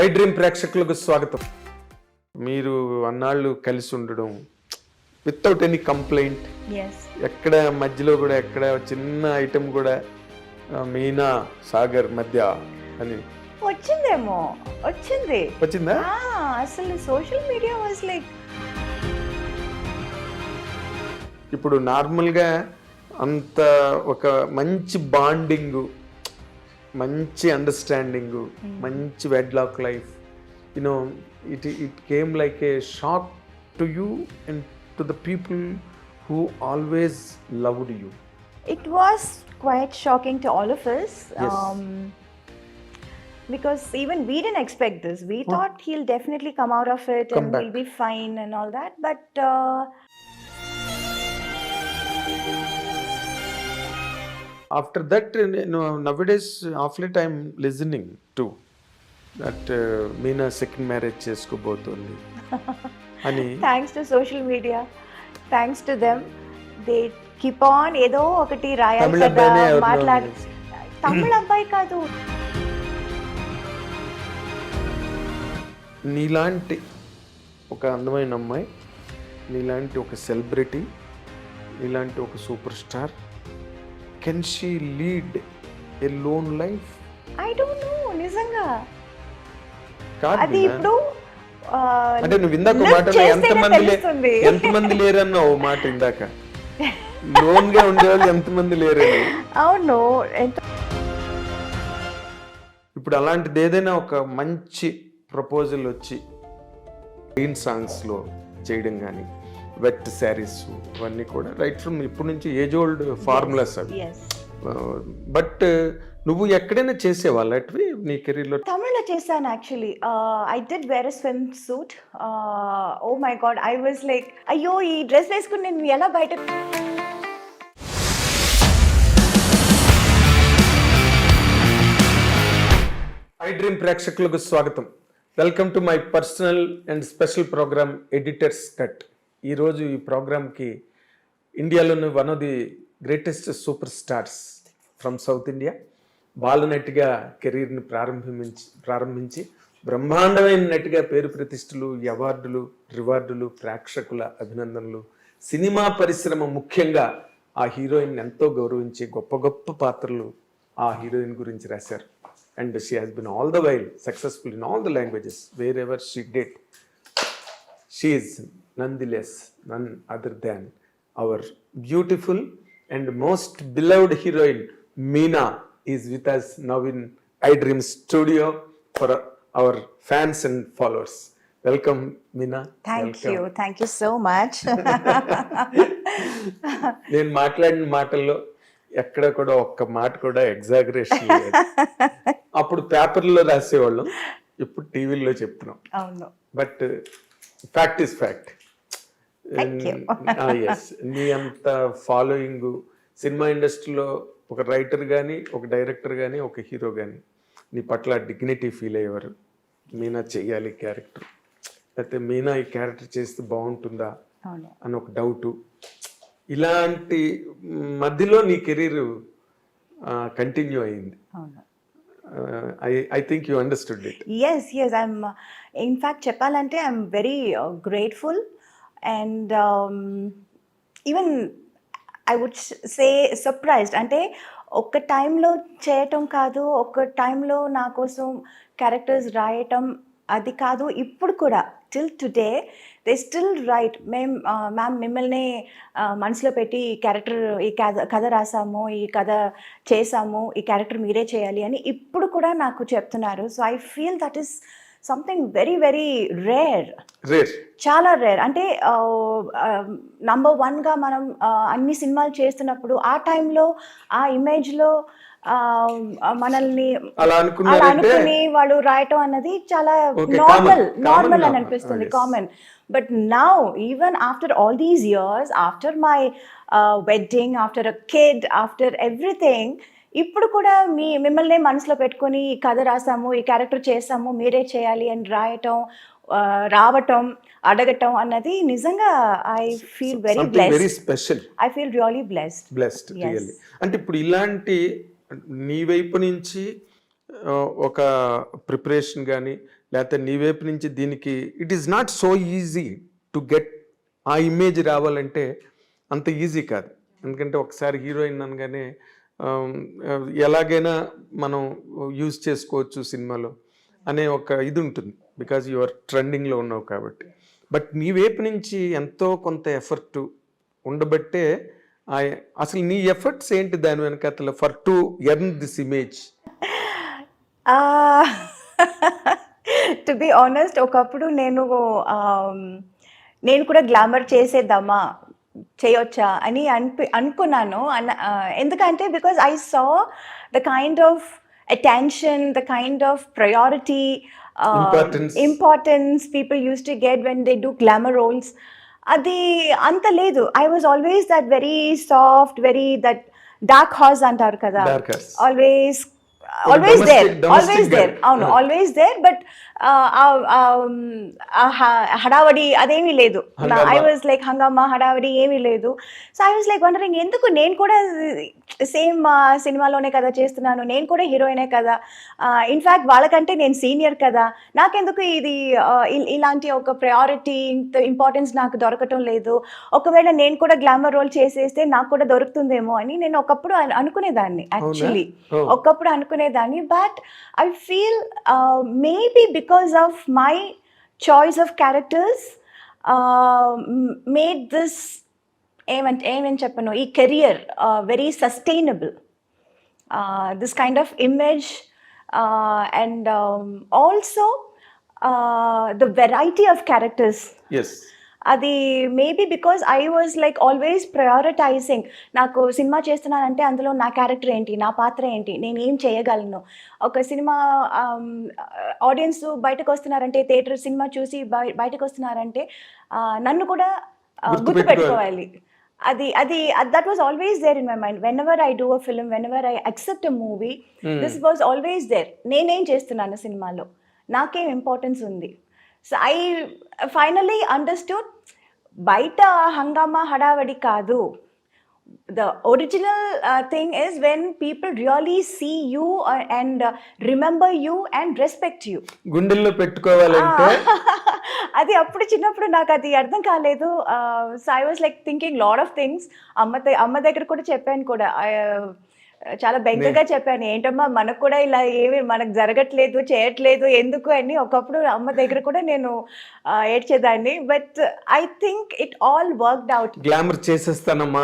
I dream ప్రేక్షకులకు స్వాగతం. మీరు అన్నాళ్ళు కలిసి ఉండడం వితౌట్ ఎనీ కంప్లైంట్, ఎక్కడ మధ్యలో కూడా ఎక్కడ చిన్న ఐటమ్ కూడా మీనా సాగర్ మధ్య అని వచ్చిందా? అసలు సోషల్ మీడియా వాజ్ లైక్ ఇప్పుడు నార్మల్గా అంత ఒక మంచి బాండింగ్, మంచి అండర్స్టాండింగ్, మంచి wedlock life, you know it came like a shock to you and to the people who always loved you. It was quite shocking to all of us. Yes. Because even we didn't expect this. We thought he'll definitely come out of it Come and back. he'll be fine and all that. But After that, nowadays, of late I'm listening to that Meena second marriage cheskobotundi ani. thanks to social media, thanks to them, they keep on ఏదో ఒకటి రాయాలి తమిళ కదా, అబ్బాయినే ఎవరినో మాట్లాడి తమిళ అబ్బాయి కాదు, నీలాంటి ఒక అందమైన అమ్మాయి, నీలాంటి ఒక సెలబ్రిటీ, నీలాంటి ఒక super star, can she lead a lone life? I don't no నిజంగా కాదు అది మీనా. ఇప్పుడు అంటే నువ్వు ఇందాక look మాటలో చేస్తేనే తెలుస్తుంది. ఎంతమంది లేరన్నా ఓ మాట ఇందాక, లోన్ గా ఉండేవాళ్ళు ఎంతమంది లేరని. అవును ఎంత ఇప్పుడు అలాంటిది ఏదైనా ఒక మంచి ప్రపోజల్ వచ్చి గ్రీన్ సాంగ్స్లో చేయడం కానీ, వెట్ శారీస్, ఇవన్నీ కూడా రైట్ ఫ్రమ్ ఇప్పటి నుంచి ఏజ్ ఓల్డ్ ఫార్ములాస్ అవి. yes బట్ నువ్వు ఎక్కడైనా చేసేవాళ్ళు అటువి నీ కెరీర్లో? తమిళ్లో చేశాను actually. I did wear swim suit. Oh my God, I was like అయ్యో ఈ డ్రెస్ వేసుకుని నేను ఎలా బయట. ఐ డ్రీమ్ ప్రేక్షకులకు స్వాగతం. Welcome to my personal and special program editor's cut. ఈరోజు ఈ ప్రోగ్రామ్కి ఇండియాలోని one of the greatest super stars from south India, బాలనటిగా కెరీర్ని ప్రారంభించి బ్రహ్మాండమైన నటిగా పేరు ప్రతిష్టలు, అవార్డులు, రివార్డులు, ప్రేక్షకుల అభినందనలు, సినిమా పరిశ్రమ ముఖ్యంగా ఆ హీరోయిన్ ఎంతో గౌరవించే గొప్ప గొప్ప పాత్రలు ఆ హీరోయిన్ గురించి రాశారు. And she has been all the while successful in all the languages wear ever she did. She is nonetheless none other than our beautiful and most beloved heroine Meena is with us now in iDream studio for our fans and followers. Welcome Meena. Thank you so much. నేను మాట్లాడిన మాటల్లో ఎక్కడ కూడా ఒక్క మాట కూడా exaggeration లేదు. అప్పుడు పేపర్లో రాసేవాళ్ళం, ఇప్పుడు టీవీలో చెప్తున్నాం. అవును, బట్ ఫ్యాక్ట్ ఈస్ ఫ్యాక్ట్. నీ అంత ఫాలోయింగ్ సినిమా ఇండస్ట్రీలో ఒక రైటర్ కానీ, ఒక డైరెక్టర్ కానీ, ఒక హీరో కానీ నీ పట్ల డిగ్నిటీ ఫీల్ అయ్యేవారు. మీనా చెయ్యాలి క్యారెక్టర్, లేకపోతే మీనా ఈ క్యారెక్టర్ చేస్తే బాగుంటుందా అని ఒక డౌటు. ఇలాంటి మధ్యలో నీ కెరీర్ కంటిన్యూ అయింది. I think you understood it. yes I'm in fact చెప్పాలంటే I'm very grateful and even I would say surprised. అంటే ఒక టైంలో చేయటం కాదు, ఒక టైంలో నా కోసం క్యారెక్టర్స్ రాయటం అది కాదు, ఇప్పుడు కూడా till today they still right. Ma'am మిమ్మల్ని మనసులో పెట్టి ఈ క్యారెక్టర్, ఈ కథ రాసాము, ఈ కథ చేసాము, ఈ క్యారెక్టర్ మీరే చేయాలి అని ఇప్పుడు కూడా నాకు చెప్తున్నారు. So I feel that is something very very rare, చాలా రేర్. అంటే నంబర్ వన్గా మనం అన్ని సినిమాలు చేస్తున్నప్పుడు ఆ టైంలో ఆ ఇమేజ్లో మనల్ని అలా అనుకుని వాళ్ళు రాయటం అన్నది చాలా నార్మల్ అని అనిపిస్తుంది, common. But now even after all these years, after my wedding, after a kid, after everything, ఇప్పుడు కూడా మిమ్మల్ని మనసులో పెట్టుకొని ఈ కథ రాసాము, ఈ క్యారెక్టర్ చేసాము, మీరే చేయాలి అని రాయటం, రావటం, అడగటం అన్నది నిజంగా I feel very special. I feel really blessed. అంటే ఇప్పుడు ఇలాంటి నీ వైపు నుంచి ఒక ప్రిపరేషన్ కానీ, లేకపోతే నీ వైపు నుంచి దీనికి it is not so easy to get ఆ ఇమేజ్ రావాలంటే అంత ఈజీ కాదు. ఎందుకంటే ఒకసారి హీరోయిన్ అనగానే ఎలాగైనా మనం యూజ్ చేసుకోవచ్చు సినిమాలో అనే ఒక ఇది ఉంటుంది, బికాజ్ యువర్ ట్రెండింగ్లో ఉన్నావు కాబట్టి. బట్ నీ వైపు నుంచి ఎంతో కొంత ఎఫర్ట్ ఉండబట్టే అసలు నీ ఎఫర్ట్స్ ఏంటి దాని వెనకాల for to earn this image? To be honest, ఒకప్పుడు నేను కూడా గ్లామర్ చేసేద్దామా, చేయొచ్చా అని అనుకున్నాను. ఎందుకంటే because I saw the kind of attention, the kind of priority, importance people use to get when they do glamour roles. అది అంత లేదు. I was always that very soft, very that dark horse అంటారు కదా, always there. అవును, always there. But హడావడి అదేమీ లేదు. I was like హంగామా, హడావడి ఏమీ లేదు. So I was like wondering, ఎందుకు నేను కూడా సేమ్ సినిమాలోనే కదా చేస్తున్నాను, నేను కూడా హీరోయినే కదా, ఇన్ఫ్యాక్ట్ వాళ్ళకంటే నేను సీనియర్ కదా, నాకెందుకు ఇది ఇలాంటి ఒక ప్రయారిటీ, ఇంపార్టెన్స్ నాకు దొరకటం లేదు, ఒకవేళ నేను కూడా గ్లామర్ రోల్ చేసేస్తే నాకు కూడా దొరుకుతుందేమో అని నేను ఒకప్పుడు అనుకునేదాన్ని. యాక్చువల్లీ ఒకప్పుడు అనుకునేదాన్ని. But I feel maybe because of my choice of characters made this ఏమని చెప్పను, ఈ career very sustainable. this kind of image and also the variety of characters. Yes. అది maybe because I was like always prioritising. నాకు cinema చేస్తున్నానంటే అందులో నా character ఏంటి, నా పాత్ర ఏంటి, నేను ఏం చేయగలను. ఒక సినిమా ఆడియన్స్ బయటకు వస్తున్నారంటే, థియేటర్ సినిమా చూసి బయటకు వస్తున్నారంటే నన్ను కూడా గుర్తుపెట్టుకోవాలి. అది that was always there in my mind. Whenever I do a film, whenever I accept a movie, this was always there. నేనేం చేస్తున్నాను సినిమాలో, నాకేం ఇంపార్టెన్స్ ఉంది. సో ఐ ఫైనలీ అండర్స్టూడ్, బయట హంగామా హడావడి కాదు. The original thing is when people really see you and remember you and respect you. గుండెల్లో పెట్టుకోవాలంటే అది అప్పుడు చిన్నప్పుడు నాకు అది అర్థం కాలేదు. So I was like thinking lot of things. అమ్మ దగ్గర కూడా చెప్పాను కూడా, చాలా బెంగగా చెప్పాను, ఏంటమ్మా మనకు కూడా ఇలా ఏమి మనకు జరగట్లేదు, చేయట్లేదు ఎందుకు అని. ఒకప్పుడు అమ్మ దగ్గర కూడా నేను ఏడ్చేదాన్ని. But I think it all worked out. Glamour చేసేస్తానమ్మా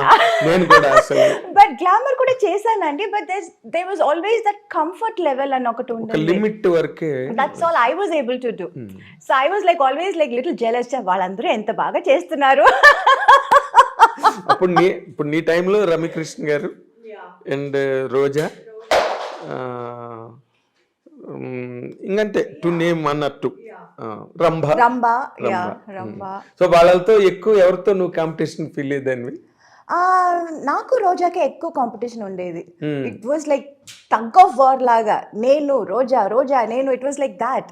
నేను కూడా అసలు. బట్ గ్లామర్ కూడా చేశానండి. But there was always that comfort level అని ఒకటి ఉంటుంది, లిమిట్ వరకే. That's all I was able to do. So I was like always like little jealous, వాళ్ళందరూ ఎంత బాగా చేస్తున్నారు. ఇప్పుడు నీ టైంలో రమ్యకృష్ణ గారు అండ్ రోజా, ఇంకంతే to name one or two, Rambha. So వాళ్ళతో ఎక్కువ ఎవరితో నువ్వు కాంపిటీషన్ ఫీల్ అయ్యేదానివి? నాకు రోజాకే ఎక్కువ కాంపిటీషన్ ఉండేది. It was like tug of war లాగా, నేను రోజా నేను, it was like that.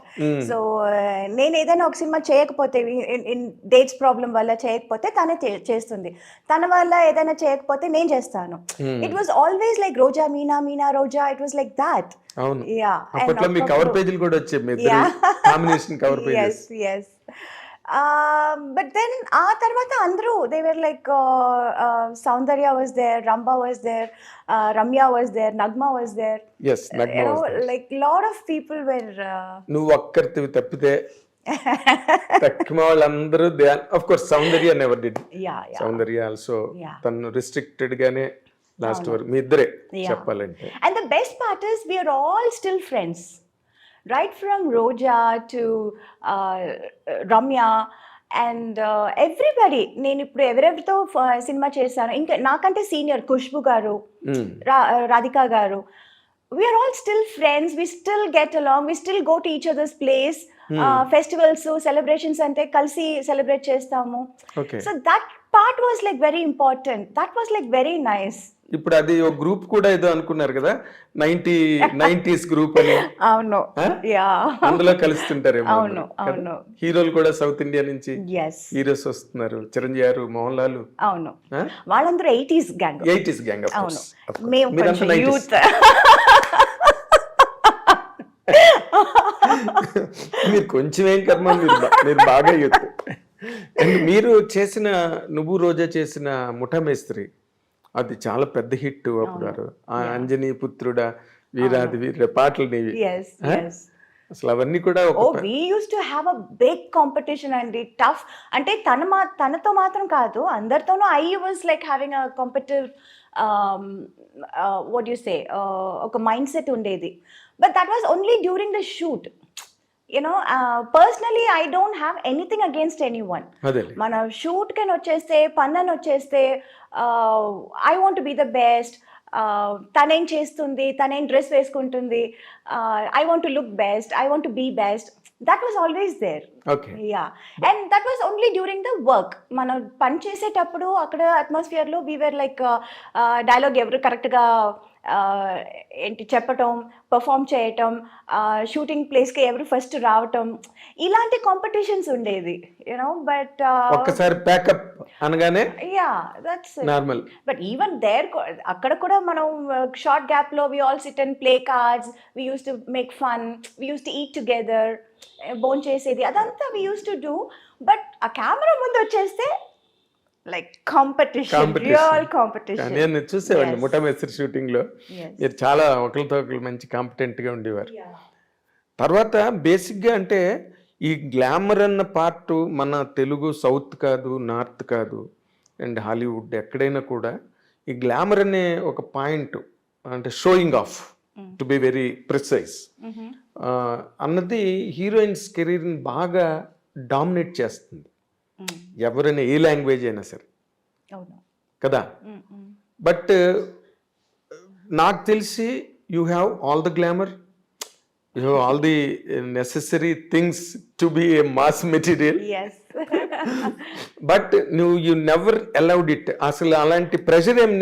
So నేను ఏదైనా ఒక సినిమా చేయకపోతే, ఇన్ డేట్స్ ప్రాబ్లం వల్ల చేయకపోతే తనే చేస్తుంది, తన వల్ల ఏదైనా చేయకపోతే నేను చేస్తాను. It was always like Roja Meena Roja, it was like that. అవును, అప్పట్లో మీ కవర్ పేజీలు కూడా వచ్చాయి, మీ combination cover pages. yes. But then ఆ తర్వాత అందరూ they were like Saundarya was there, Ramba was there, Ramya was there, Nagma was there. Yes, Nagma was there. Like lot of people were నువ్వు ఒక్కరివి తప్పితే తక్కువ వాళ్ళందరూ, of course Saundarya never did. Yeah. Saundarya also తను restricted గానే last వరకు మీ ఇద్దరే చెప్పాలంటే. And the best part is we are all still friends. Right from Roja to Ramya and everybody. నేను ఇప్పుడు ఎవరెవరితో సినిమా చేశాను, ఇంకా నాకంటే సీనియర్ ఖుష్బు గారు, రాధికా గారు, we are all still friends, we still get along, we still go to each other's place. Festivals, celebrations ante kalsi celebrate chestamu. So that part was like very important, that was like very nice. ఇప్పుడు అది ఒక group కూడా ఏదో అనుకున్నారు కదా, 90s group అని. అవును, అందులో కలుస్తుంటారేమో. అవును, హీరోలు కూడా సౌత్ ఇండియా నుంచి హీరోస్ వస్తున్నారు, చిరంజీవి గారు, మోహన్ లాల్. అవును, వాళ్ళందరూ 80s గ్యాంగ్. అవును, మేము యూత్. మీరు కొంచెం ఏం కర్మ, మీరు బాగా యూత్. అండ్ మీరు చేసిన నువ్వు రోజా చేసిన ముఠా మేస్త్రి అది చాలా పెద్ద హిట్ అప్పుడు. ఆ అంజనీ పుత్రుడా వీరాది వీర పాటలు నీవి. yes yes అసలు అవన్నీ కూడా ఒక Oh, we used to have a big competition and it tough. అంటే తనతో మాత్రం కాదు, అందరితోనూ I was like having a competitive what do you say, ఒక మైండ్ సెట్ ఉండేది. But that was only during the shoot. You know, personally I don't have anything against anyone. అదే మన shoot కని వచ్చేస్తే పన్నని వచ్చేస్తే I want to be the best, తనేం చేస్తుంది, తనేం డ్రెస్ వేసుకుంటుంది, I want to look best, I want to be best. That was always there. Okay. Yeah, and that was only during the work. మనం పని చేసేటప్పుడు అక్కడ అట్మాస్ఫియర్లో వీఆర్ లైక్ డైలాగ్ ఎవరు కరెక్ట్గా ఏంటి చెప్పటం, పర్ఫామ్ చేయటం, షూటింగ్ ప్లేస్కి ఎవరు ఫస్ట్ రావటం, ఇలాంటి కాంపిటీషన్స్ ఉండేది, యూనో. బట్ ఒక్కసారి ప్యాకప్ అనగానే yeah, that's normal. But even there అక్కడ కూడా మనం షార్ట్ గ్యాప్లో we all sit and play cards, we use to make fun, we use to eat together, బోన్ చేసేది అదంతా we use to do. But ఆ కెమెరా ముందు వచ్చేస్తే లైక్ కాంపిటీషన్, రియల్ కాంపిటీషన్. నేను చూసేవాడిని ముఠా మేస్త్రి షూటింగ్ లో. మీరు చాలా ఒకరితో ఒకరు మంచి కాంపిటెంట్ గా ఉండేవారు. తర్వాత బేసిక్ గా అంటే ఈ గ్లామర్ అన్న పార్ట్ మన తెలుగు సౌత్ కాదు, నార్త్ కాదు, అండ్ హాలీవుడ్ ఎక్కడైనా కూడా ఈ గ్లామర్ అనే ఒక పాయింట్, అంటే showing off to be very precise అన్నది హీరోయిన్స్ కెరీర్ని బాగా డామినేట్ చేస్తుంది. ఎవరైనా ఏ లాంగ్వేజ్ అయినా సరే కదా. బట్ నాకు తెలిసి you have all the glamour, you have all the necessary things to be A mass material. But you never allowed it. అసలు అలాంటి ప్రెషర్ ఏం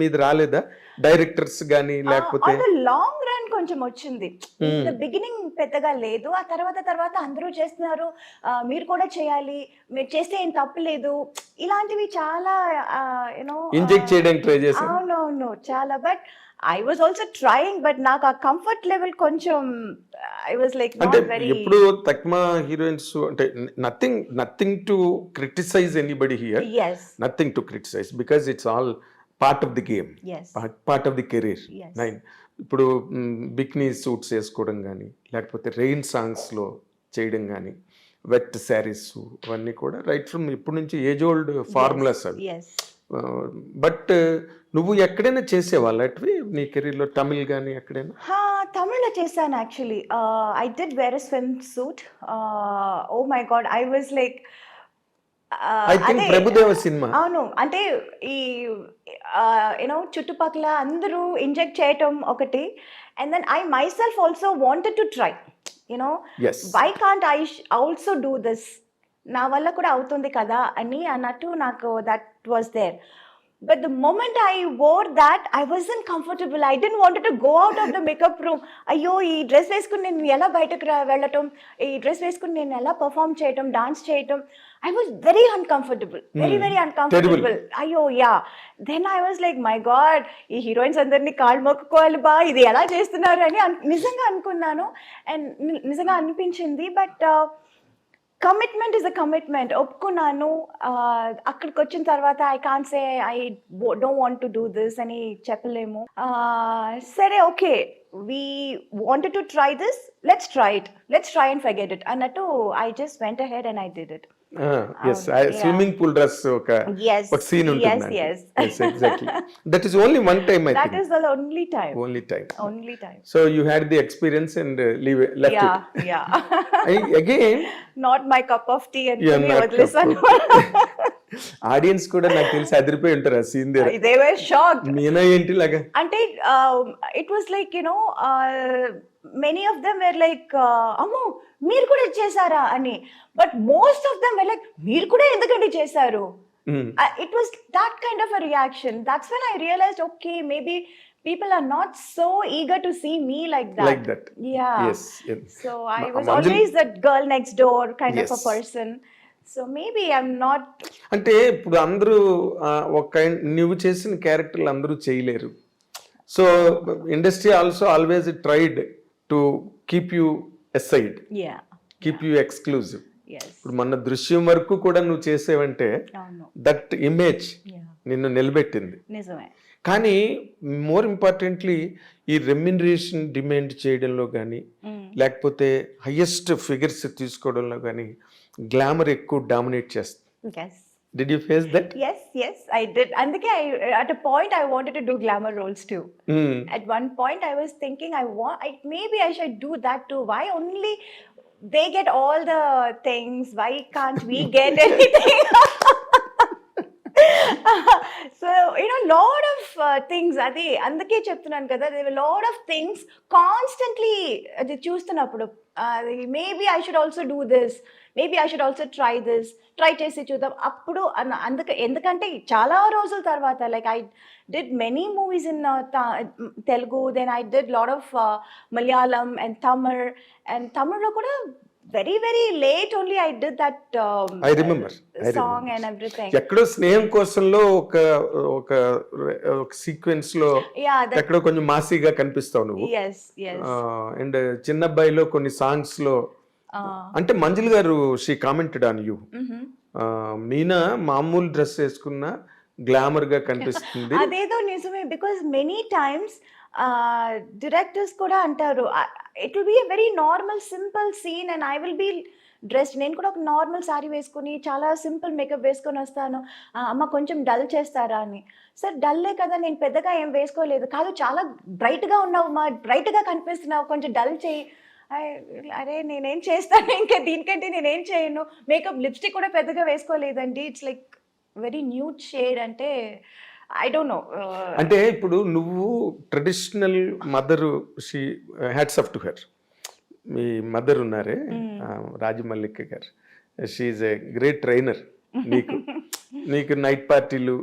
మీద రాలేదా డైరెక్టర్స్ కానీ? లేకపోతే లాంగ్ రన్ కొంచెం వచ్చింది, బిగినింగ్ పెద్దగా లేదు. ఆ తర్వాత అందరూ చేస్తున్నారు, మీరు కూడా చేయాలి, మీరు చేస్తే ఏం తప్పు లేదు, ఇలాంటివి చాలా యూనో ఇంజెక్ట్ చేయడానికి ట్రై చేశారు. అవునవును చాలా. But I was also trying, but నాకు ఆ కంఫర్ట్ లెవెల్ కొంచెం ఐ వాజ్ లైక్ అంటే ఎప్పుడు తక్మా హీరోయిన్స్ అంటే nothing to criticize anybody here, nothing to criticize because it's all part of the game, part of the career. ఇప్పుడు bikini suits వేసుకోవడం కానీ, లేకపోతే రెయిన్ సాంగ్స్లో చేయడం కానీ, వెట్ శారీస్, అవన్నీ కూడా రైట్ ఫ్రమ్ ఇప్పటి నుంచి ఏజ్ ఓల్డ్ ఫార్ములాస్ అవి. బట్ నువ్వు ఎక్కడైనా చేసేవాళ్ళు అటువి నీ కెరీర్లో, తమిళ్ కానీ ఎక్కడైనా? తమిళ్లో చేశాను actually. I did wear a swim suit. Oh my God, I was like Prabhudeva సినిమా. అవును, అంటే ఈ యూనో చుట్టుపక్కల అందరూ ఇంజెక్ట్ చేయటం ఒకటి, and then I myself also wanted to try, you know why can't I also do this, నా వల్ల కూడా అవుతుంది కదా అని అన్నట్టు నాకు that was there. But the moment I wore that, I wasn't comfortable. I didn't want to go out of the makeup room. అయ్యో, ఈ డ్రెస్ వేసుకుని నేను ఎలా బయటకు వెళ్ళటం, ఈ డ్రెస్ వేసుకుని నేను ఎలా పర్ఫామ్ చేయటం, డాన్స్ చేయటం, I was very uncomfortable, very uncomfortable. అయ్యో yeah, then I was like my God, ఈ హీరోయిన్స్ అందరినీ కాళ్ళు మొక్కుకోవాలి బా, ఇది ఎలా చేస్తున్నారు అని నిజంగా అనుకున్నాను, అండ్ నిజంగా అనిపించింది. But commitment is a commitment. ఒప్పుకున్నాను. అక్కడికి వచ్చిన తర్వాత I can't say I don't want to do this అని చెప్పలేము. సరే okay, we wanted to try this, let's try and forget it అన్నట్టు I just went ahead and I did it. Swimming pool dress ఒక scene ఉంటుంది. Exactly, that is only one time. I think that is the only time. So you had the experience and left it. Yeah again not my cup of tea and listen. Audience కూడా నాకు తెలిసి అదిరిపోయి ఉంటారు ఆ scene దగ్గర. They were shocked. Meena ఏంటి లాగా అంటే it was like you know many of them were like అమ్మో మీరు కూడా చేశారా అని, but most of them were like మీరు కూడా ఎందుకంటే చేశారు. It was that kind of a reaction. That's when I realized, okay, maybe people are not so eager to see me like that. Yeah. Yes. So I was always that girl next door kind of a person. So maybe I'm not. అంటే ఇప్పుడు అందరూ ఒక నువ్వు చేసిన క్యారెక్టర్లు అందరూ చేయలేరు. So industry also always tried to keep you aside, yeah keep you exclusive. Yes ఇప్పుడు మన దృశ్యం వరకు కూడా నువ్వు చేసేవంటే అవును దట్ ఇమేజ్ యా నిన్ను నిలబెట్టింది. నిజమే కానీ మోర్ ఇంపార్టెంట్లీ ఈ రెమ్యునరేషన్ డిమాండ్ చేయడంలో కానీ లేకపోతే హయ్యెస్ట్ ఫిగర్స్ తీసుకోవడంలో కానీ గ్లామర్ ఎక్కువ డామినేట్ చేస్తుంది. Yes did you face that? yes I did. అందుకే at a point I wanted to do glamour roles too. At one point I was thinking maybe I should do that too. Why only they get all the things, why can't we get anything? So lot of things, అది అందుకే చెప్తున్నాను కదా, there were lot of things constantly అది చూస్తున్నప్పుడు maybe I should also do this, maybe I should also try చేసి చూద్దాం అప్పుడు ఎందుకంటే చాలా రోజుల తర్వాత like I did many movies in Telugu, then I did lot of Malayalam and Tamil lo kuda very late only I did that I remember song and everything. ఎక్కడో స్నేహం కోసంలో ఒక సీక్వెన్స్ లో ఎక్కడో కొంచెం మాసీగా కనిపిస్తావు నువ్వు. yes అండ్ చిన్నబ్బాయిలో కొన్ని songs లో అంటే మంజుల్ గారు she commented on you, Meena మామూలు డ్రెస్ వేసుకున్న గ్లామర్ గా కనిపిస్తుంది. అదేదో నిజమే, బికాస్ మెనీ టైమ్స్ డైరెక్టర్స్ కూడా అంటారు it will be a very normal simple scene and I will be dress, నేను కూడా ఒక నార్మల్ శారీ వేసుకుని చాలా సింపుల్ మేకప్ వేసుకొని వస్తాను, అమ్మ కొంచెం డల్ చేస్తారా అని. సార్ డల్లే కదా, నేను పెద్దగా ఏం వేసుకోలేదు. కాదు చాలా బ్రైట్గా ఉన్నావు మా, బ్రైట్గా కనిపిస్తున్నావు, కొంచెం డల్ చేయి. అరే నేనేం చేస్తాను ఇంకా దీనికంటే నేనేం చేయను, మేకప్ లిప్స్టిక్ కూడా పెద్దగా వేసుకోలేదండి, it's like very nude shade. అంటే ఐ డోంట్ నో. అంటే ఇప్పుడు నువ్వు traditional mother, she hats off to her. మీ మదర్ ఉన్నారే Rajamallika garu, she's a great trainer. నీకు నైట్ పార్టీలు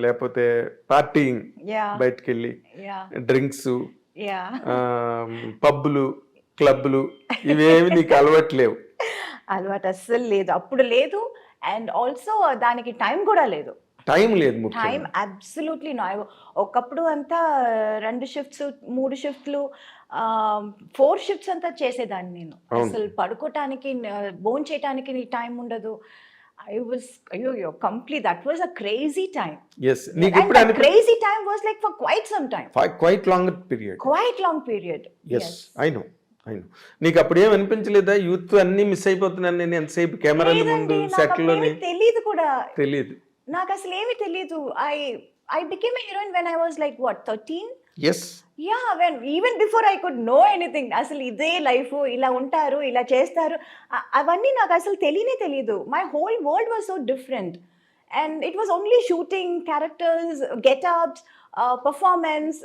లేకపోతే పార్టీయింగ్, బయటకు వెళ్ళి డ్రింక్స్, పబ్బులు, క్లబ్లు ఇవేమి నీకు అలవాట్లేవు? అలవాటు అస్సలు లేదు, అప్పుడు లేదు. అండ్ ఆల్సో దానికి టైం కూడా లేదు. టైం లేదు, టైం అబ్సల్యూట్లీ నో. ఒకప్పుడు అంతా 2 షిఫ్ట్స్ 3 షిఫ్ట్లు 4 షిఫ్ట్స్ అంతా చేసేదాన్ని నేను. అసలు పడుకోవటానికి భోజనం చేయటానికి టైం ఉండదు. I was complete. That was a crazy time. Yes. And that crazy time was like for quite some time. Quite long period. Quite long period. Yes. I know. నీకు అప్పుడు ఏం అనిపించలేదా యూత్ అన్ని మిస్ అయిపోతున్నాను నేను ఎంతసేపు కెమెరాల ముందు సెట్ లోని? తెలియదు కూడా, తెలియదు నాకు అసలు ఏమీ తెలియదు. I became a heroine when I was like what 13. Yes. Yeah, even before I could know anything. అసలు ఇదే లైఫ్, ఇలా ఉంటారు, ఇలా చేస్తారు, అవన్నీ నాకు అసలు తెలియదు. My whole world was so different and it was only shooting, characters, getups, performance,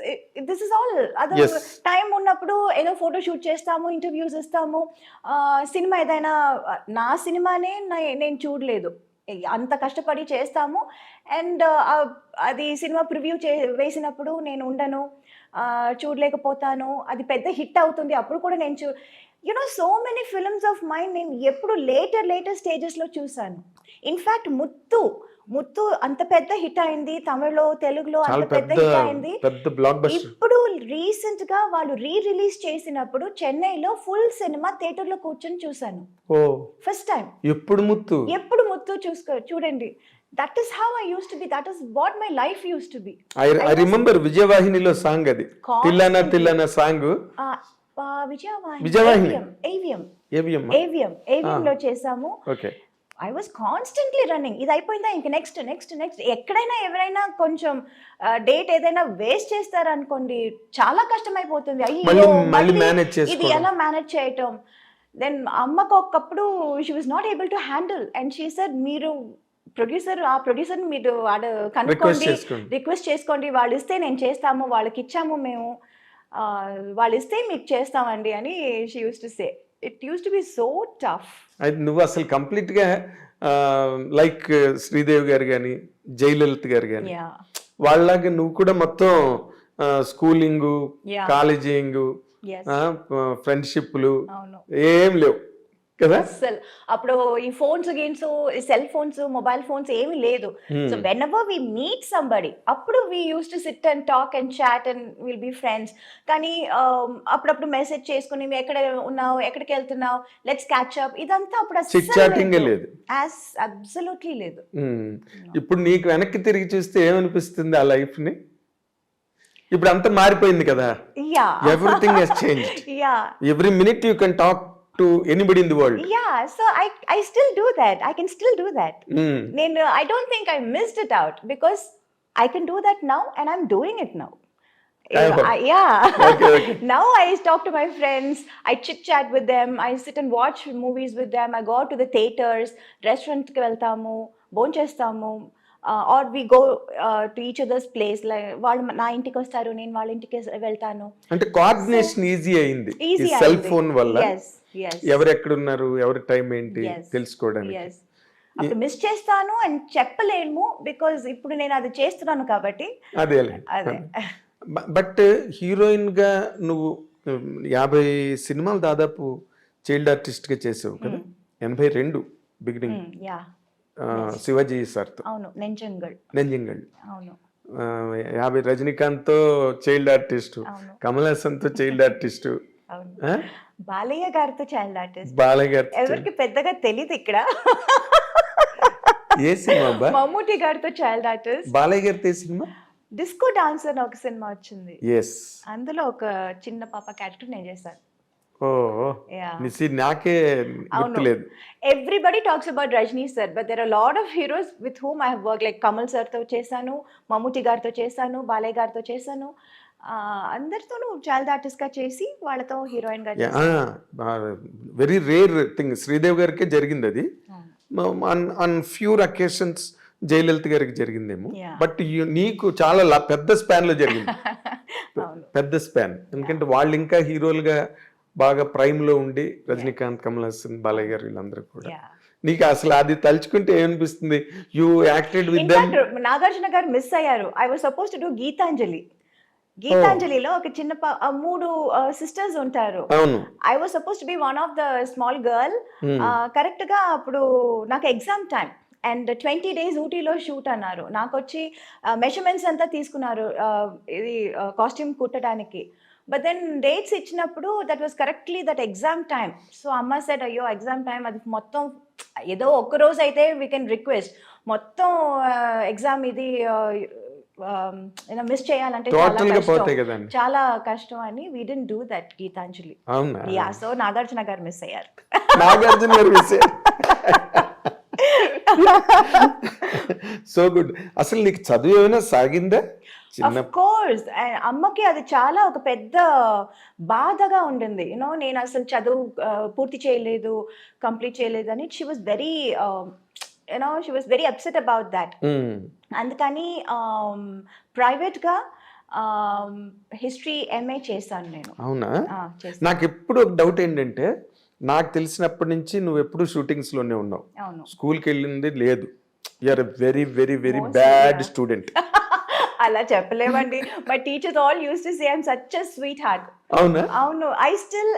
this is all. Other time ఉన్నప్పుడు ఏదో ఫోటో షూట్ చేస్తాము, ఇంటర్వ్యూస్ ఇస్తాము. సినిమా ఏదైనా, నా సినిమానే నేను చూడలేదు, అంత కష్టపడి చేస్తాము. అండ్ అది సినిమా ప్రివ్యూ వేసినప్పుడు నేను ఉండను, చూడలేకపోతాను. అది పెద్ద హిట్ అవుతుంది, అప్పుడు కూడా నేను so many films of mind నేను ఎప్పుడు లేటర్ స్టేజెస్లో చూసాను. ఇన్ఫ్యాక్ట్ ముత్తు అంత పెద్ద హిట్ అయింది, తమిళ్లో తెలుగులో అంత పెద్ద హిట్ అయింది. ఇప్పుడు రీసెంట్ గా వాళ్ళు రిలీజ్ చేసినప్పుడు చెన్నైలో ఫుల్ సినిమా థియేటర్ లో కూర్చొని చూసాను ఫస్ట్ టైం. ఎప్పుడు ముత్తు చూడండి. That is how I use to be, that is what my life used to be. I remember విజయవాహినిలో సాంగ్, అది తిల్లన సాంగ్. విజయవాహిని ఏవిఎం లో చేసాము. I was constantly running. ఇది అయిపోయిందా ఇంక నెక్స్ట్. ఎక్కడైనా ఎవరైనా కొంచెం డేట్ ఏదైనా వేస్ట్ చేస్తారనుకోండి, చాలా కష్టం అయిపోతుంది. అయ్యో ఇది ఎలా మేనేజ్ చేయటం. దెన్ అమ్మకు ఒకప్పుడు she was not able to handle and she said, మీరు ప్రొడ్యూసర్ మీరు కనుక్కోండి, రిక్వెస్ట్ చేసుకోండి, వాళ్ళు ఇస్తే నేను చేస్తాము, వాళ్ళకి ఇచ్చాము మేము, వాళ్ళు ఇస్తే మీకు చేస్తామండి అని she use to say. It used to be so tough. నువ్వు అసలు కంప్లీట్ గా లైక్ శ్రీదేవి గారు కానీ, జయలలిత గారు కానీ, వాళ్ళలాగా నువ్వు కూడా మొత్తం స్కూలింగ్, కాలేజింగ్, ఫ్రెండ్షిప్లు ఏం లేవు. కదా. అస్సలు అప్పుడు ఈ phones games, cell phones, mobile phones ఏమీ లేదు. So whenever we meet somebody, అప్పుడు we used to sit and talk and chat and will be friends. కానీ అప్పుడప్పుడు మెసేజ్ చేసుకుని "నువ్వు ఎక్కడ ఉన్నావు, ఎక్కడికి వెళ్తున్నావు, లెట్స్ క్యాచ్ అప్", ఇదంతా అప్పుడు చిట్ చాటింగ్ లేదు. అబ్సల్యూట్లీ లేదు. ఇప్పుడు నీకు వెనక్కి తిరిగి చూస్తే ఏమనిపిస్తుంది ఆ లైఫ్ ని? ఇప్పుడు అంతా మారిపోయింది కదా. Yeah everything has changed. Yeah every minute you can talk to anybody in the world. Yeah, so I still do that. I can still do that. I don't think I missed it out because I can do that now and I'm doing it now. Yeah. Okay. Now I talk to my friends, I chit chat with them, I sit and watch movies with them, I go out to the theaters, restaurant ki veltamu, bonchestamu, or we go to each other's place. Like వాళ్ళు నా ఇంటికి వస్తారు, నేను వాళ్ళ ఇంటికి వెళ్తాను. అంటే coordination easy అయింది ఈ సెల్ ఫోన్ వల్ల. ఎవరు ఎక్కడ ఉన్నారు, ఎవరి టైం ఏంటి తెలుసుకోవడానికి. అప్పుడు మిస్ చేస్తాను అని చెప్పలేము బికాజ్ ఇప్పుడు నేను అది చేస్తున్నాను కాబట్టి. అదే బట్ హీరోయిన్ గా నువ్వు 50 సినిమాలు దాదాపు చైల్డ్ ఆర్టిస్ట్ గా చేసావు కదా. 82 బిగినింగ్ శివాజీ సార్తో. అవును, నెంజంగల్. అవును. 50 రజనీకాంత్ తో చైల్డ్ ఆర్టిస్ట్, కమల్ హాసన్ తో చైల్డ్ ఆర్టిస్ట్, బాలయ్య గారితో చైల్డ్ ఆర్టిస్ట్. బాలయ్య గారు ఎవరికి పెద్దగా తెలియదు ఇక్కడ. ఏ సినిమా? మమ్ముటి గారితో చైల్డ్ ఆర్టిస్ట్. బాలయ్య గారితో సినిమా డిస్కో డాన్సర్ అని ఒక సినిమా వచ్చింది. అందులో ఒక చిన్న పాప క్యారెక్టర్ నేను చేశాను. నాకే గుర్తులేదు. Everybody talks about Rajni sir, but there are a lot of heroes with whom I have worked. Like Kamal sir తో చేశాను, మమ్ముటి గారితో చేశాను, బాలయ్య గారితో చేశాను. అందరితోనూ చైల్డ్ ఆర్టిస్ట్ గా చేసి వాళ్ళతో హీరోయిన్ గా చేశాను. Very rare thing. శ్రీదేవి గారికే జరిగింది అది. ఆన్ ఫ్యూర్ అకేషన్స్ జయలలిత గారికి జరిగిందేమో. బట్ నీకు చాలా పెద్ద స్పాన్ లో జరిగింది. పెద్ద స్పాన్. ఎందుకంటే వాళ్ళు ఇంకా హీరోలుగా బాగా ప్రైమ్ లో ఉండి, రజనీకాంత్, కమల్ హాసన్, బాలయ్య గారు వీళ్ళందరూ కూడా. నీకు అసలు అది తలుచుకుంటే ఏమనిపిస్తుంది? You acted with them. Nagarjuna garu miss అయ్యారు. I was suppose to do Gitanjali. గీతాంజలిలో ఒక చిన్న 3 సిస్టర్స్ ఉంటారు. I was suppose to be one of the small girl. Correct గా అప్పుడు నాకు ఎగ్జామ్ టైం అండ్ 20 days ఊటీలో షూట్ అన్నారు. నాకు వచ్చి మెజర్మెంట్స్ అంతా తీసుకున్నారు ఇది కాస్ట్యూమ్ కుట్టడానికి. బట్ దెన్ డేట్స్ ఇచ్చినప్పుడు that was correctly that exam time. So అమ్మ సెడ్, అయ్యో ఎగ్జామ్ టైం, అది మొత్తం ఏదో ఒక్క రోజు అయితే వీ కెన్ రిక్వెస్ట్, మొత్తం ఎగ్జామ్ ఇది మిస్ చేయాలంటే చాలా కష్టం అని we didn't do that Geethanjali. Yeah, so Nagarjuna garu miss అయ్యారు. So good. అసలు నీకు చదువు ఏమైనా సాగిందా? Of course. అమ్మకి అది చాలా ఒక పెద్ద బాధగా ఉండింది. యూనో నేను అసలు చదువు పూర్తి చేయలేదు, కంప్లీట్ చేయలేదు అని. She was very she was very upset about that. అందుకని ప్రైవేట్ గా హిస్టరీ ఎంఏ చేశాను నేను. అవునా? నాకు ఎప్పుడు ఒక డౌట్ ఏంటంటే, నాకు తెలిసినప్పటి నుంచి నువ్వు ఎప్పుడు షూటింగ్స్ లోనే ఉన్నావు, స్కూల్కి వెళ్ళింది లేదు. You are a very very very bad student. అలా చెప్పలేమండి. My teachers all used to say I'm such a sweetheart. అవును. I still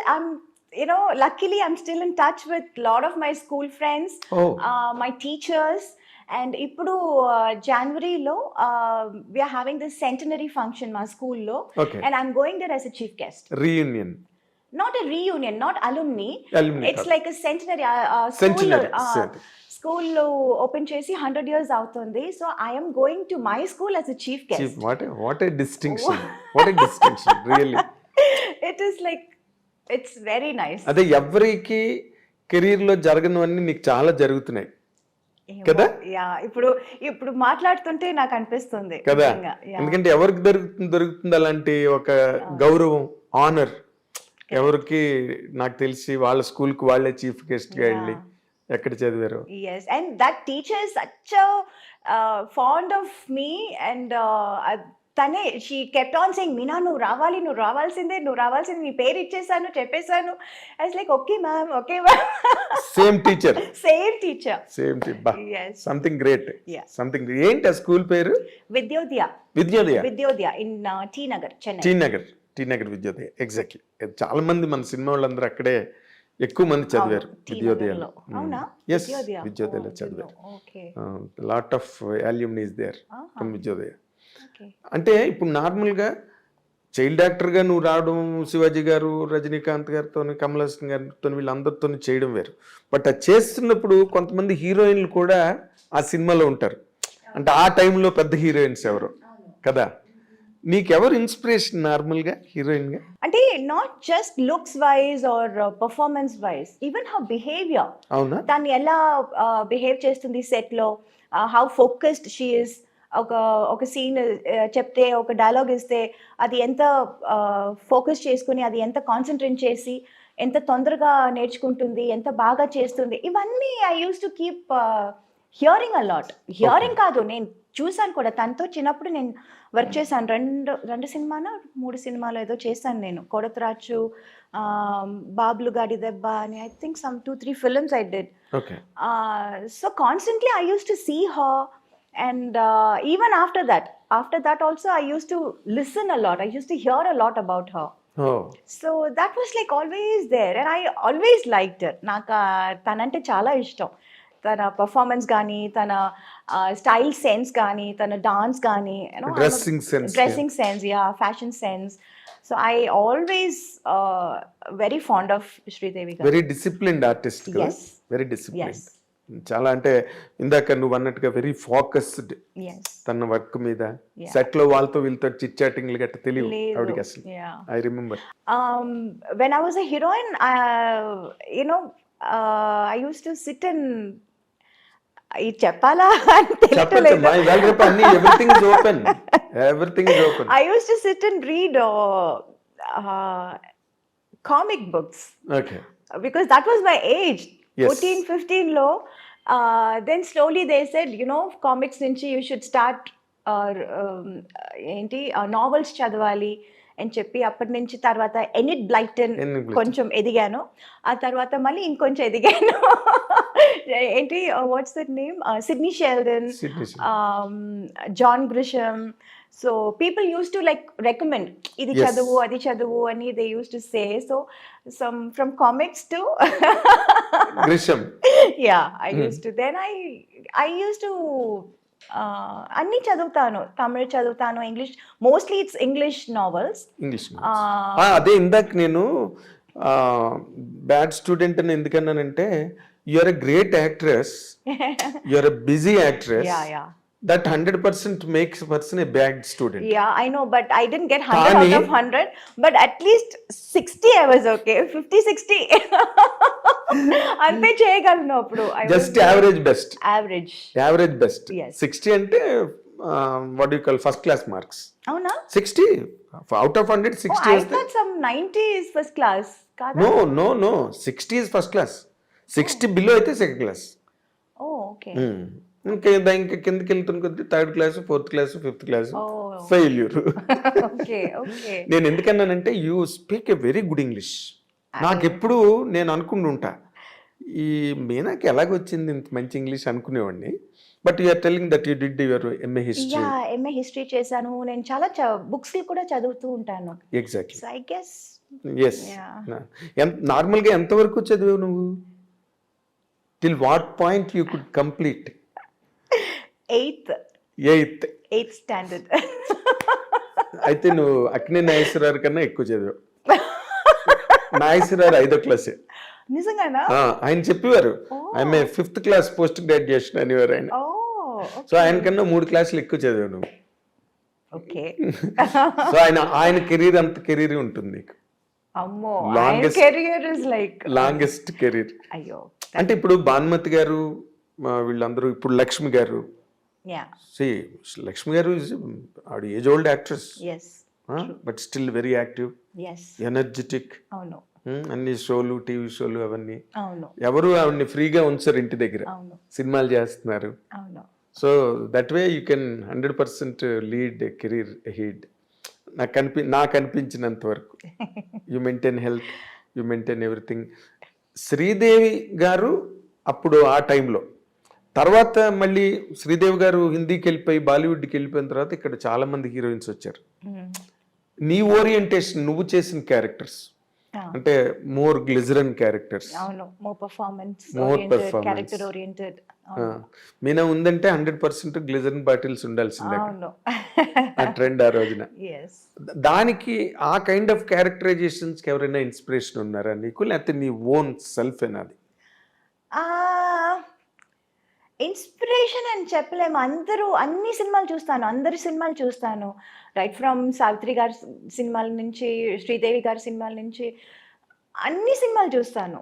luckily I'm still in touch with lot of my school friends, my teachers. And ఇప్పుడు జనవరిలో we are having this centenary function మా స్కూల్లో, and I'm going there as a chief guest. Reunion? Not a reunion, not alumni. It's like a centenary. School open చేసి 100 years అవుతుంది. So I am going to my school as a chief guest. What a distinction. What a distinction, really. It is like, it's very nice. అదే ఎవరికి career లో జరగనివన్నీ నీకు చాలా జరుగుతున్నాయి కదా. ఇప్పుడు మాట్లాడుతుంటే నాకు అనిపిస్తుంది కదా. ఎందుకంటే ఎవరికి దొరుకుతుంది అలాంటి ఒక గౌరవం, ఆనర్? ఎవరికి? నాకు తెలిసి వాళ్ళ స్కూల్ కు వాళ్ళే చీఫ్ గెస్ట్ గా వెళ్ళి ఎక్కడ చదివారు. yes, and that teacher is such a fond of me, and తనే she kept on saying, Meena నువ్వు రావాల్సిందే, నీ పేరు ఇచ్చేసాను, చెప్పేశాను. I was like, okay ma'am. Same teacher. Yes, something great. ఏంటి ఆ స్కూల్ పేరు? Vidyodaya in T Nagar, Chennai. T Nagar Vidyodaya. Exactly. చాలా మంది మన సినిమా వాళ్ళందరూ అక్కడే ఎక్కువ మంది చదివారు విద్యోదయాలో. అవునా? ఎస్, విద్యోదయలో చదివారు. Okay. Lot of alumnis there from Vidyodaya. Okay. అంటే ఇప్పుడు నార్మల్గా చైల్డ్ యాక్టర్గా నువ్వు రావడం, శివాజీ గారు, రజనీకాంత్ గారితో, కమల్ హాసన్ గారితో వీళ్ళందరితో చేయడం వేరు. బట్ అది చేస్తున్నప్పుడు కొంతమంది హీరోయిన్లు కూడా ఆ సినిమాలో ఉంటారు. అంటే ఆ టైంలో పెద్ద హీరోయిన్స్ ఎవరు కదా. నీకెవరు ఇన్స్పిరేషన్ నార్మల్గా హీరోయిన్గా? అంటే not just looks wise or performance wise, even her behaviour. అవునా? దాన్ని ఎలా బిహేవ్ చేస్తుంది సెట్లో, హౌ ఫోకస్డ్ షీ ఇస్. ఒక సీన్ చెప్తే, ఒక డైలాగ్ ఇస్తే అది ఎంత ఫోకస్ చేసుకుని, అది ఎంత కాన్సన్ట్రేట్ చేసి, ఎంత తొందరగా నేర్చుకుంటుంది, ఎంత బాగా చేస్తుంది. ఇవన్నీ I use to keep hearing a lot. Hearing కాదు, నేను చూసాను కూడా. తనతో చిన్నప్పుడు నేను వర్క్ చేశాను. రెండు సినిమానో 3 సినిమాలో ఏదో చేశాను నేను. కొడతరాచు, బాబులు గాడి దెబ్బ అని, I think some 2-3 films I did. Okay. So constantly I use to see her. And even after that also I used to listen a lot. I used to hear a lot about her. Oh. So that was like always there, and I always liked her. Naka tanante chala ishtam. Tana performance gaani, tana style sense gaani, tana dance gaani, you know, dressing sense, yeah, fashion sense. So I always very fond of Sridevi garu. Very disciplined artist. Yes. Very disciplined. Yes. చాలా అంటే ఇందాక నువ్వు అన్నట్టుగా very focused Yes. తన work మీద. Yeah. Set లో వాళ్ళతో వీళ్ళతో చిట్ చాటింగ్లు గట్ట తెలియవు లేదు. ఆవిడకి అసలు. Yeah. I remember. When I was a heroine, you know, I used to sit and ఇది చెప్పాలా అని తెలియట్లేదు. Everything is open. Everything is open. I used to sit and read comic books. Okay. Because that was my age. Yes. 14-15 లో. Then slowly they said, you know, comics నుంచి you should start ఏంటి novels చదవాలి అని చెప్పి, అప్పటి నుంచి తర్వాత ఎనిట్ బ్లైటన్ కొంచెం ఎదిగాను. ఆ తర్వాత మళ్ళీ ఇంకొంచెం ఎదిగాను. ఏంటి what's that name, Sidney Sheldon, John Grisham. So people use to like recommend, ఇది చదువు అది చదువు అని they use to say. So some from comics to Grisham. Yeah, I use to then I use to అన్ని చదువుతాను. తమిళ్ చదువుతాను, English, mostly it's English novels. English అదే ఇందాక నేను బ్యాడ్ స్టూడెంట్ అని ఎందుకన్నానంటే, you are a great actress, you are a busy actress. Yeah yeah. That 100% makes a person a bad student. Yeah, I know, but I didn't get 100 out of 100. But at least 60 I was okay. 50-60. అంతే చేయగలను అప్పుడు. Just average best. Average best. Yes. 60 అంటే what do you call first class marks. అవునా? 60 out of 100 60 I thought some 90 is first class. కాదా? No. 60 is first class. 60 below అయితే second class. Oh, okay. ఇంకా కిందకి వెళ్తున్న కొద్ది third class, fourth class, fifth class failure. నేను ఎందుకన్నానంటే you speak a very good English. నాకెప్పుడు నేను అనుకుంటుంటా, ఈ మీనాకి ఎలాగొచ్చింది ఇంత మంచి ఇంగ్లీష్ అనుకునేవాడిని. But you're telling that you did your MA history. MA history చేశాను నేను. చాలా బుక్స్ కూడా చదువుతూ ఉంటాను. ఎగ్జాక్ట్లీ. I guess. ఎస్. నార్మల్గా ఎంతవరకు చదివావు నువ్వు? Till what point you could complete? 8th standard. అయితే నువ్వు అక్కినే నాగేశ్వరరావు కన్నా ఎక్కువ చదివావు. నాగేశ్వరరావు 5వ క్లాసే. నిజంగానా? ఆయన చెప్పేవారు ఆమె 5th క్లాస్ పోస్ట్ గ్రాడ్యుయేషన్ అనేవారు ఆయన. సో ఆయన కన్నా 3 క్లాసులు ఎక్కువ చదివావు నువ్వు. ఓకే. సో ఆయన కెరీర్ అంత కెరీర్ ఉంటుంది నీకు. అమ్మో, career is like longest career. అయ్యో. అంటే ఇప్పుడు భానుమతి గారు వీళ్ళందరూ, ఇప్పుడు లక్ష్మి గారు. లక్ష్మి గారు ఆవిడ age old actress, but still very active, energetic. అన్ని షోలు, టీవీ షోలు అవన్నీ. ఎవరు ఆవిడని ఫ్రీగా ఉంచారు ఇంటి దగ్గర, సినిమాలు చేస్తున్నారు. So that way you can 100% lead career head. నాకు అనిపించినంత వరకు you maintain health, you maintain everything. Sridevi గారు అప్పుడు ఆ టైంలో, తర్వాత మళ్ళీ శ్రీదేవి గారు హిందీకి వెళ్ళిపోయి బాలీవుడ్కి వెళ్ళిపోయిన తర్వాత ఇక్కడ చాలా మంది హీరోయిన్స్ వచ్చారు. నీ ఓరియంటేషన్, నువ్వు చేసిన క్యారెక్టర్స్, అంటే మోర్ గ్లిజరన్ క్యారెక్టర్స్, అవును, more performance more oriented, performance. Character oriented. Meena ఉందంటే 100% గ్లిజరన్ బాటిల్స్ ఉండాల్సిందే అక్కడ. అవును. ఆ ట్రెండ్ ఆ రోజున. ఎస్. దానికి ఆ కైండ్ ఆఫ్ క్యారెక్టరైజేషన్స్కి ఎవరైనా ఇన్స్పిరేషన్ ఉన్నారా నీకు, లేకపోతే నీ ఓన్ సెల్ఫ్ అది? ఇన్స్పిరేషన్ అని చెప్పలేము. అన్ని సినిమాలు చూస్తాను. అందరి సినిమాలు చూస్తాను. రైట్ ఫ్రమ్ సావిత్రి గారి సినిమాల నుంచి, శ్రీదేవి గారి సినిమాల నుంచి అన్ని సినిమాలు చూస్తాను.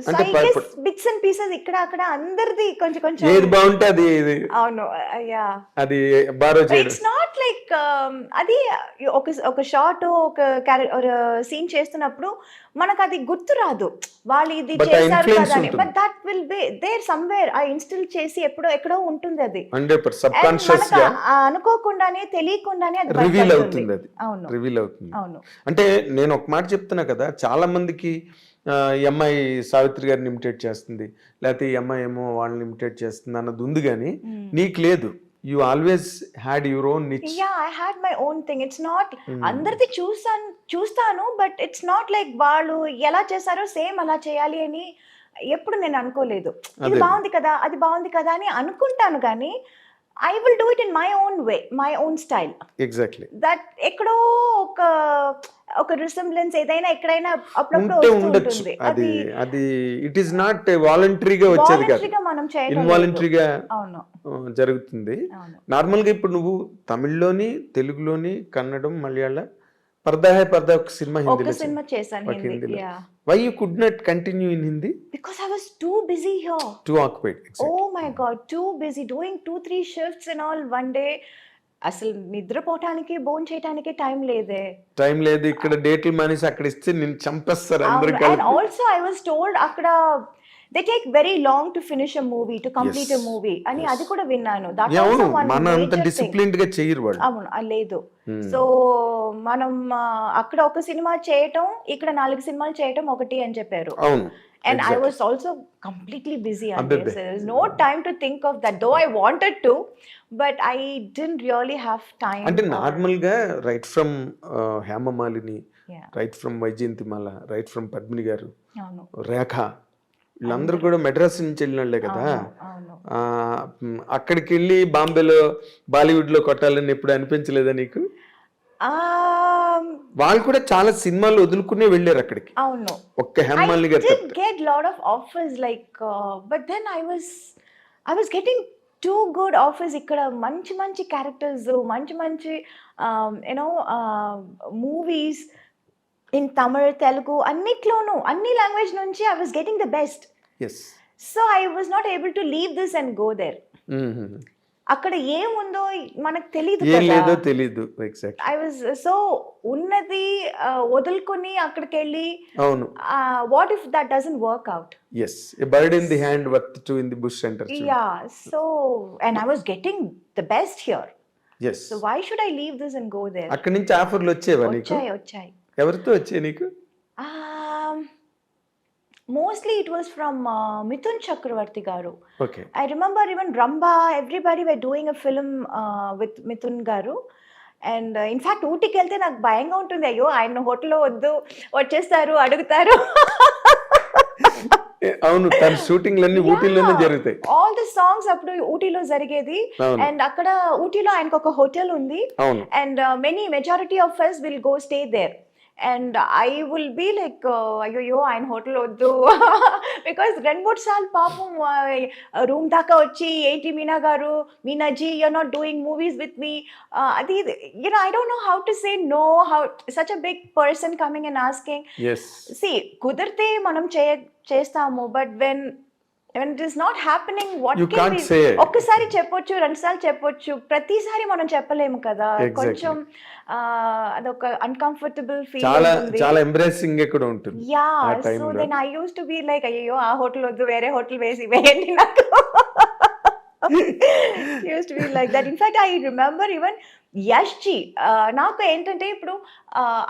సో అంటే I guess bits and pieces ఇక్కడ అక్కడ అందరిది కొంచెం కొంచెం. ఏది బాగుంటే అది అవును. యాహ్! అది బారో చేయడం. ఇట్స్ నాట్ లైక్ అది ఒక షాట్, సీన్ చేస్తున్నప్పుడు మనకు అది గుర్తు రాదు. వాళ్ళు ఇది But ఆ చేశారు influence కదా అని. ఉంటుంది. But that will be there somewhere. Instil చేసి ఎక్కడో ఉంటుంది అది. 100% సబ్ అండ్ కాన్షియస్ మనకు గా అనుకోకుండానే, తెలియకుండానే అది రివీల్ బయటపడుతుంది. అవుతుంది, అది అవును. రివీల్ అవుతుంది. అవును. అంటే నేను ఒక మాట చెప్తున్నా కదా, చాలా మందికి ఈ అమ్మాయి సావిత్రి గారిని ఇమిటేట్ చేస్తుంది, లేకపోతే ఈ అమ్మాయి ఏమో వాళ్ళని ఇమిటేట్ చేస్తుంది అన్నది ఉంది, కానీ నీకు లేదు. You always had your own niche. Yeah, I had my own thing. It's not అందరిది చూస్తాను. బట్ ఇట్స్ నాట్ లైక్ వాళ్ళు ఎలా చేశారో సేమ్ అలా చేయాలి అని ఎప్పుడు నేను అనుకోలేదు. ఇది అదే. బాగుంది కదా, అది బాగుంది కదా అని అనుకుంటాను, కానీ I will do it in my own way, my own style. Exactly. That ఎక్కడో ఒక రిసెంబ్లెన్స్ ఏదైనా ఎక్కడైనా అప్పుడప్పుడు ఉంటే వస్తూ ఉండొచ్చు. ఉంటుంది. అది అది ఇట్ ఈస్ నాట్ వాలంటరీగా వచ్చేది కాదు, వాలంటరీగా మనం చేయడం లేదు. ఇన్వాలంటరీగా అవును. జరుగుతుంది. అవును. నార్మల్గా ఇప్పుడు నువ్వు తమిళ్లోని, తెలుగులోని, కన్నడం, మలయాళ, పర్దా హై పర్దా ఒక సినిమా ఒక హిందీలో సినిమా చేశాను ఒక హిందీ. హిందీలో. Yeah, why you could not continue in Hindi? Because I was too busy here. Too occupied. Oh my God, too busy doing 2-3 shifts and all one day. అసలు నిద్రపోవటానికి, భోజనం చేయడానికి టైం లేదే. టైం లేదు. ఇక్కడ డేట్లు మానేసి అక్కడ ఇస్తే నిన్ను చంపేస్తారు అందరు అండ్ కలిపి. ఆల్సో ఐ వాస్ టోల్డ్ అక్కడ they take very long to finish a movie, to complete a Yes. Movie అని. Yes. అది కూడా విన్నాను. దట్ అవును, ఆల్సో వన్ మన అంత మేజర్ థింగ్. డిసిప్లిన్డ్ గా చేయరు వాళ్ళు. అవును, లేదు. సో మనం అక్కడ ఒక సినిమా చేయటం, ఇక్కడ 4 సినిమాలు చేయటం ఒకటి అని చెప్పారు. అవును. And I Exactly. was also completely busy on Abbe. this. There was no time to think of that, though I wanted to, but I didn't really have time. అంటే నార్మల్ గా right from Hema Malini, Yeah. Right from Vyjayanthimala, right from Padmini garu, అవును. రేఖ, వీళ్ళందరూ కూడా మెడ్రాస్ నుంచి వెళ్ళిన వాళ్ళే కదా. అవును. అక్కడికి వెళ్ళి బాంబేలో బాలీవుడ్ లో కొట్టాలని ఎప్పుడు అనిపించలేదా నీకు? వాళ్ళు కూడా చాలా సినిమాలు వదులుకునే వెళ్ళారు అక్కడికి, అవును. ఒక్క హేమమాలిని గారు did తప్పితే. get lot of offers like but then I was getting too good offers ఇక్కడ. మంచి క్యారెక్టర్స్, మంచి మూవీస్ ఇన్ తమిళ్, తెలుగు అన్నిట్లోనూ, అన్ని లాంగ్వేజ్ నుంచి I was getting the best. Yes. So I was not able to leave this and go there. అక్కడ ఏముందో మనకు తెలియదు ఏం లేదో కదా. తెలీదు. ఎగ్జాక్ట్. ఐ వాజ్ సో ఉన్నది వదులుకొని అక్కడికి వెళ్ళి, అవును. What if that doesn't work out. Yes, a bird in the hand worth two in the bush అంటారు. Yeah, so and I was getting the best here. Yes. So why should I leave this and go there? అక్కడి నుంచి ఆఫర్లు వచ్చేవా నీకు? వచ్చాయి. ఎవరితో వచ్చాయి నీకు? Mostly it was from Mithun Chakravarti garu. Okay. I remember even Ramba, everybody were doing a film with Mithun garu. And in fact, ఊటీకి వెళ్తే నాకు భయంగా ఉంటుంది. అయ్యో, ఆయన హోటల్లో వద్దు, వచ్చేస్తారు, అడుగుతారు. అవును, తన షూటింగ్లన్నీ ఊటీలోనే జరుగుతాయి. ఆల్ ది సాంగ్స్ అప్పుడు ఊటీలో జరిగేది. అండ్ అక్కడ ఊటీలో ఆయనకు ఒక హోటల్ ఉంది. అవును. And majority of us will go stay there. And I will be like, అయ్యో ఆయన హోటల్ వద్దు. బికాస్ 2-3 సార్లు పాపం రూమ్ దాకా వచ్చి, ఏంటి Meena garu, Meena ji, you are not doing movies with me, అది I don't know how to say no. Such a big person coming and asking. Yes. See కుదిరితే మనం చేస్తాము, but when it is not happening, what You can can't we? say it. ఒక్కసారి చెప్పొచ్చు, 2 సార్లు చెప్పొచ్చు, ప్రతిసారి మనం చెప్పలేము కదా. Exactly. కొంచెం అదొక అన్కంఫర్టబుల్ ఫీల్ చాలా ఉంటుంది. చాలా ఎంబ్రేసింగ్ కూడా ఉంటుంది. యా, ఆ సో టైంలో. Then I use to be like, అయ్యో ఆ హోటల్ వద్దు, వేరే హోటల్ వేయండి నాకు. Use to be like that. In fact I remember even Yash ji, నాకు ఏంటంటే ఇప్పుడు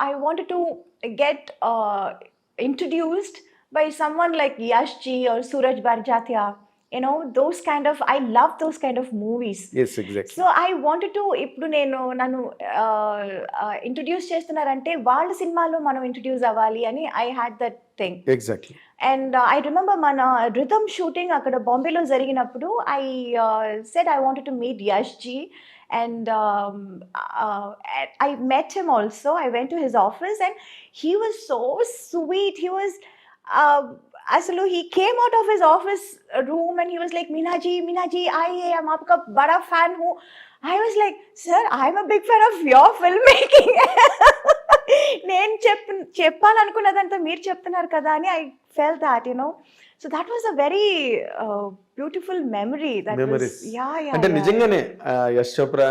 I wanted to get introduced by someone like Yash ji or Suraj Barjatia. those kind of, I love those kind of movies. yes, exactly. So I wanted to, ఇప్పుడు నన్ను introduce చేస్తున్నారంటే వాళ్ళ సినిమాలో మనం introduce అవ్వాలి అని I had that thing. Exactly. And I remember మన Rhythm shooting అక్కడ బాంబేలో జరిగినప్పుడు I said I wanted to meet Yash ji, and I met him also. I went to his office and he was so sweet. He was asalu he came out of his office room and he was like, Meenaji, I am aapka bada fan hu. I was like, sir, I'm a big fan of your filmmaking. నేను చెప్పాలనుకున్నదంతా మీరు చెప్తున్నారు కదా అని I fell that, so that was a very beautiful memory. Memories అంటే నిజంగానే యశ్ చోప్రా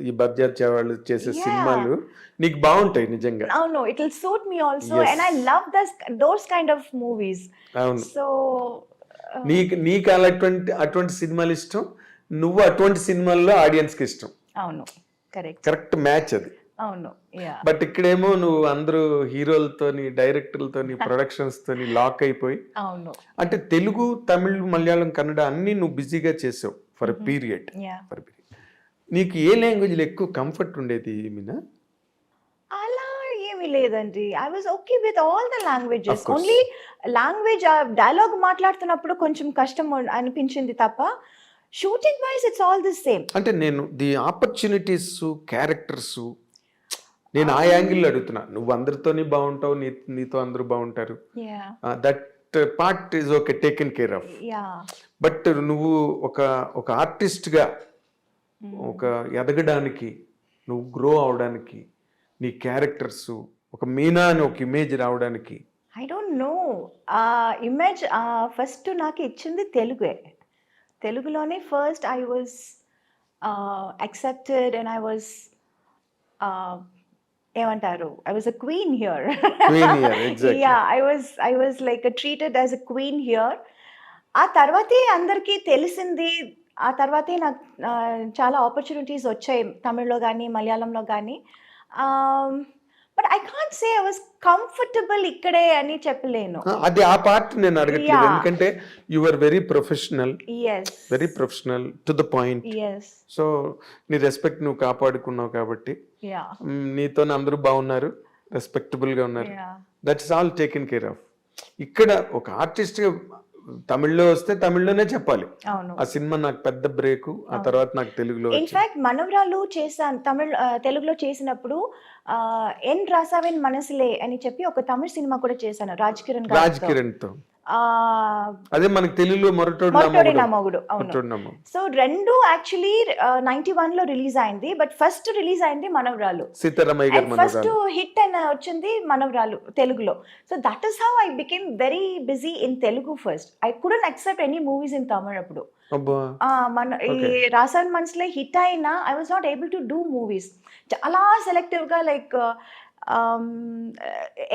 ఈ బర్జాత్ వాళ్ళు చేసే సినిమాలు నీకు బాగుంటాయి నిజంగా. అవును, it will suit me also and I love those kind of movies. అవును, సో నీకు అటువంటి సినిమాలు ఇష్టం, నువ్వు అటువంటి సినిమాల్లో ఆడియన్స్ కి ఇష్టం. అవును, కరెక్ట్ మ్యాచ్ అది. అవును, బట్ ఇక్కడేమో నువ్వు అందరూ హీరోలతోని, డైరెక్టర్లతోని, ప్రొడక్షన్స్ తోని లాక్ అయిపోయి, అవును, అంటే తెలుగు, తమిళ్, మలయాళం, కన్నడ అన్ని నువ్వు బిజీగా చేసావు ఫర్ పీరియడ్. నీకు ఏ లాంగ్వేజ్ లో ఎక్కువ కంఫర్ట్ ఉండేది మీనా? అలా ఏమీ లేదండి. I was okay with all the languages. Only language dialogue మాట్లాడుతున్నప్పుడు కొంచెం కష్టం అనిపించింది తప్ప, shooting wise it's all the same. అంటే నేను ది ఆపర్చునిటీస్, క్యారెక్టర్స్, నేను ఆ యాంగిల్ అడుగుతున్నా. నువ్వు అందరితోని బాగుంటావు, నీతో అందరూ బాగుంటారు, that part is okay, taken care of. But నువ్వు ఒక ఆర్టిస్ట్ గా ఒక ఎదగడానికి, నువ్వు గ్రో అవడానికి, నీ క్యారెక్టర్స్ ఒక మీనా అని ఒక ఇమేజ్ రావడానికి, I don't no, image first నాకు ఇచ్చింది తెలుగులోనే. First I was accepted and I was ఏమంటారు, I was a queen here. exactly. Yeah, I was like treated as a queen here. ఆ తర్వాతే అందరికీ తెలిసింది, ఆ తర్వాతే నాకు చాలా ఆపర్చునిటీస్ వచ్చాయి తమిళ్లో కానీ మలయాళంలో కానీ. But I can't say I was comfortable ఇక్కడే అని చెప్పలేను. అది ఆ పార్ట్ నేను అడగట్లేదు, ఎందుకంటే you are very professional, very professional to the point. So నీ రెస్పెక్ట్ నువ్వు కాపాడుకున్నావు కాబట్టి నీతో అందరూ బాగున్నారు, రెస్పెక్టబుల్ గా ఉన్నారు. That's all taken care of. ఇక్కడ ఒక ఆర్టిస్ట్ గా తమిళ్లో వస్తే తమిళ్లోనే చెప్పాలి, ఆ సినిమా నాకు పెద్ద బ్రేక్, ఆ తర్వాత నాకు తెలుగులో. ఇన్ఫాక్ట్ మనవరాలు చేశాను తెలుగులో చేసినప్పుడు, ఎన్ రాసావెన్ మనసులే అని చెప్పి ఒక తమిళ సినిమా కూడా చేశాను రాజ్ కిరణ్ తో. అదే మనకి తెలుగులో మొరటోడి నా మొగుడు. అవును, సో రెండు యాక్చువల్లీ 91 లో రిలీజ్ అయింది. బట్ ఫస్ట్ రిలీజ్ అయింది మనవరాలు, ఫస్ట్ హిట్ అని వచ్చింది మనవరాలు తెలుగులో. So that is how I became very busy in Telugu first. I couldn't accept any movies in Tamil అప్పుడు. మన ఈ రాసాన్ మనసులే హిట్ అయినా I was not able to do movies. చాలా సెలెక్టివ్ గా, లైక్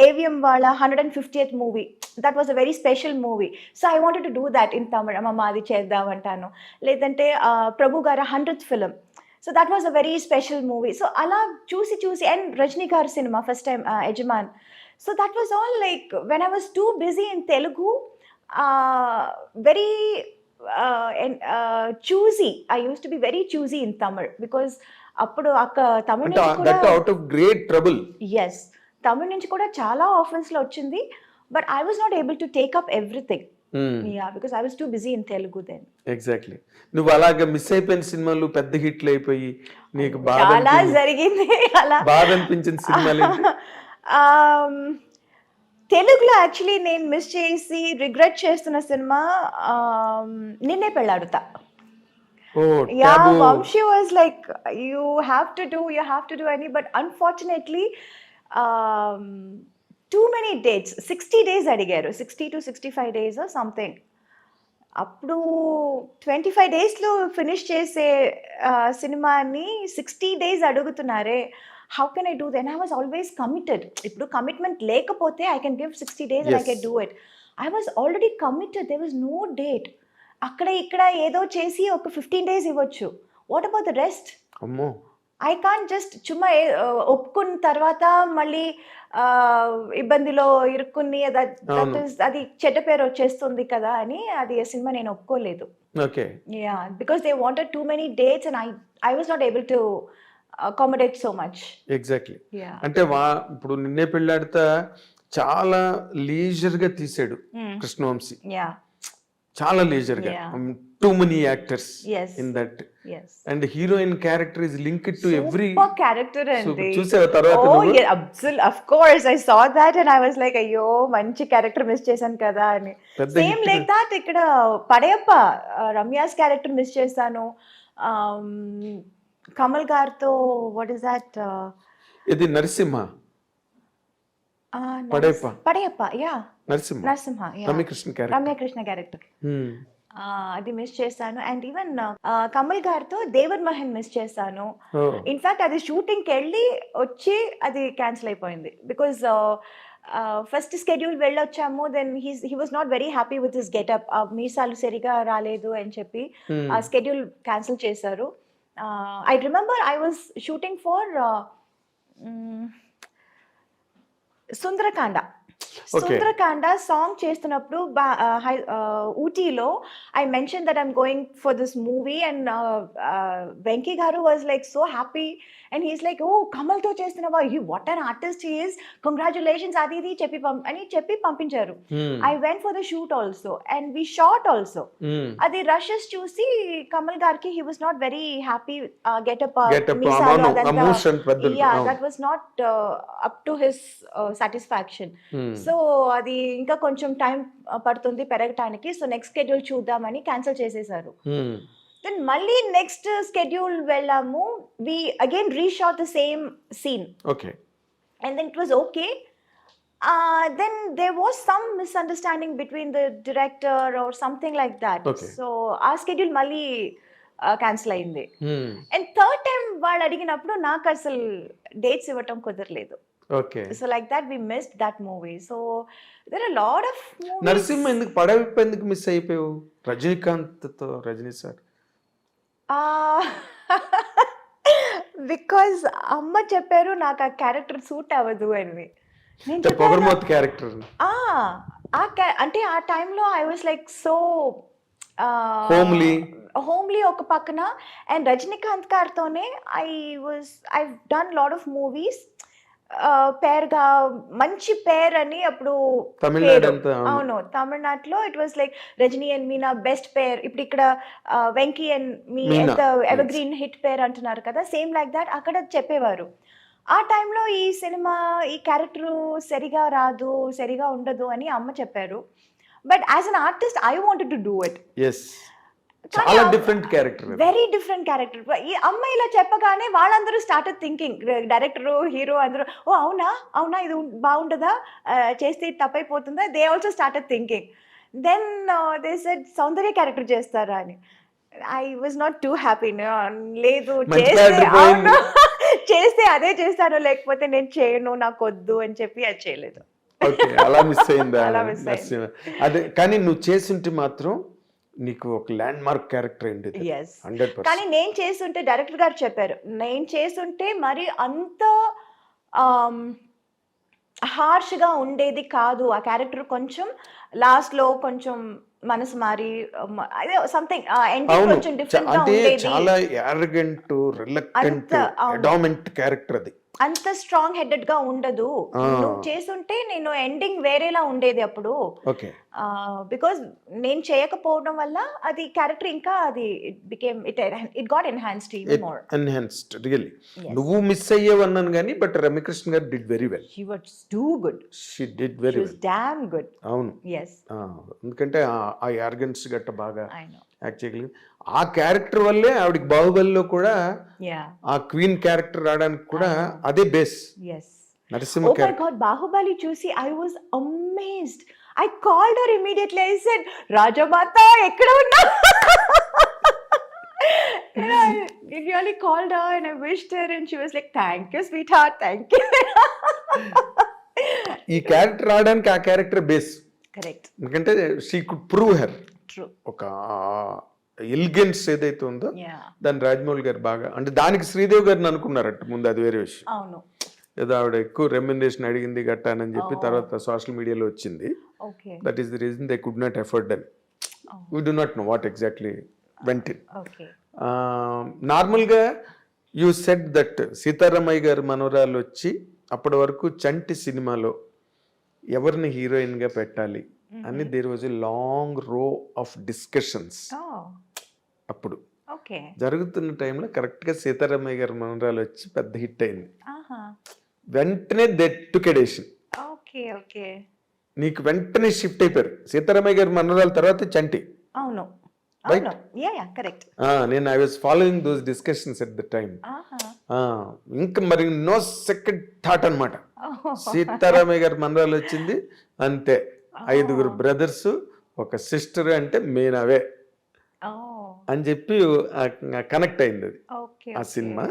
AVM వాళ్ళ 150th movie, that was a very special movie. So I wanted to do that in Tamil. అమ్మ అది చేద్దామంటాను. లేదంటే ప్రభు గారి 100th film, so that was a very special movie. So అలా చూసి and Rajini గారి cinema first time Yajaman. So that was all like when I was too busy in Telugu, very choosy. I used to be very choosy in Tamil because అప్పుడు తమిళ నుంచి కూడా out of great trouble. yes, Tamil నుంచి కూడా చాలా offers లో వచ్చింది. But I was not able to take up everything. Yeah, because I was too busy in Telugu then. Exactly. నువ్వు అలాగా మిస్ అయిపోయిన సినిమాలు పెద్ద హిట్లు అయిపోయి నీకు చాలా జరిగింది. అలా బాధ అనిపించిన సినిమాలు తెలుగులో యాక్చువల్లీ నేను మిస్ చేసి రిగ్రెట్ చేస్తున్న సినిమా నిన్నే Pelladatha. Yeah, Vamshi was like, you have to do any, but unfortunately too many dates, 60 days అడిగారు, 60 to 65 days or something. అప్పుడు 25 daysలో ఫినిష్ చేసే సినిమాని 60 days అడుగుతున్నారే. How can I do that? And I was always committed. ఇప్పుడు commitment లేకపోతే I can give 60 days and I can do it. I was already committed. There was no date. అక్కడ ఇక్కడ ఏదో చేసి ఒక 15 days ఇవ్వచ్చు. What about the rest? అమ్మో, I can't just చుమ్మా ఒప్పుకున్న తర్వాత మళ్ళీ ఇబ్బందిలో ఇరుక్కుని అవును. అది చెడ్డ పేరు వచ్చేస్తుంది కదా అని అది ఆ సినిమా నేను ఒప్పుకోలేదు. Okay. Yeah because they wanted too many dates and I was not able to accommodate so much. Exactly. Yeah అంటే ఇప్పుడు నిన్నే పెళ్ళాడితే చాలా లీజర్ గా తీసాడు కృష్ణవంశీ, యా చాలా లీజర్ గా. Yeah. Too many actors Yes. In that, yes and heroine character is linked to every. super character అండి. చూసావు తర్వాత Oh నువ్వు? yeah, of course I saw that and I was like అయ్యో మంచి క్యారెక్టర్ మిస్ చేశాను కదా అని. పెద్ద సేమ్ hit లైక్ దాట్ ఇక్కడ పడయప్ప రమ్యాస్ క్యారెక్టర్ మిస్ చేశాను. కమల్ గారితో వాట్ ఇస్ దాట్ ఇది Narasimha, Padayappa. Padayappa yeah Narasimha, Narasimha Ramyakrishna character. Ramyakrishna character అది మిస్ చేశాను. అండ్ ఈవెన్ కమల్ గారితో దేవర్ మహన్ మిస్ చేశాను. ఇన్ఫాక్ట్ అది షూటింగ్కి వెళ్ళి వచ్చి అది క్యాన్సిల్ అయిపోయింది బికాజ్ ఫస్ట్ స్కెడ్యూల్ వెళ్ళొచ్చాము. Then he was not very happy with his getup. మీసాలు సరిగా రాలేదు అని చెప్పి ఆ స్కెడ్యూల్ క్యాన్సిల్ చేశారు. I remember I was shooting for Sundarakanda. Sundarakanda song చేస్తున్నప్పుడు ఊటీలో I mention that I'm going for this movie and Venky garu was like so happy and he's like oh కమల్తో చేస్తున్నావా, what an artist he is, congratulations అది ఇది చెప్పి పంపించారు. I went for the shoot also and we shot also. అది rushes చూసి కమల్ గారికి he was not very happy. Getup that was not up to his satisfaction. So అది ఇంకా కొంచెం టైం పడుతుంది పెరగటానికి, సో నెక్స్ట్ స్కెడ్యూల్ చూద్దామని క్యాన్సిల్ చేసేసారు. దెన్ మళ్ళీ నెక్స్ట్ స్కెడ్యూల్ వెళ్ళాము. We again reshot the same scene. Okay. And then it was okay. Then there was some misunderstanding between the director or something like that. Okay. So our schedule మళ్ళీ cancel అయింది. And third time వాళ్ళు అడిగినప్పుడు నాకు అసలు dates ఇవ్వటం కుదరలేదు. Okay. So like that we missed that movie. So there are a lot of movies. Narasimha ఎందుకు పడవిప్ప ఎందుకు మిస్ అయిపోయావు? రజనీకాంత్ తో, రజనీ సార్. బికాజ్ అమ్మ చెప్పారు నాకు ఆ క్యారెక్టర్ సూట్ అవ్వదు అని. నేను పొగర్మోత్ క్యారెక్టర్. అంటే ఆ టైంలో I was like so homely ఒక పక్కన. అండ్ రజనీకాంత్ గారితోనే I done lot of movies. పేరుగా మంచి పేర్ అని అప్పుడు అవును తమిళనాడులో it was like Rajini and Meena best pair. ఇప్పుడు ఇక్కడ వెంకీ అండ్ మీ ఎవర్ గ్రీన్ హిట్ పేర్ అంటున్నారు కదా, సేమ్ లైక్ దాట్ అక్కడ చెప్పేవారు. ఆ టైంలో ఈ సినిమా ఈ క్యారెక్టర్ సరిగా రాదు, సరిగా ఉండదు అని అమ్మ చెప్పారు. But as an artist I wanted to do it. చాలా different character, very different character. ఈ అమ్మాయి ఇలా చెప్పగానే వాళ్ళందరూ స్టార్టెడ్ థింకింగ్, డైరెక్టర్ హీరో అందరూ ఓ అవునా ఇది బాగుంటుందా, చేస్తే తప్పైపోతుందా, they also started thinking. Then they said Soundarya character చేస్తారా అని. I was not too happy. లేదు చేస్తే అదే చేస్తాను, లేకపోతే నేను చేయను, నాకు వద్దు అని చెప్పి అది చేయలేదు. అలా మిస్ అయిందా? అదే కానీ నువ్వు చేస్తుంటే మాత్రం నీకు ఒక ల్యాండ్ మార్క్ క్యారెక్టర్ అయింది. కానీ నేను చేస్తుంటే డైరెక్టర్ గారు చెప్పారు, నేను చేస్తుంటే మరి అంత హార్ష్గా ఉండేది కాదు ఆ క్యారెక్టర్. కొంచెం లాస్ట్ లో కొంచెం మనసు మారి అదే సంథింగ్ ఎండింగ్ కొంచెం డిఫరెంట్ గా ఉండేది. చాలా యారగెంట్, రిలక్టెంట్, అడామెంట్ క్యారెక్టర్ అది. అంత స్ట్రాంగ్ హెడెడ్ గా ఉండదు. నువ్వు చేస్తుంటే నేను ఎండింగ్ వేరేలా ఉండేది అప్పుడు. బికాజ్ నేను చేయకపోవడం వల్ల అది క్యారెక్టర్ ఇంకా అది it got enhanced even more. Enhanced really. నువ్వు మిస్ అయ్యేవన్నాను కానీ బట్ రమ్యకృష్ణ గారు did very well. She was too good. She did very well. Damn good. అవును. yes ఎందుకంటే ఆ యార్గెన్స్ గట్ట బాగా యాక్ట్ చేయగలిగింది. ఆ క్యారెక్టర్ వల్లే ఆవిడకి బాహుబలిలో కూడా ఆ క్వీన్ క్యారెక్టర్ రావడానికి కూడా అదే బేస్. నరసింహ క్యారెక్టర్. బాహుబలి చూసి I was amazed. I called her immediately. I said, Rajamata, ekkada unna? And I really called her and I wished her and she was like, thank you, sweetheart, thank you. ఈ character రావడానికి ఆ character base. Correct. ఎందుకంటే she could prove her. True. ఒక elegance ఏదైతే ఉందో yeah దాన్ని రాజమౌళి గారు బాగా, అంటే దానికి శ్రీదేవి గారిని అనుకున్నారట ముందు, అది వేరే విషయం. అవును. ఏదో ఆవిడ ఎక్కువ రెమ్యునరేషన్ అడిగింది గట్టానని చెప్పి తర్వాత సోషల్ మీడియాలో వచ్చింది. Okay. That is the reason they could not afford అని. We do not know what exactly went in. Okay. నార్మల్గా యూ సెడ్ దట్ సీతారామయ్య గారి మనవరాలు వచ్చి అప్పటి వరకు చంటి సినిమాలో ఎవరిని హీరోయిన్గా పెట్టాలి అని దేర్ వాజ్ ఎ లాంగ్ రో ఆఫ్ డిస్కషన్స్. అప్పుడు ఓకే. జరుగుతున్న టైంలో కరెక్ట్గా సీతారామయ్య గారి మనవరాలు వచ్చి పెద్ద హిట్ అయింది. ఆహా. వెంటనే దెట్టుకెడేషన్ ఓకే. ఓకే. నీకు వెంటనే షిఫ్ట్ అయిపోయారు. సీతారామయ్య గారి మనవరాల తర్వాత చంటి. అవును. Right? అవును. Yeah yeah correct. నేను I was following those discussions at the time. ఆహా. ఇంకా మరి నో సెకండ్ థాట్ అనమాట. సీతారామయ్య గారి మనరాలు వచ్చింది అంతే. 5 బ్రదర్స్, ఒక సిస్టర్, అంటే మెయిన్ అవే అని చెప్పి కనెక్ట్ అయింది అది ఓకే. ఆ సినిమా.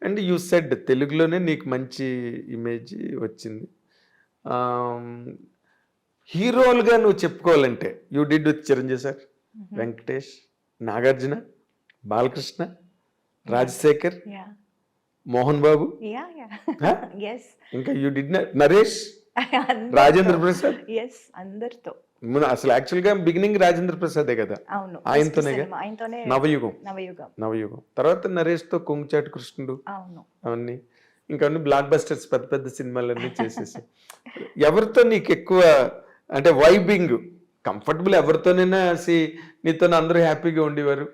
అండ్ యూ సెడ్ తెలుగులోనే నీకు మంచి ఇమేజ్ వచ్చింది. హీరోలుగా నువ్వు చెప్పుకోవాలంటే you did with Chiranjeevi sir, Venkatesh, Nagarjuna, Balakrishna, Rajasekhar, yeah Mohan Babu, yeah yeah yes ఇంకా you did Naresh, Rajendra Prasad. yes అందరితో. అసలు యాక్చువల్గా బిగినింగ్ రాజేంద్ర ప్రసాదే కదా, అవును. ఆయనతోనేగా. ఆయనతోనే నవయుగం. నవయుగం. తర్వాత నరేష్తో కొంగుచాటు కృష్ణుడు, అవును. అవన్నీ ఇంకా అన్ని బ్లాక్ బస్టర్స్, పెద్ద పెద్ద సినిమాలన్నీ చేసేసి. ఎవరితో నీకు ఎక్కువ అంటే వైబింగ్ కంఫర్టబుల్? ఎవరితోనైనా నీతో అందరూ హ్యాపీగా ఉండేవారు,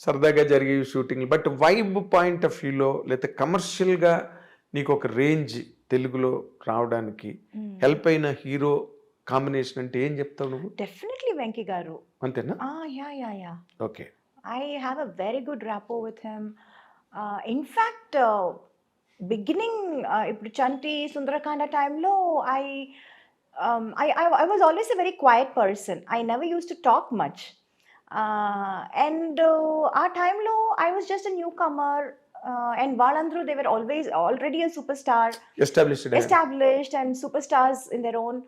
సరదాగా జరిగే షూటింగ్లు. బట్ వైబ్ పాయింట్ ఆఫ్ వ్యూలో లేదా కమర్షియల్గా నీకు ఒక రేంజ్ తెలుగులో రావడానికి హెల్ప్ అయిన హీరో కాంబినేషన్ అంటే ఏం చెప్తావు నువ్వు? డెఫినెట్లీ వెంకీ గారు. అంతేనా? Yeah okay. I have a very good rapport with him. In fact, beginning ఇప్పుడు చంటి సుందరకాండ టైంలో I was always a very quiet person. I never used to talk much. And ఆ టైంలో I was just a newcomer. And వాళ్ళందరూ they were always already a superstar, established and superstars in their own.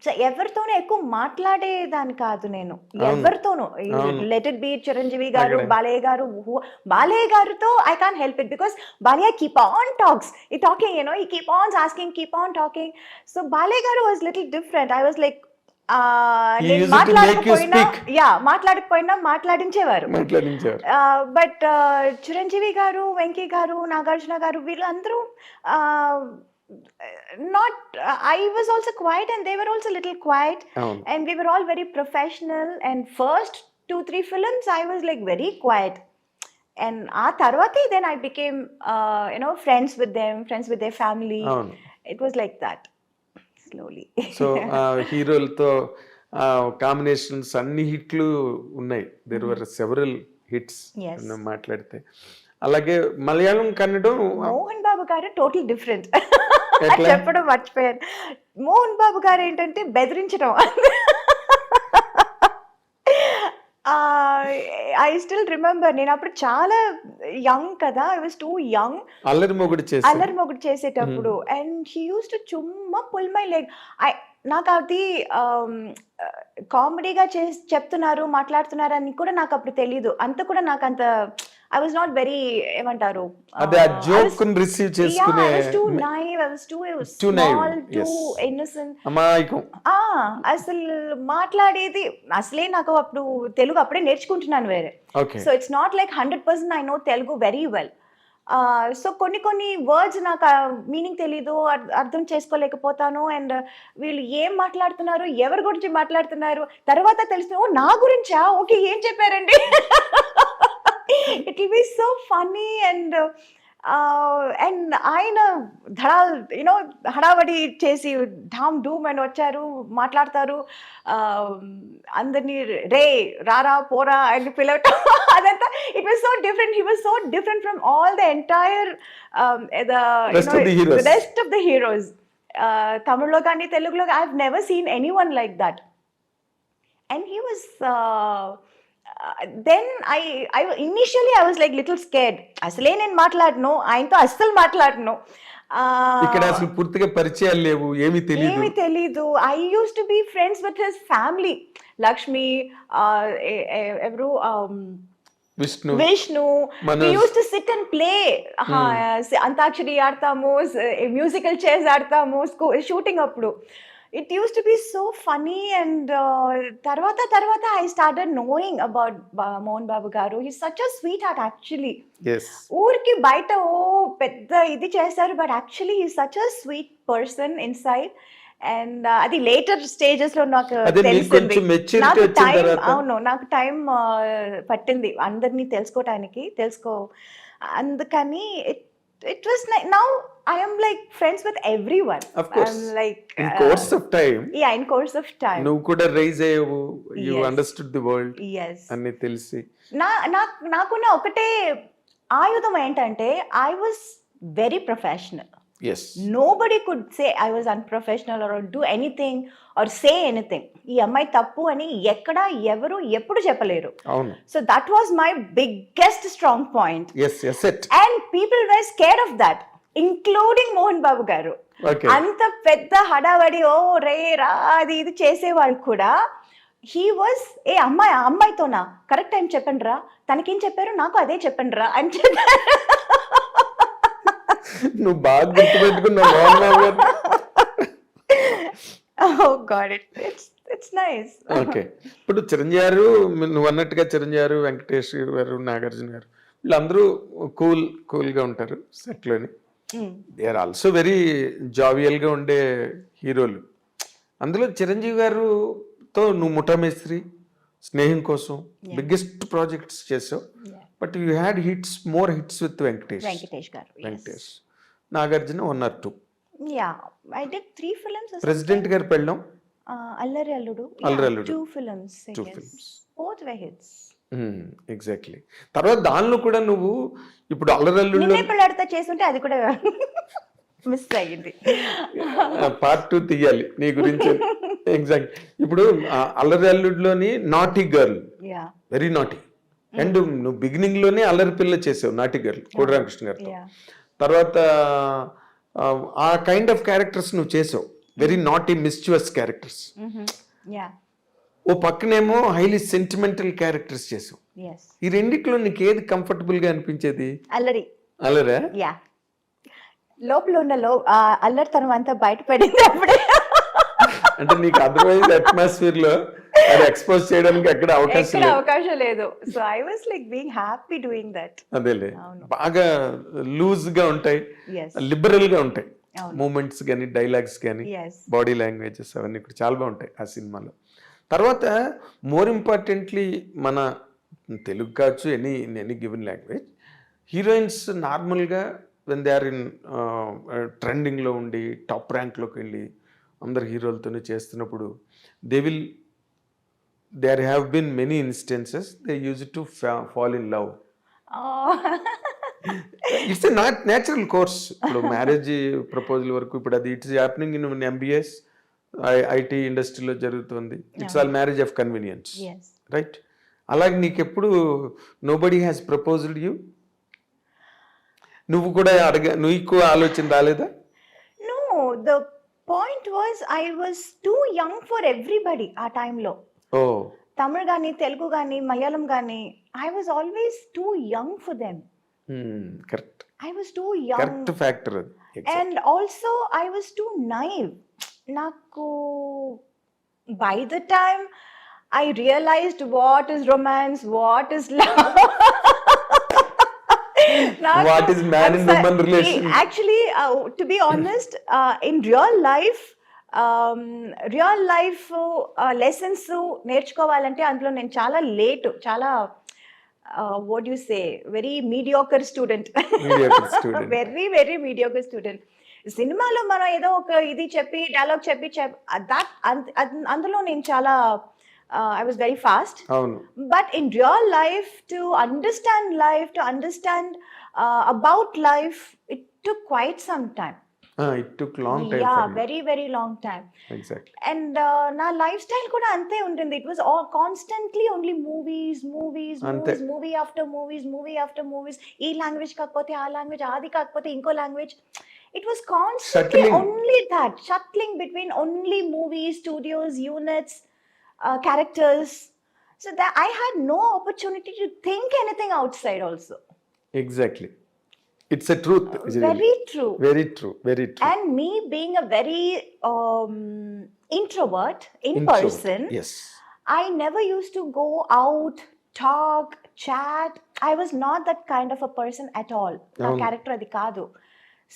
So ఎవరితోనూ ఎక్కువ మాట్లాడేదాన్ని కాదు నేను, ఎవరితోనూ. Let it be Chiranjeevi గారు, బాలయ్య గారితో I can't help it because Balayya keep on talking, he keep on asking, keep on talking. So Balayya గారు was little different. I was like మాట్లాడకపోయినా మాట్లాడించేవారు. బట్ చిరంజీవి గారు, వెంకీ గారు, నాగార్జున గారు, వీళ్ళందరూ not I was also quiet and they were also little quiet. And we were all very professional, and first 2-3 films I was like very quiet, and aa tarvati then I became friends with them, friends with their family. It was like that slowly. So హీరోలతో combinations అన్ని హిట్లు ఉన్నాయి. There were several hits మాట్లాడితే. అలాగే మలయాళం, కన్నడం, మోహన్ బాబు గారు total different. చెప్పడం మర్చిపోయాను. మోహన్ బాబు గారు ఏంటంటే బెదిరించడం. ఐ స్టిల్ రిమెంబర్, నేను అప్పుడు చాలా యంగ్ కదా, I was two young. Allari Mogudu చేసేటప్పుడు అండ్ హీ యూస్ టు చుమ్మా పుల్ మై లెగ్. నాకు అది కామెడీగా చెప్తున్నారు, మాట్లాడుతున్నారు అని కూడా నాకు అప్పుడు తెలీదు. అంత కూడా నాకు అంత I was not very ఏమంటారు, అదే ఆ జోక్ ని రిసీవ్ చేసుకునే. I was too naive, I was too small, too innocent. అమాయకం. అసలు మాట్లాడేది అసలే నాకు అప్పుడు తెలుగు అప్పుడే నేర్చుకుంటున్నాను వేరే. So it's not like 100% I know Telugu very well. So కొన్ని వర్డ్స్ నాకు మీనింగ్ తెలీదు, అర్థం చేసుకోలేకపోతాను. అండ్ వీళ్ళు ఏం మాట్లాడుతున్నారు, ఎవరి గురించి మాట్లాడుతున్నారు తర్వాత తెలుస్తుంది, ఓ నా గురించా, ఓకే ఏం చెప్పారండి. It will be so funny and ఆయన ధడాల్ హడావడి చేసి ఢామ్ డూమ్ అని వచ్చారు, మాట్లాడతారు, అందరినీ రే రారా పోరా అని పిలవటం, అదంతా. It was so different. He was so different from all the entire rest of the heroes. తమిళ్లో కానీ తెలుగులో I have never seen any one like that. And he was then I initially I was like little scared. అసలే నేను మాట్లాడను, ఆయనతో అస్సలు మాట్లాడను. ఇక్కడ అసలు పూర్తిగా పరిచయాలు లేవు, ఏమీ తెలియదు. ఏమి తెలీదు. I use to be friends with his family. Lakshmi, ఎవరు, Vishnu, Vishnu. We used to sit and play. Antakshari ఆడతాము, మ్యూజికల్ చైర్స్ ఆడతాము షూటింగ్ అప్పుడు. It used to be so funny, and తర్వాత I started knowing about Mohan Babu garu. He's such a sweetheart actually. yes, ఊరికి బయట పెద్ద ఇది చేస్తారు, but actually he such a sweet person inside. And అది లేటర్ స్టేజెస్ లో నాకు అదే మీకు తెలిసింది. కొంచెం మెచ్యూరిటీ నాకు వచ్చిన టైం, తర్వాత అవును, నాకు టైం పట్టింది అందరినీ తెలుసుకోవటానికి, అందుకని it was now I am like friends with everyone. of course, I'm like in course of time yeah, in course of time. నువ్వు కూడా రైజ్ అయ్యావు, you Yes. Understood the world Yes. అన్ని తెలిసి. నాకున్న ఒకటే ఆయుధం ఏంటంటే I was very professional. Yes, Nobody could say I was unprofessional or do anything or say anything. ఈ అమ్మాయి తప్పు అని ఎక్కడ ఎవరు ఎప్పుడు చెప్పలేరు. అవును, So that was my biggest strong point. Yes yes it, And people were scared of that, including Mohan Babu garu. Okay, అంత పెద్ద హడావడి రే రా అది ఇది చేసేవాళ్ళు కూడా హీ వాజ్ అమ్మాయితోనా కరెక్ట్ టైం చెప్పండి రా, తనకేం చెప్పారు నాకు అదే చెప్పండి రా అని చెప్పారు. నువ్వు బాగా గుర్తుపెట్టుకున్నావు మోహన్ బాబు గారు. Oh God, it's nice. Okay, ఇప్పుడు చిరంజీవి గారు, నువ్వు అన్నట్టుగా చిరంజీవి గారు, వెంకటేష్ గారు, నాగార్జున గారు, వీళ్ళందరూ కూల్గా ఉంటారు సెట్లోని. దే ఆర్ ఆల్సో వెరీ జావియల్గా ఉండే హీరోలు. అందులో చిరంజీవి గారుతో నువ్వు ముఠామేస్త్రి, స్నేహం కోసం బిగ్గెస్ట్ ప్రాజెక్ట్స్ చేసావు. But you had more hits with Venkatesh garu. Venkatesh, Nagarjuna 1 or 2. Yeah, I did 3 films. President garu Pellam, అల్లరి అల్లుడు. అల్లరి అల్లుడు. 2 films. I 2 guess. films. Both were hits. Exactly. తర్వాత దానిలో కూడా నువ్వు ఇప్పుడు అల్లరల్లుల్లో నిన్నే పెళ్ళాడితే చేస్తుంటే అది కూడా మిస్ అయ్యింది. పార్ట్ 2 తీయాలి నీ గురించి. ఎగ్జాక్ట్. ఇప్పుడు అల్లరి అల్లుడిలోని naughty girl, Yeah. Very naughty. And నువ్వు బిగినింగ్ లోనే అల్లరి పిల్ల చేసావు, నాటీ గర్ల్, కోడి రామకృష్ణ గారితో. Yeah. తర్వాత ఆ కైండ్ ఆఫ్ క్యారెక్టర్స్ నువ్వు చేసావు, very naughty mischievous characters. Yeah. ఓ పక్కనేమో హైలీ సెంటిమెంటల్ క్యారెక్టర్స్ చేసావు. Yes. ఈ రెండిట్లో నీకు ఏది కంఫర్టబుల్ గా అనిపించేది? అల్లరి. అల్లరా? యా, లోపల ఉన్న అల్లరితనం అంతా బయటపడింది అప్పుడే. అంటే నీకు అదర్వైజ్ అట్మాస్ఫియర్ లో అది ఎక్స్పోజ్ చేయడానికి ఎక్కడ అవకాశం లేదు. So I was like being happy doing that. అదేలే, బాగా లూజ్ గా ఉంటాయి, లిబరల్ గా ఉంటాయి మూమెంట్స్ కానీ, డైలాగ్స్ కానీ, బాడీ లాంగ్వేజెస్ అవన్నీ కూడా చాలా బాగుంటాయి ఆ సినిమాలో. తర్వాత మోర్ ఇంపార్టెంట్లీ మన తెలుగు కావచ్చు, ఎనీ గివెన్ లాంగ్వేజ్, హీరోయిన్స్ నార్మల్గా వెన్ దే ఆర్ ఇన్ ట్రెండింగ్లో ఉండి టాప్ ర్యాంక్లోకి వెళ్ళి అందరు హీరోలతోనే చేస్తున్నప్పుడు there have been many instances they used to fall in love. It's a natural course. ఇప్పుడు మ్యారేజ్ ప్రపోజల్ వరకు ఇప్పుడు అది it's happening in MBS IT ఇండస్ట్రీలో జరుగుతుంది. It's all marriage of convenience, right? అలాగే నీకు ఎప్పుడు నోబడీ హ్యాస్ ప్రపోజ్డ్ యూ? నువ్వు కూడా నీకు ఆలోచన రాలేదా? No, the point was I was too young for everybody ఆ టైంలో. తమిళ్ కానీ, తెలుగు కానీ, మలయాళం కానీ, I was always too young for them. Correct. I was too young. Correct factor. Exactly. And also I was too naive. Naku, by the time I realized what is romance, what is love, what is man and woman relation. Actually, to be honest, in real life lessons నేర్చుకోవాలంటే అందులో నేను చాలా late, చాలా what you say, very mediocre student. Very very mediocre student. సినిమాలో మనం ఏదో ఒక ఇది చెప్పి డైలాగ్ చెప్పి అందులో నేను చాలా I was very fast. But in real life, to understand about life, it took quite some time. It took long time. Yeah, very very long time. Exactly. And na lifestyle kuda ante untindi. It was all constantly only movies, movie after movies. Ee language kakapothe aa language, adi kakapothe inko language. It was constantly Shuttling. only that, shuttling between only movies, studios, units, characters. So that I had no opportunity to think anything outside also. Exactly. It's a truth. Very true. Very true. Very true. And me being a very introvert in Introvert. person, Yes. I never used to go out, talk, chat. I was not that kind of a person at all. Na Avunu. character adi kaadu.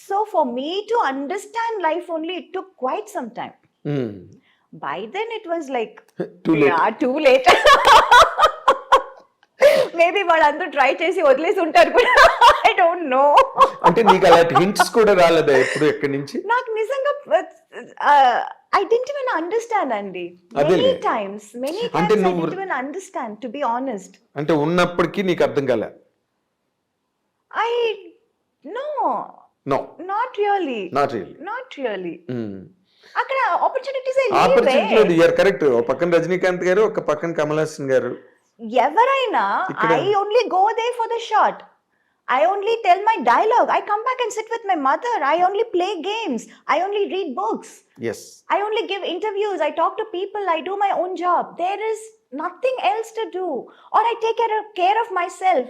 So for me to understand life only, it took quite some time. Mm. By then it was like, Too late. yeah, too late. Maybe వాళ్ళందరూ try చేసి వదిలేసి ఉంటారు కూడా. I don't know. అంటే నీకు అలాంటి hints కూడా రాలేదా ఎప్పుడు ఎక్కడి నుంచి? నాకు నిజంగా ఐ డెంట్ ఈవెన్ అండర్స్టాండ్ అండి. అదేలే. మెనీ టైమ్స్ అంటే ఐ నువ్వు- didn't even understand, to be honest. అంటే ఉన్నప్పటికీ నీకు అర్థం కాలే? I no, no, not really, not really. Not really. అక్కడ ఆపర్చునిటీస్ ఆపర్చునిటీ లేదు. You're correct. ఒక పక్కన రజనీకాంత్ గారు, ఒక పక్కన కమల్ హాసన్ గారు. ఎవరైనా ఇక్కడ- I only go they for the shot. I only tell my dialogue. I come back and sit with my mother. I only play games. I only read books. Yes. I only give interviews. I talk to people. I do my own job. There is nothing else to do. Or I take care of myself.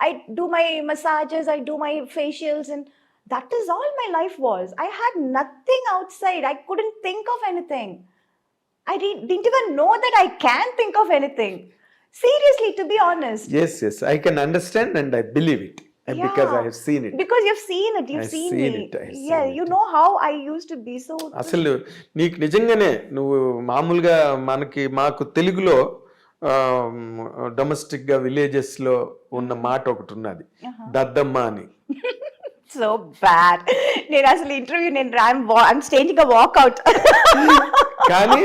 I do my massages. I do my facials. And that is all my life was. I had nothing outside. I couldn't think of anything. I didn't even know that I can think of anything. Seriously, to be honest. Yes yes, I can understand and I believe it because I have seen it. Because you've seen it. You've I've seen seen me. it, I've seen Yeah, it. you know how I used to be so. అసలు నీకు నిజంగానే నువ్వు మామూలుగా మాకు తెలుగులో domestic గా villages లో ఉన్న మాట ఒకటి ఉన్నది, దద్దమ్మ అని. So bad. నేను అసలు interview I'm staging a walkout. కానీ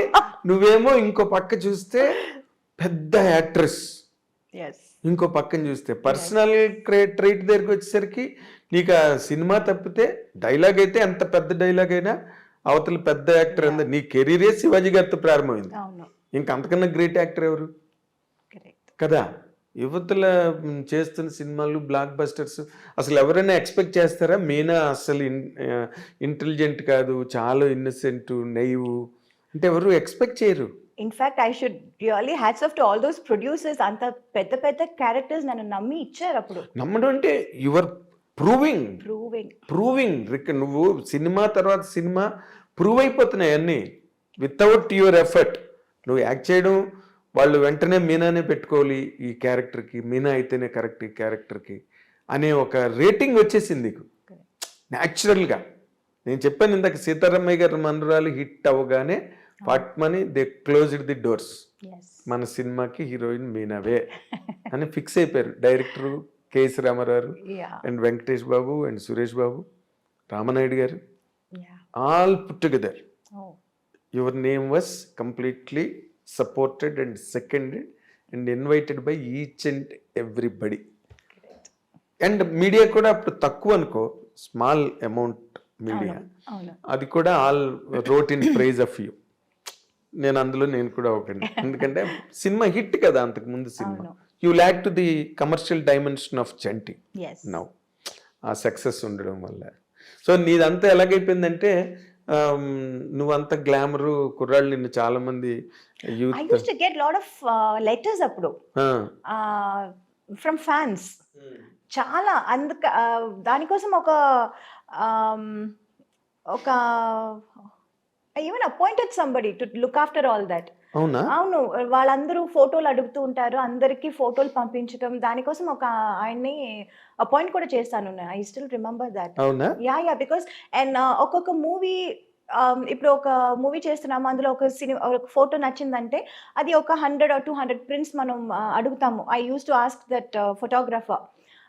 నువ్వేమో ఇంకో పక్క చూస్తే పెద్ద యాక్ట్రెస్, Yes. ఇంకో పక్కన చూస్తే పర్సనల్ ట్రైట్ దగ్గరికి వచ్చేసరికి నీకు ఆ సినిమా తప్పితే డైలాగ్ అయితే ఎంత పెద్ద డైలాగ్ అయినా అవతల పెద్ద యాక్టర్ అంద నీ కెరీరే శివాజీ గారితో ప్రారంభమైంది. అవును. ఇంకా అంతకన్నా గ్రేట్ యాక్టర్ ఎవరు? Correct. కదా. యువతల చేస్తున్న సినిమాలు బ్లాక్ బస్టర్స్ అసలు ఎవరైనా ఎక్స్పెక్ట్ చేస్తారా? మీనా అసలు ఇంటెలిజెంట్ కాదు, చాలా ఇన్నసెంట్, నైవ్ అంటే ఎవరు ఎక్స్పెక్ట్ చేయరు. In fact, I should really hats off to all those producers. అంత పెద్ద పెద్ద క్యారెక్టర్స్ నన్ను నమ్మి ఇచ్చారు అప్పుడు. నమ్మడం అంటే యువర్ ప్రూవింగ్. నువ్వు సినిమా తర్వాత సినిమా ప్రూవ్ అయిపోతున్నాయి అన్నీ వితౌట్ యువర్ ఎఫర్ట్. నువ్వు యాక్ట్ చేయడం, వాళ్ళు వెంటనే మీనానే పెట్టుకోవాలి ఈ క్యారెక్టర్కి, మీనా అయితేనే కరెక్ట్ ఈ క్యారెక్టర్కి అనే ఒక రేటింగ్ వచ్చేసింది నీకు న్యాచురల్గా. నేను చెప్పాను ఇందాక, సీతారామయ్య గారి మనరాలు హిట్ అవ్వగానే పట్మని they closed the doors. Yes. మన సినిమాకి హీరోయిన్ మీనావే అని ఫిక్స్ అయిపోయారు director KS Ramarao Yeah. And Venkatesh Babu and Suresh Babu, Ramanaidu garu, Yeah. All put together. Oh. Your name was completely supported and seconded and invited by each and everybody. And media కూడా అప్పుడు తక్కువ అనుకో, small amount media, అవును. అది కూడా all wrote in praise of you. నేను కూడా ఒకటి, ఎందుకంటే సినిమా హిట్ కదా అంతకు ముందు సినిమా. అవును. You lakh to the commercial dimension of Chanti Yes. Now, ఆ సక్సెస్ ఉండడం వల్ల. సో నీదంతా ఎలాగైపోయిందంటే నువ్వంత గ్లామరు, కుర్రాళ్ళు నిన్ను చాలా మంది I youth used to get lot of letters అప్పుడు from fans. చాలా దానికోసం ఒక even appointed somebody to look after all that. అవునా? అవును. వాళ్ళందరూ ఫోటోలు అడుగుతూ ఉంటారు, అందరికీ ఫోటోలు పంపించడం, దానికోసం ఒక ఆయన్ని అపాయింట్ కూడా చేస్తాను. I still remember that. అవునా? యా బికాస్ అండ్ ఒక్కొక్క మూవీ, ఇప్పుడు ఒక మూవీ చేస్తున్నాము, అందులో ఒక ఫోటో నచ్చిందంటే అది ఒక 100 or 200 ప్రింట్స్ మనం అడుగుతాము. I use to ask that photographer.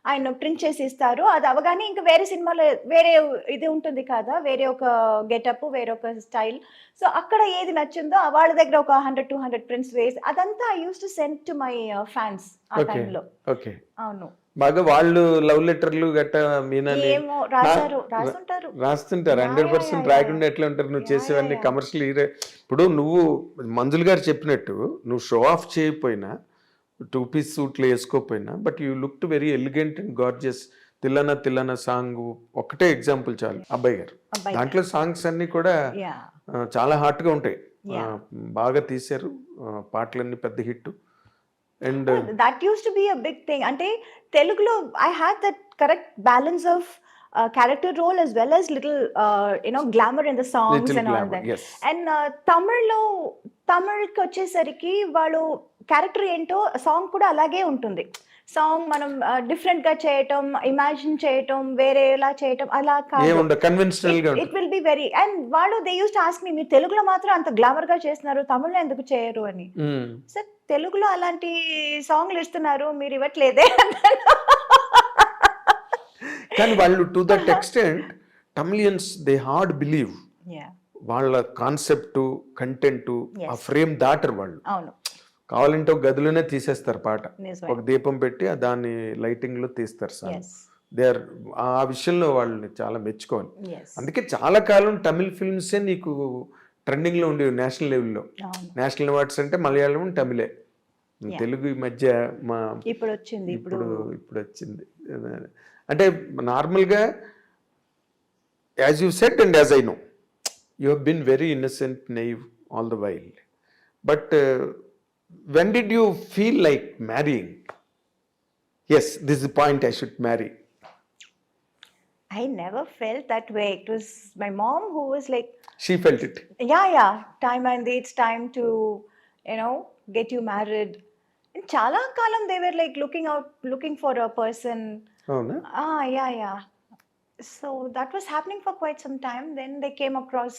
ఆయన ప్రింట్ చేసి ఇస్తారు. అది అవగానే ఇంకా వేరే సినిమాలో వేరే ఇది ఉంటుంది కదా, వేరే ఒక గెటప్, వేరే ఒక స్టైల్. సో అక్కడ ఏది నచ్చిందో వాళ్ళ దగ్గర ఒక 100-200 ప్రింట్స్ వేసి అదంతా I use to send to my fans ఆ ఓకే టైంలో. ఓకే. అవును. బాగా వాళ్ళు లవ్ లెటర్లు గట్ట మీనాని ఏమో రాస్తుంటారు. రాస్తుంటారు. 100% రాయకుండా ఎట్లా ఉంటారు? నువ్వు చేసేవన్నీ కమర్షియల్ హీరో. ఇప్పుడు నువ్వు మంజుల్ గారు చెప్పినట్టు నువ్వు షో ఆఫ్ చేయకపోయినా, 2-piece సూట్లు వేసుకోకపోయినా, but you looked very elegant and gorgeous Thillana Thillana song ఒకటే ఎగ్జాంపుల్ చాలు, అబ్బాయి గారు. అబ్బాయి దాంట్లో సాంగ్స్ అన్ని కూడా యా చాలా హాట్గా ఉంటాయి. Yeah. బాగా తీశారు, పాటలన్నీ పెద్ద hit. And that use to be a big thing. అంటే తెలుగులో I had that correct balance of character role as well as little glamour in the songs little and all glamour, that. Yes. And తమిళ్కి వచ్చేసరికి వాళ్ళు character ఏంటో song కూడా అలాగే ఉంటుంది. Song మనం డిఫరెంట్గా చేయటం, ఇమాజిన్ చేయటం, వేరేలా చేయటం అలా కాదు. ఏముండ కన్వెన్షనల్ గా it will be very. And వాళ్ళు they use to ask me, మీరు తెలుగులో మాత్రం అంత గ్లామర్ గా చేస్తున్నారు, తమిళ్లో ఎందుకు చేయరు అని. ఉంటుంది. సార్ తెలుగులో అలాంటి సాంగ్లు ఇస్తున్నారు, మీరు ఇవ్వట్లేదే కానీ వాళ్ళు to that extent Tamilians they hard believe. Yeah. వాళ్ళ కాన్సెప్ట్, కంటెంట్, ఆ Yes. ఫ్రేమ్ దాటరు వాళ్ళు. అవును, కావాలంటే ఒక గదిలోనే తీసేస్తారు పాట, నిజమే. ఒక దీపం పెట్టి దాన్ని లైటింగ్ లో తీస్తారు సార్. ఎస్ దే ఆర్ ఆ విషయంలో వాళ్ళని చాలా మెచ్చుకోవాలి. ఎస్ అందుకే చాలా కాలం తమిళ్ ఫిల్మ్సే నీకు ట్రెండింగ్ లో ఉండేవి నేషనల్ లెవెల్లో. అవును. నేషనల్ అవార్డ్స్ అంటే మలయాళం, తమిళే. Yeah. తెలుగు ఈ మధ్య మా ఇప్పుడు వచ్చింది. ఇప్పుడు ఇప్పుడు వచ్చింది. అంటే నార్మల్గా as you said and as I know you have been very innocent, naive all the while. But when did you feel like marrying? Yes, this the point, I should marry. I never felt that way. It was my mom who was like, she felt it. yeah, time and it's time to, get you married. And chala kalam they were like looking for a person. అవునా? Yeah. So that was happening for quite some time. Then they came across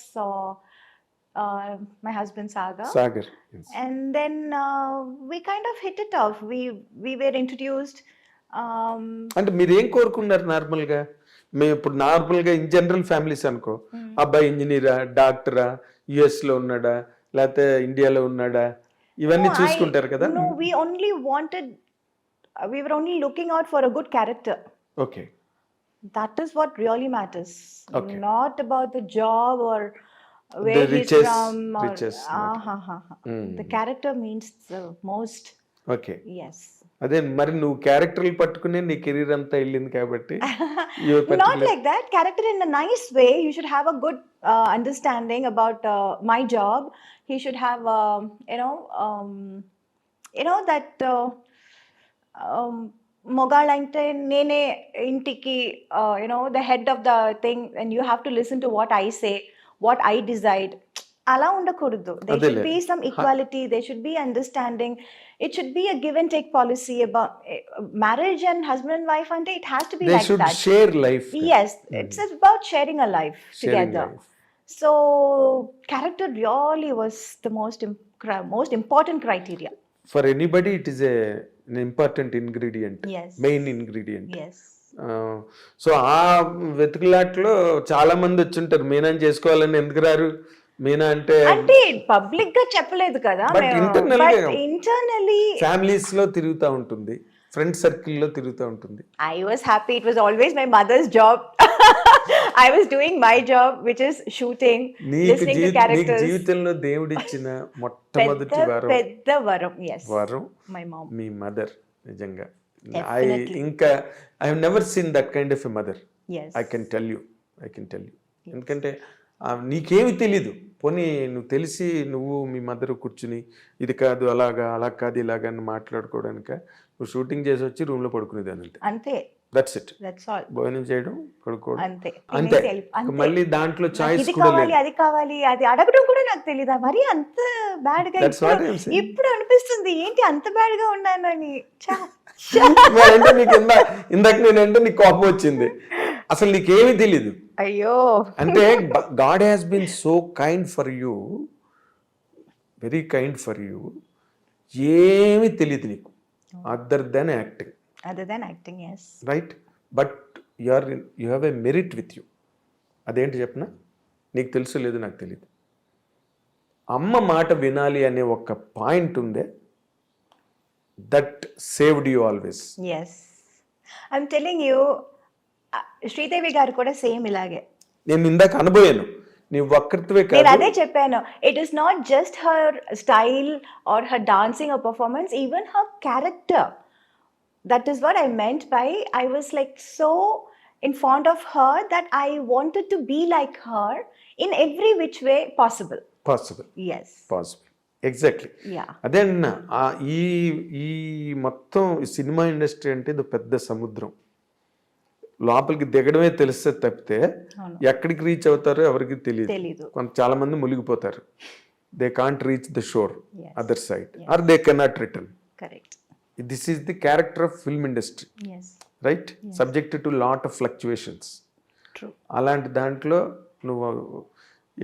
my husband Saga. Sagar. And then we kind of hit it off. We were introduced. అంటే మీరు ఏం కోరుకున్నారు నార్మల్గా? మేము ఇప్పుడు నార్మల్గా in general families అనుకో, అబ్బాయి ఇంజనీరా, డాక్టరా, యుఎస్ లో ఉన్నాడా, లేకపోతే ఇండియాలో ఉన్నాడా, ఇవన్నీ చూసుకుంటారు కదా. No, we were only looking out for a good character. Okay. That is what really matters. Okay. Not about the job or where The he's riches- from. riches matter. The character means the most. Okay. Yes. అదే మరి నువ్వు క్యారెక్టర్లు పట్టుకునే నీ career అంతా వెళ్ళింది కాబట్టి Not like that. Character in a nice way. You should have a good understanding about my job. He should have, that mogal ante nene intiki, the head of the thing, and you have to listen to what I say, what I decide. Ala undakuddu. There should Adele. be some equality. There should be understanding. It should be a give and take policy about marriage and husband and wife. Ante it has to be they like should that. Share life. Yes, it's about sharing a life together. So character really was the most important criteria. For anybody it is an important ingredient, Yes. Main ingredient. Yes. So ఆ వెతుకులాట్లో చాలా మంది వచ్చుంటారు, మీనాని చేసుకోవాలని. ఎందుకు రారు? మీనా అంటే అంటే public గా చెప్పలేదు కదా, But internally గా- ఇంటర్నలీ ఫ్యామిలీస్ లో తిరుగుతూ ఉంటుంది, ఫ్రెండ్ సర్కిల్లో తిరుగుతూ ఉంటుంది. I was happy. It was always my mother's job. I was doing my job, which is shooting, నీకు listening to నీకు characters. జీవితంలో దేవుడిచ్చిన మొట్టమొదటి పెద్ద వరం. Yes. వరం My mom. Me mother. నిజంగా Definitely. ఇంకా I have never seen that kind of a mother. Yes. I can tell you. ఎందుకంటే నీకేమి తెలీదు. పోనీ నువ్వు తెలిసి నువ్వు మీ మదర్ కూర్చుని ఇది కాదు అలా కాదు ఇలాగా అని మాట్లాడుకోవడానిక నువ్వు షూటింగ్ చేసి వచ్చి రూమ్లో పడుకునేదాన్ని. అంతే. అంతే. That's it. That's all. భోజనం చేయడం, పడుకోవడం, అంతే. అంతే. తినేసి అంతే. మళ్ళీ దాంట్లో నాకు చాయిస్ ఇది కూడా కావాలి, లేదు. అది కావాలి, అది అడగడం కూడా నాకు తెలీదా మరి అంత బ్యాడ్ గా. That's what I'm saying. ఇప్పుడు అనిపిస్తుంది ఏంటి అంత బ్యాడ్ గా ఉన్నానని. అంటే నీకు ఇందాక నేనంటే నీకు కోపం వచ్చింది. అసలు నీకేమీ తెలీదు. అయ్యో. అంటే God has been so kind for you, very kind for you. ఏమీ తెలియదు నీకు other then acting. Other than acting, yes. రైట్? But you have a merit with you. అదేంటి చెప్పనా? నీకు తెలుసు లేదు, నాకు తెలియదు. అమ్మ మాట వినాలి అనే ఒక పాయింట్ ఉందే, that saved you always. Yes. I'm telling you, Sridevi గారు కూడా సేమ్ ఇలాగే. నేను ఇందాక అనుభవాను. నీ ఒక్కరితోవే నేను కాదు, అదే చెప్పాను. It is not just her style or her dancing are performance, even her character. That is what I meant by I was like so in fond of her that I wanted to be like her in every which way possible. Possible Yes. Exactly Yeah. అదే అన్న ఈ ఈ మొత్తం ఈ cinema industry అంటే ఇది పెద్ద సముద్రం, లోపలికి దిగడమే తెలిస్తే తప్పితే అవును. ఎక్కడికి రీచ్ అవుతారో ఎవరికి తెలియదు. తెలీదు. చాలా మంది మునిగిపోతారు, they can't reach the shore Yes. Other side or they cannot return. Correct. This is the character of film industry, Yes. Right? Subject to lot of fluctuations. True. అలాంటి దాంట్లో నువ్వు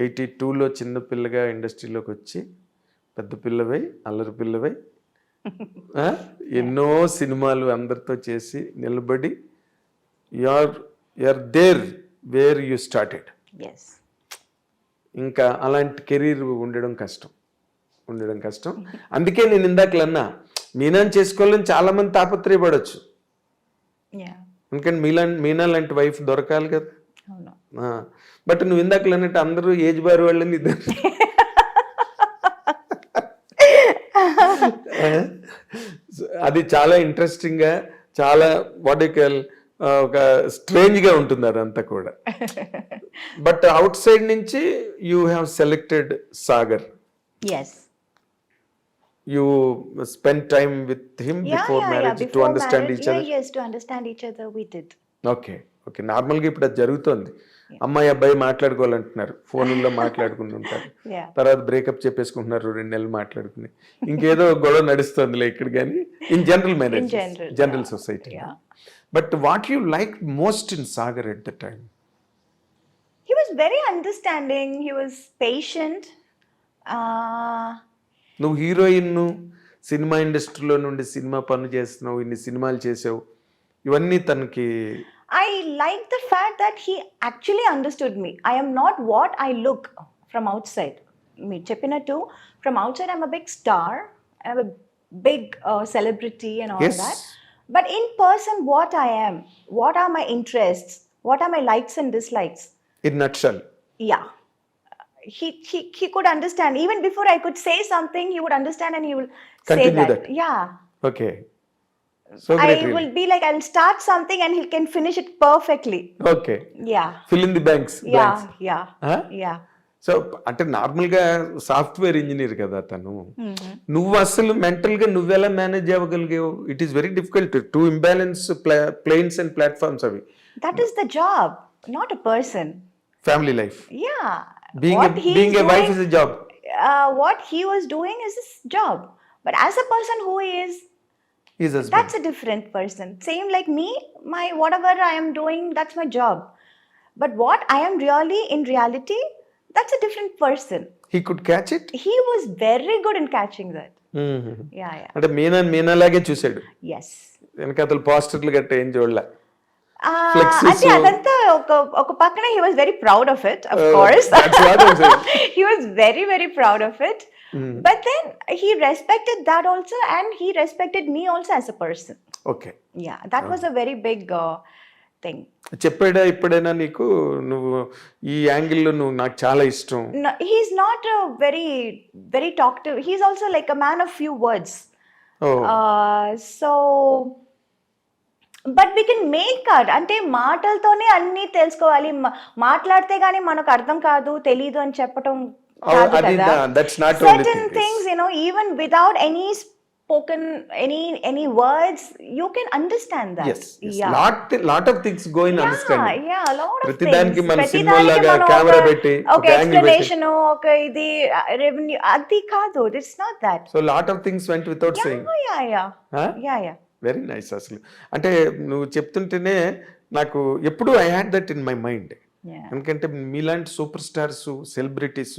82లో చిన్న పిల్లగా ఇండస్ట్రీలోకి వచ్చి పెద్ద పిల్లవై అల్లరి పిల్లవై ఎన్నో సినిమాలు అందరితో చేసి నిలబడి you're there where you started. Yes. ఇంకా అలాంటి కెరీర్ ఉండడం కష్టం. అందుకే నేను ఇందాకలన్నా మీనాని చేసుకోవాలని చాలా మంది తాపత్రయపడవచ్చు, Yeah. ఎందుకంటే మీనా లాంటి వైఫ్ దొరకాలి కదా. అవును. బట్ నువ్వు ఇందాకలు అన్నట్టు అందరూ ఏజ్ బార్ వాళ్ళని అది చాలా ఇంట్రెస్టింగ్ గా, చాలా వాటికల్ ఒక స్ట్రేంజ్ గా ఉంటుంది అదంతా కూడా. బట్ అవుట్ సైడ్ నుంచి you have selected Sagar, Yes. You spend time with him before marriage to Before understand marriage, each other. yes, to understand each other, we did. Okay నార్మల్గా ఇప్పుడు అది జరుగుతోంది, అమ్మాయి అబ్బాయి మాట్లాడుకోవాలంటున్నారు, ఫోన్లో మాట్లాడుకుంటుంటారు, Yeah. తర్వాత బ్రేకప్ చెప్పేసుకుంటున్నారు, 2 నెలలు మాట్లాడుకుని ఇంకేదో గొడవ నడుస్తుందిలే ఇక్కడ. కానీ in general marriage, general society. Yeah. But what you like most in Sagar at the time? He was very understanding. He was patient. నువ్వు హీరోయిన్, సినిమా ఇండస్ట్రీలో నుండి సినిమా పనులు చేస్తున్నావు, ఇన్ని సినిమాలు చేసావు, ఇవన్నీ తనకి. I like the fact that he actually understood me. I am not what I look from outside. Me cheppinattu, from outside I'm a big star, I'm a big celebrity and all Yes. that. But in person, what I am, what are my interests, what are my likes and dislikes? In nutshell. Yeah. He could understand. Even before I could say something, he would understand and he will Continue say that. that. Yeah. Okay, so I great. will be like, I'll start something and he can finish it perfectly. Okay, Yeah. Fill in the banks. Yeah. Huh? Yeah. So అంటే నార్మల్గా software engineer కదా తను. నువ్వు అసలు mental గా నువ్వెలా manage అవ్వగలిగావు? It is very difficult to imbalance planes and platforms అవి. That is the job, not a person. Family life, Yeah. Being a wife is a job. What he was doing is his job. But as a person who is, is husband. that's a different person. Same like me, my whatever I am doing, that's my job. But what I am really in reality, that's a different person. He could catch it. He was very good in catching that. Yeah. అంటే మీనాలాగే చూసాడు, Yes. వెనకాతలు పోస్టర్లు గట్ట ఏం చూడలే. Flexes, అంటే అదంతా ఒక పక్కన he was very proud of it, of course. that's what I'm saying. He was very, very proud of it. But then he respected that also, and he respected me also as a person. Okay, Yeah, that was a very big thing. చెప్పాడా ఇప్పుడైనా నీకు, నువ్వు ఈ యాంగిల్లో నువ్వు నాకు చాలా ఇష్టం? No, he's not a very, very talkative. He's also like a man of few words. Oh. So, but we can make at, అంటే మాటలతోనే అన్నీ తెలుసుకోవాలి, మాట్లాడితే గానీ మనకు అర్థం కాదు, తెలీదు అని చెప్పటం కాదు కదా. Certain things, you know, even without any spoken, any words, you can understand that. Yes. Lot of things go in understanding. Yeah, a lot of ప్రతి things. దానికి మన ప్రతి సినిమా దానికి లాగా మనం కెమెరా పెట్టి ఒక ఎక్స్ప్లెనేషన్, ఒక ఇది రెవెన్యూ, అది కాదు. It's not that. So lot of things went without saying. Yeah. Very nice. అసలు అంటే నువ్వు చెప్తుంటేనే నాకు ఎప్పుడు I had that in my mind. ఎందుకంటే మీలాంటి super stars, celebrities,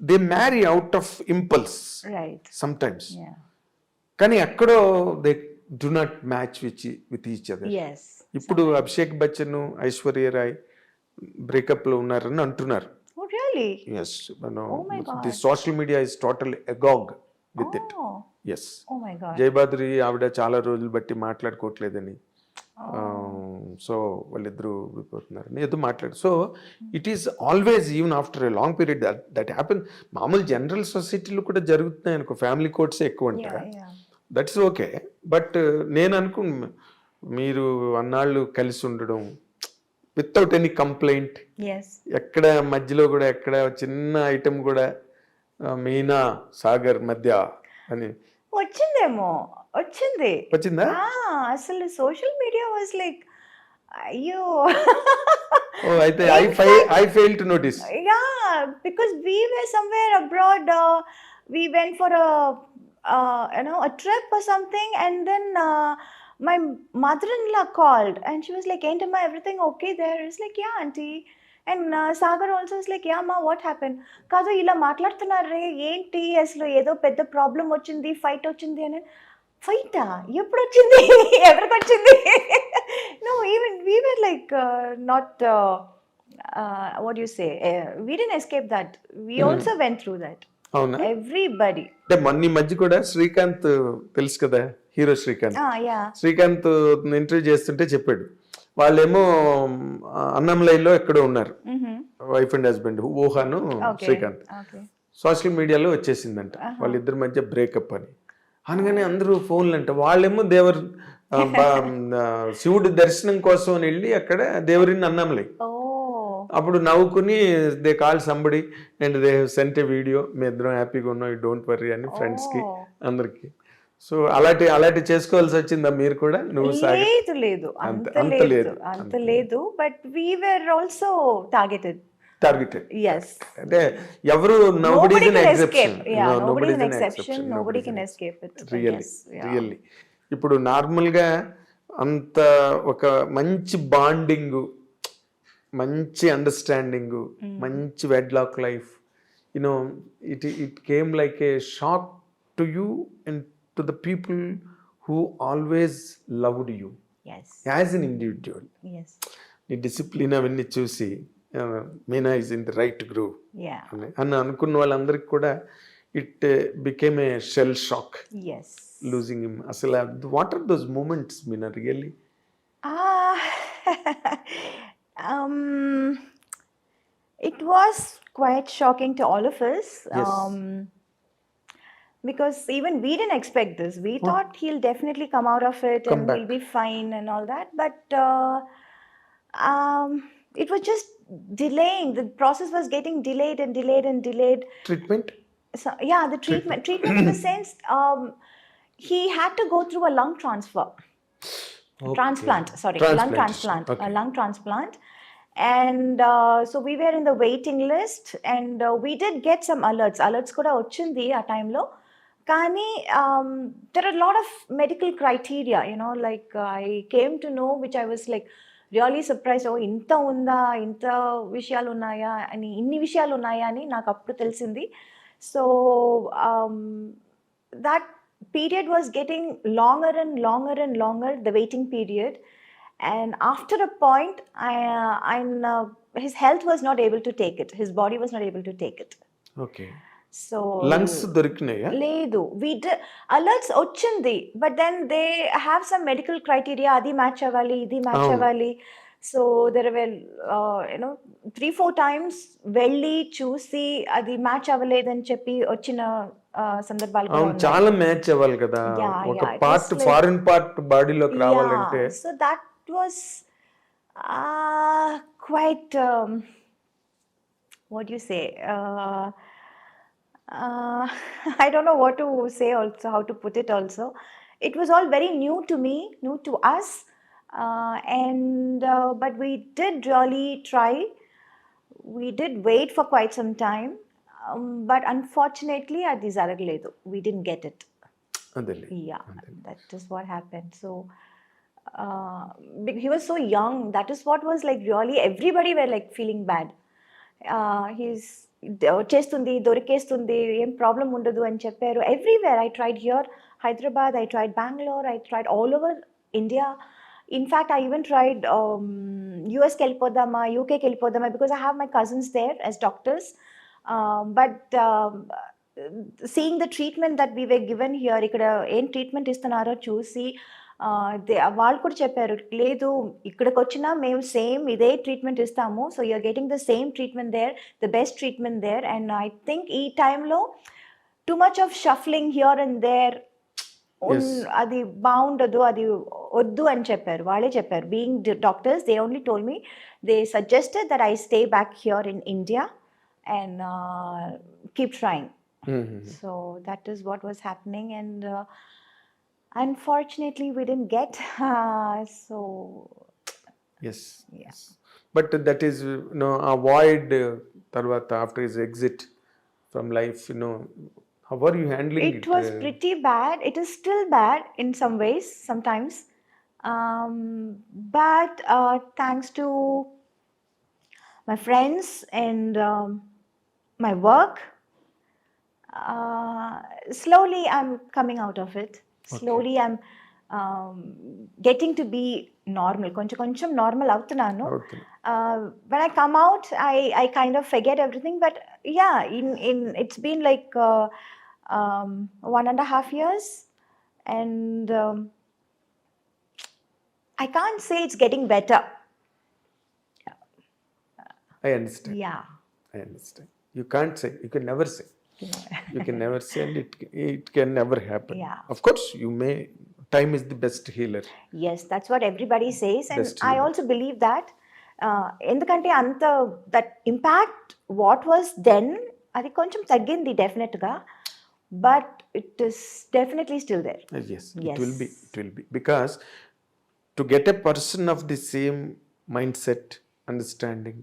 they marry out of impulse some times, కానీ ఎక్కడో they do not match with each other. ఇప్పుడు అభిషేక్ బచ్చన్, ఐశ్వర్య రాయ్ బ్రేకప్ లో ఉన్నారని అంటున్నారు. Yes, the social media is total agog with it. Yes, జయబాద్రి ఆవిడ చాలా రోజులు బట్టి మాట్లాడుకోవట్లేదని, సో వాళ్ళిద్దరూ విడిపోతున్నారని ఏదో మాట్లాడు. So it is always, even after a long period, that happen. మామూలు జనరల్ సొసైటీలో కూడా జరుగుతున్నాయి అనుకో, ఫ్యామిలీ కోర్ట్స్ ఎక్కువ ఉంటాయి. That's okay. బట్ నేను మీరు అన్నాళ్ళు కలిసి ఉండడం వితౌట్ ఎనీ కంప్లైంట్, ఎస్. ఎక్కడ మధ్యలో కూడా ఎక్కడ చిన్న ఐటెం కూడా మీనా సాగర్ మధ్య అని వచ్చిందేమో, వచ్చింది. వచ్చిందా? అసలు సోషల్ మీడియా వాజ్ లైక్ అయ్యో. ఓ అయితే I fail to notice. Yeah, because we were somewhere abroad. We went for a trip or something, and then my mother-in-law called, and she was like, "Ain't ma everything okay there?" It's like, "Yeah, auntie." And Sagar also is like, "Yeah, ma, what happened?" కాదు ఇలా మాట్లాడుతున్నారే ఏంటి అసలు, ఏదో పెద్ద problem వచ్చింది, fight వచ్చింది అని. ఫైటా ఎప్పుడు వచ్చింది, ఎవరికి వచ్చింది? No, even we were like not. What do you say? We didn't escape that. We also went through that. అవునా? Everybody. అంటే మొన్న ఈ మధ్య కూడా శ్రీకాంత్ తెలుసు కదా, hero Srikanth. Yeah. Srikanth interview చేస్తుంటే చెప్పాడు, వాళ్ళేమో అన్నంలైలో ఎక్కడో ఉన్నారు, వైఫ్ అండ్ హస్బెండ్ ఊహాను Okay. శ్రీకాంత్. Okay. సోషల్ మీడియాలో వచ్చేసిందంట వాళ్ళిద్దరి మధ్య బ్రేకప్ అని. అనగానే అందరూ ఫోన్లు అంట, వాళ్ళేమో శివుడి దర్శనం కోసం అని వెళ్ళి అక్కడ దేవరిని అన్నంలే. Oh. అప్పుడు నవ్వుకుని they call somebody and they sent a video, మీ ఇద్దరం హ్యాపీగా ఉన్నాం, యూ డోంట్ వర్రీ అని ఫ్రెండ్స్కి అందరికి. సో అలాంటి చేసుకోవాల్సి వచ్చిందా మీరు కూడా? నువ్వు లేదు లేదు, అంత లేదు. But we were also targeted. Yes. అంటే ఎవరు nobody is an exception. Yeah, No, nobody is an exception. exception. Nobody can escape it. Really. ఇప్పుడు నార్మల్గా అంత ఒక మంచి బాండింగ్, మంచి అండర్స్టాండింగ్, మంచి wedlock life, you know it came like a shock to you and to the people who always loved you Yes. As an individual. Yes. నీ discipline అవన్నీ చూసి Meena is in the right groove Yeah. అని అనుకున్న వాళ్ళందరికీ కూడా it became a shell shock Yes. Losing him. అసలు what are those moments Meena really? Ah, it was quite shocking to all of us. Yes. Because even we didn't expect this. We thought he'll definitely come out of it Come and back. he'll be fine and all that. But it was just delaying. The process was getting delayed and delayed and delayed. Treatment? So yeah, the treatment in the sense, he had to go through a lung transfer. Transplant, lung transplant. Okay. A lung transplant. And so we were in the waiting list, and we did get some alerts kuda ochindi aa time lo. Kani there are a lot of medical criteria, like I came to know, which I was like really surprised. Oh, inta unda, inta vishayalu unnaya ani, inni vishayalu unnaya ani naaku appudu telisindi. So that period was getting longer and longer and longer, the waiting period. And after a point, his health was not able to take it. His body was not able to take it. Okay. So lungs దొరికినాయా? లేదు, we did alerts వచ్చింది, but then they have some medical criteria, అది match అవ్వాలి, ఇది match అవును. అవ్వాలి. So there well 3-4 times వెళ్ళి చూసి అది మ్యాచ్ అవ్వలేదని చెప్పి వచ్చిన సందర్భాలు కూడా అవును, ఉన్నాయి. చాలా మ్యాచ్ అవ్వాలి కదా, Yeah, ఒక yeah, it part was like- foreign part బాడీలోకి రావాలంటే. Yeah, so that was quite what do you say? I don't know what to say also, how to put it also. It was all very new to me, new to us. But we did really try. We did wait for quite some time. But unfortunately, at the Zaragledu, we didn't get it. అదేలే. Yeah, that is what happened. So he was so young. That is what was like really, everybody were like feeling bad. He's వచ్చేస్తుంది, దొరికేస్తుంది, ఏం problem ఉండదు అని చెప్పారు. Everywhere I tried here, Hyderabad, I tried Bengaluru, I tried all over India. In fact I even tried యూఎస్కి వెళ్ళిపోదామా, యూకేకి వెళ్ళిపోదామా, because I have my cousins there as doctors. But seeing the treatment that we were given here, ఇక్కడ ఏం treatment ఇస్తున్నారో చూసి వాళ్ళు కూడా చెప్పారు, లేదు ఇక్కడికి వచ్చినా మేము సేమ్ ఇదే ట్రీట్మెంట్ ఇస్తాము, so you're getting the same treatment there, the best treatment there. And I think ఈ టైంలో too much of shuffling here and there Yes. అది బాగుండదు, అది వద్దు అని చెప్పారు, వాళ్ళే చెప్పారు. Being doctors, they only told me, they suggested that I stay back here in India and keep trying. Mhm. So that is what was happening, and unfortunately we didn't get. So Yes. yeah. Yes. But that is, avoid Tarvata after his exit from life, how are you handling it? It was pretty bad. It is still bad in some ways sometimes, but thanks to my friends and my work, slowly I'm coming out of it. Slowly I'm getting to be normal. కొంచెం normal అవుతున్నాను. అవుతుంది. When I come out, I kind of forget everything. But yeah, in it's been like 1.5 years, and I can't say it's getting better. I understand. Yeah. I understand. You can't say. You can never say. You can never say, and it can never happen. Yeah. Of course, you may. Time is the best healer. Yes, that's what everybody says, and Best I healer. also believe that. ఎందుకంటే అంత that impact what was then అది కొంచెం తగ్గింది డెఫినెట్గా, but it is definitely still there. Yes, it will be. It will be, because to get a person of the same mindset, understanding,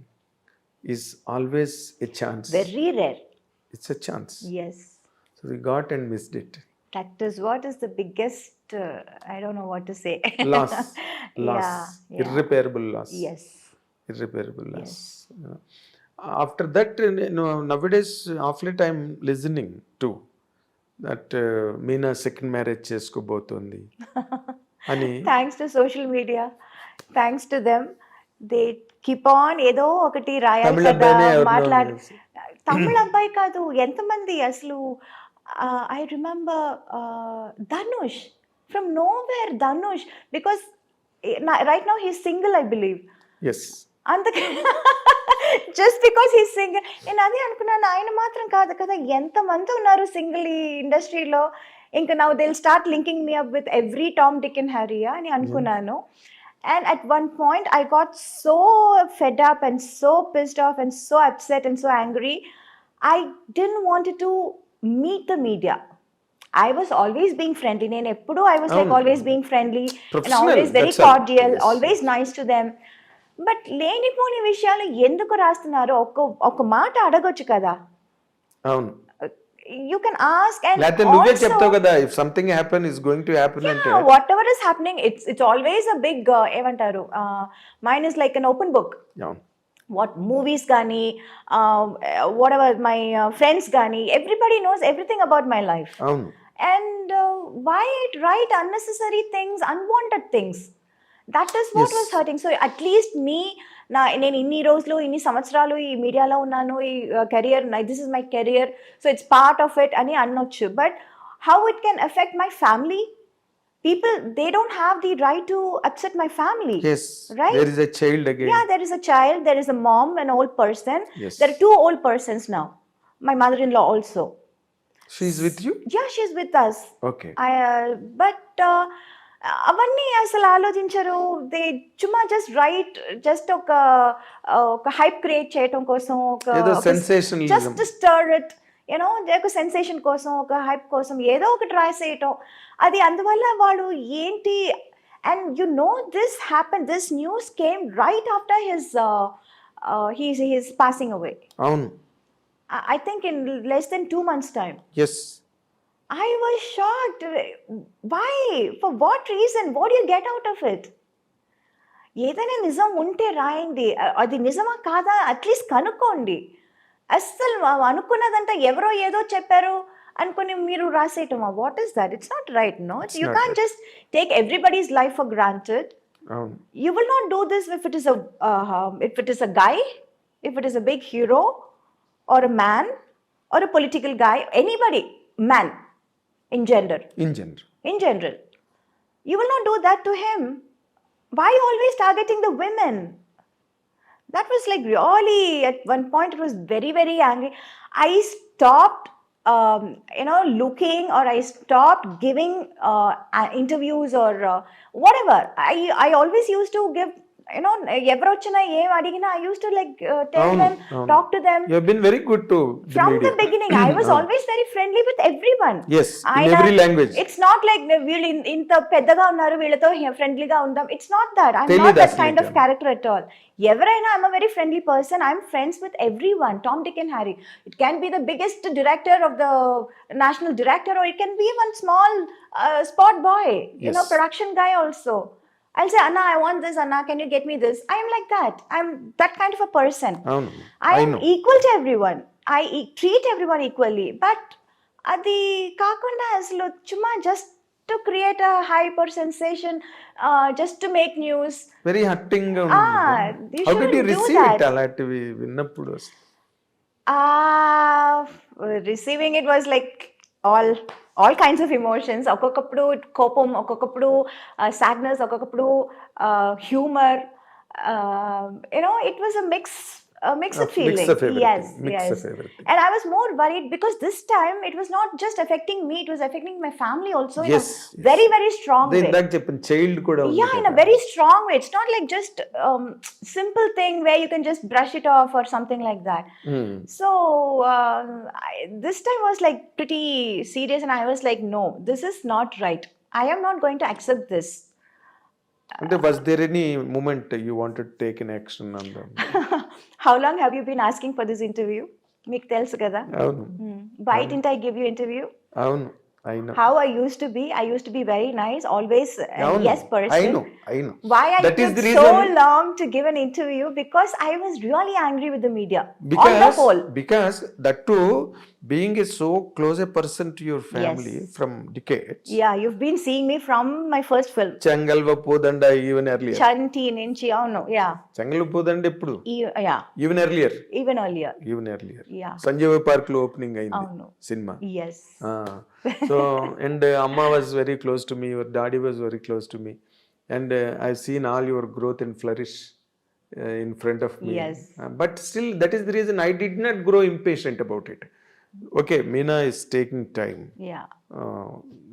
is always a chance. Very rare. It's a chance. Yes, So we got and missed it. that is what is the biggest, I don't know what to say. Loss. Loss. Yeah. Irreparable loss. Yes. Irreparable loss. After that, nowadays, of late I'm listening to that Meena second marriage చేసుకోబోతోంది అని. Thanks to social media, thanks to them, they keep on ఏదో ఒకటి రాయాలి తమిళ కదా, అబ్బాయినే ఎవరినో మాట్లాడు. చేసి. తమిళ అబ్బాయి కాదు, ఎంతమంది అసలు. I remember Dhanush, from nowhere Dhanush, because right now he single I believe. Yes. అందుకే జస్ట్ బికాస్ హీ సింగిల్. నేను అదే అనుకున్నాను, ఆయన మాత్రం కాదు కదా, ఎంతమంది ఉన్నారు సింగిల్ ఈ ఇండస్ట్రీలో. ఇంకా now they will start linking me up with every Tom Dick and Harry అని అనుకున్నాను. And at one point, I got so fed up and so pissed off and so upset and so angry. I didn't want to meet the media. I was always being friendly. I was like always being friendly and Professional, always very that's all. cordial, Yes. always nice to them. But లేనిపోని విషయాలు ఎందుకు రాస్తున్నారు? ఒక మాట అడగొచ్చు కదా. అవును. You can ask, and లేకపోతే నువ్వే also, చెప్తావు కదా, if something happen is going to happen అంటే. yeah, whatever is happening, it's always a big ఏమంటారు, mine is like an open book. అవును. What movies gani, whatever my friends gani, everybody knows everything about my life. అవును. And why write unnecessary things, unwanted things? That is what was hurting. So at least నేను ఇన్ని రోజులు ఇన్ని సంవత్సరాలు ఈ మీడియాలో ఉన్నాను, ఈ career, this is my career, so it's part of it అని అనొచ్చు. But how it can affect my family? People, they don't have the right to upset my family. Yes. Right? There is a child again. Yeah, there is a child, there is a mom, an old person. Yes. There are 2 old persons now. My mother-in-law also. She's with you? Yeah, she's with us. Okay. But అవన్నీ అసలు ఆలోచించరు. They చుమ్మా just right, just ఒక hype create చేయటం కోసం, ఏదో sensationalism. Just stir it, you know, ఒక sensation కోసం, ఒక హైప్ కోసం ఏదో ఒకటి రాసేయటం. అది అందువల్ల వాళ్ళు ఏంటి, and you know this happen, this news came right after his passing away. అవును. I think in less than 2 months' time. Yes. I was shocked. Why? For what reason? What do you get out of it? ఏదైనా నిజం ఉంటే రాయండి, అది నిజమా కాదా at least కనుక్కోండి. అస్సలు అనుకున్నదంతా ఎవరో ఏదో చెప్పారు అనుకుని మీరు రాసేయటమా? What is that? It's not right. No, you can't just take everybody's life for granted. You will not do this if it is a guy, if it is a big hero or a man or a political guy, anybody, man. In general. You will not do that to him. Why always targeting the women? That was like really, at one point it was very, very angry. I stopped looking, or I stopped giving interviews or whatever. I always used to give, ఎవరు వచ్చినా ఏం అడిగినా I used to tell them, talk to them. You have been very good to the From media. the beginning, I was always very friendly with everyone. Yes, in every language. It's not like వీళ్ళు ఇంత పెద్దగా ఉన్నారు వీళ్ళతో ఫ్రెండ్లీగా ఉందాం. It's not that. I'm Tell not you that that kind of later. character at all. ఎవరైనా, I'm a very friendly person. I'm friends with everyone. Tom, Dick and Harry. It can be the biggest director of the national director, or it can be one small spot boy, Yes. production guy also. I'll say, Anna, I want this. Anna, can you get me this? I am like that. I'm that kind of a person. అవును, I I am know. equal to everyone. I treat everyone equally. But అది కాకుండా అసలు చుమ్మా just to create a hype or sensation, just to make news. Very hurting గా ఉంది. You How did you shouldn't do receive that. it అలాంటివి విన్నప్పుడు? Receiving it was like all kinds of emotions. ఒక్కొక్కప్పుడు కోపం, ఒక్కొక్కప్పుడు sadness, ఒక్కొక్కప్పుడు humor. It was a mixed feeling. Mix of everything. Yes, Mix yes. of everything. And I was more worried because this time it was not just affecting me, it was affecting my family also in Yes, a very, very strong అదే way. ఇందాక చెప్పిన child కూడా ఉంది Yeah, in a కదా. very strong way. It's not like just simple thing where you can just brush it off or something like that. Hmm. So this time was like pretty serious, and I was like, no, this is not right. I am not going to accept this. అంటే was there any moment you wanted take an action on them? How long have you been asking for this interview? మీకు తెలుసు కదా. అవును, Why didn't I give you interview? అవును, I know. How I used to be very nice, always a అవును, yes person. I know. Why I That is took the so reason. long to give an interview? Because I was really angry with the media. On the whole. Because that too, being a so close a person to your family from decades. Yeah, you've been seeing me from my first film. Chengalva Podanda even earlier. Chanti నుంచి అవును. Yeah. Chengalva Podanda ఎప్పుడు? Yeah. Even earlier. Even earlier. Yeah. Sanjeeva park లో opening అయింది అవును. Cinema. Yes. So and Amma was very close to me, your daddy was very close to me, and I've seen all your growth and flourish in front of me. Yes. But still, that is the reason I did not grow impatient about it. Okay, Meena is taking time. Yeah.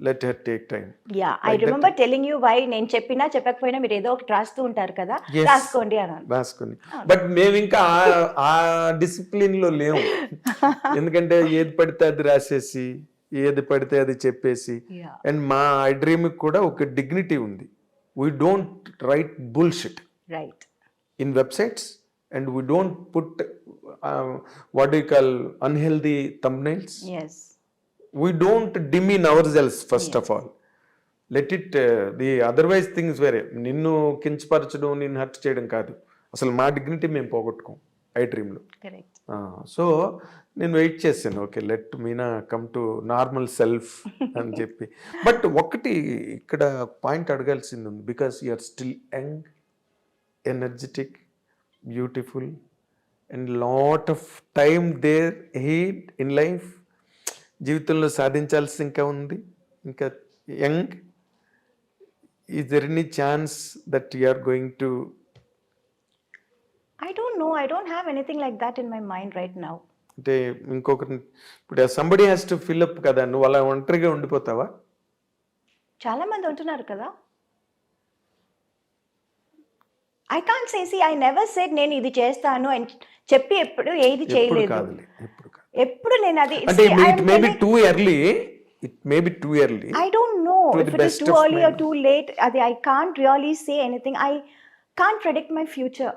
Let her take time. Yeah, I remember telling you why. నేను చెప్పినా చెప్పకపోయినా మీరు ఏదో ఒకటి రాస్తూ ఉంటారు కదా, Yes. రాసుకోండి అన్నాను. రాసుకుని బట్ మేము ఇంకా ఆ డిసిప్లిన్ లో లేము. ఎందుకంటే ఏది పడితే అది రాసేసి, ఏది పడితే అది చెప్పేసి. Yeah. అండ్ మా ఐ డ్రీమ్ కూడా ఒక డిగ్నిటీ ఉంది. We don't write bullshit Right. In websites, and we don't put what you call unhealthy thumbnails. Yes. We don't demean ourselves first of all. Let it the otherwise things వేరే. నిన్ను కించపరచడం, నిన్ను hurt చేయడం కాదు. అసలు మా dignity మేము పోగొట్టుకోం ఐ డ్రీమ్లో. Correct. సో నేను వెయిట్ చేశాను, okay let Meena come to normal self అని చెప్పి. బట్ ఒకటి ఇక్కడ పాయింట్ అడగాల్సింది ఉంది. Because you are still young, energetic, beautiful, and lot of time there ahead in life. జీవితంలో సాధించాల్సి ఇంకా ఉంది, ఇంకా young. Is there any chance that you are going to? I don't know. I don't have anything like that in my mind right now. అంటే ఇంకొకరిని ఇప్పుడు somebody has to fill up కదా, నువ్వు అలా ఒంటరిగా ఉండిపోతావా? చాలా మంది ఉంటున్నారు కదా. I can't say, see, I never said నేను ఇది చేస్తాను అని చెప్పి ఎప్పుడు ఏది ఎప్పుడు చేయలేదు. కాదులే, ఎప్పుడు కాదు. ఎప్పుడు నేను అది అంటే see, I it am may be telling- too early, it may be too early. I don't know To if the it is best too of early my or too late. I can't really say anything. I can't predict my future.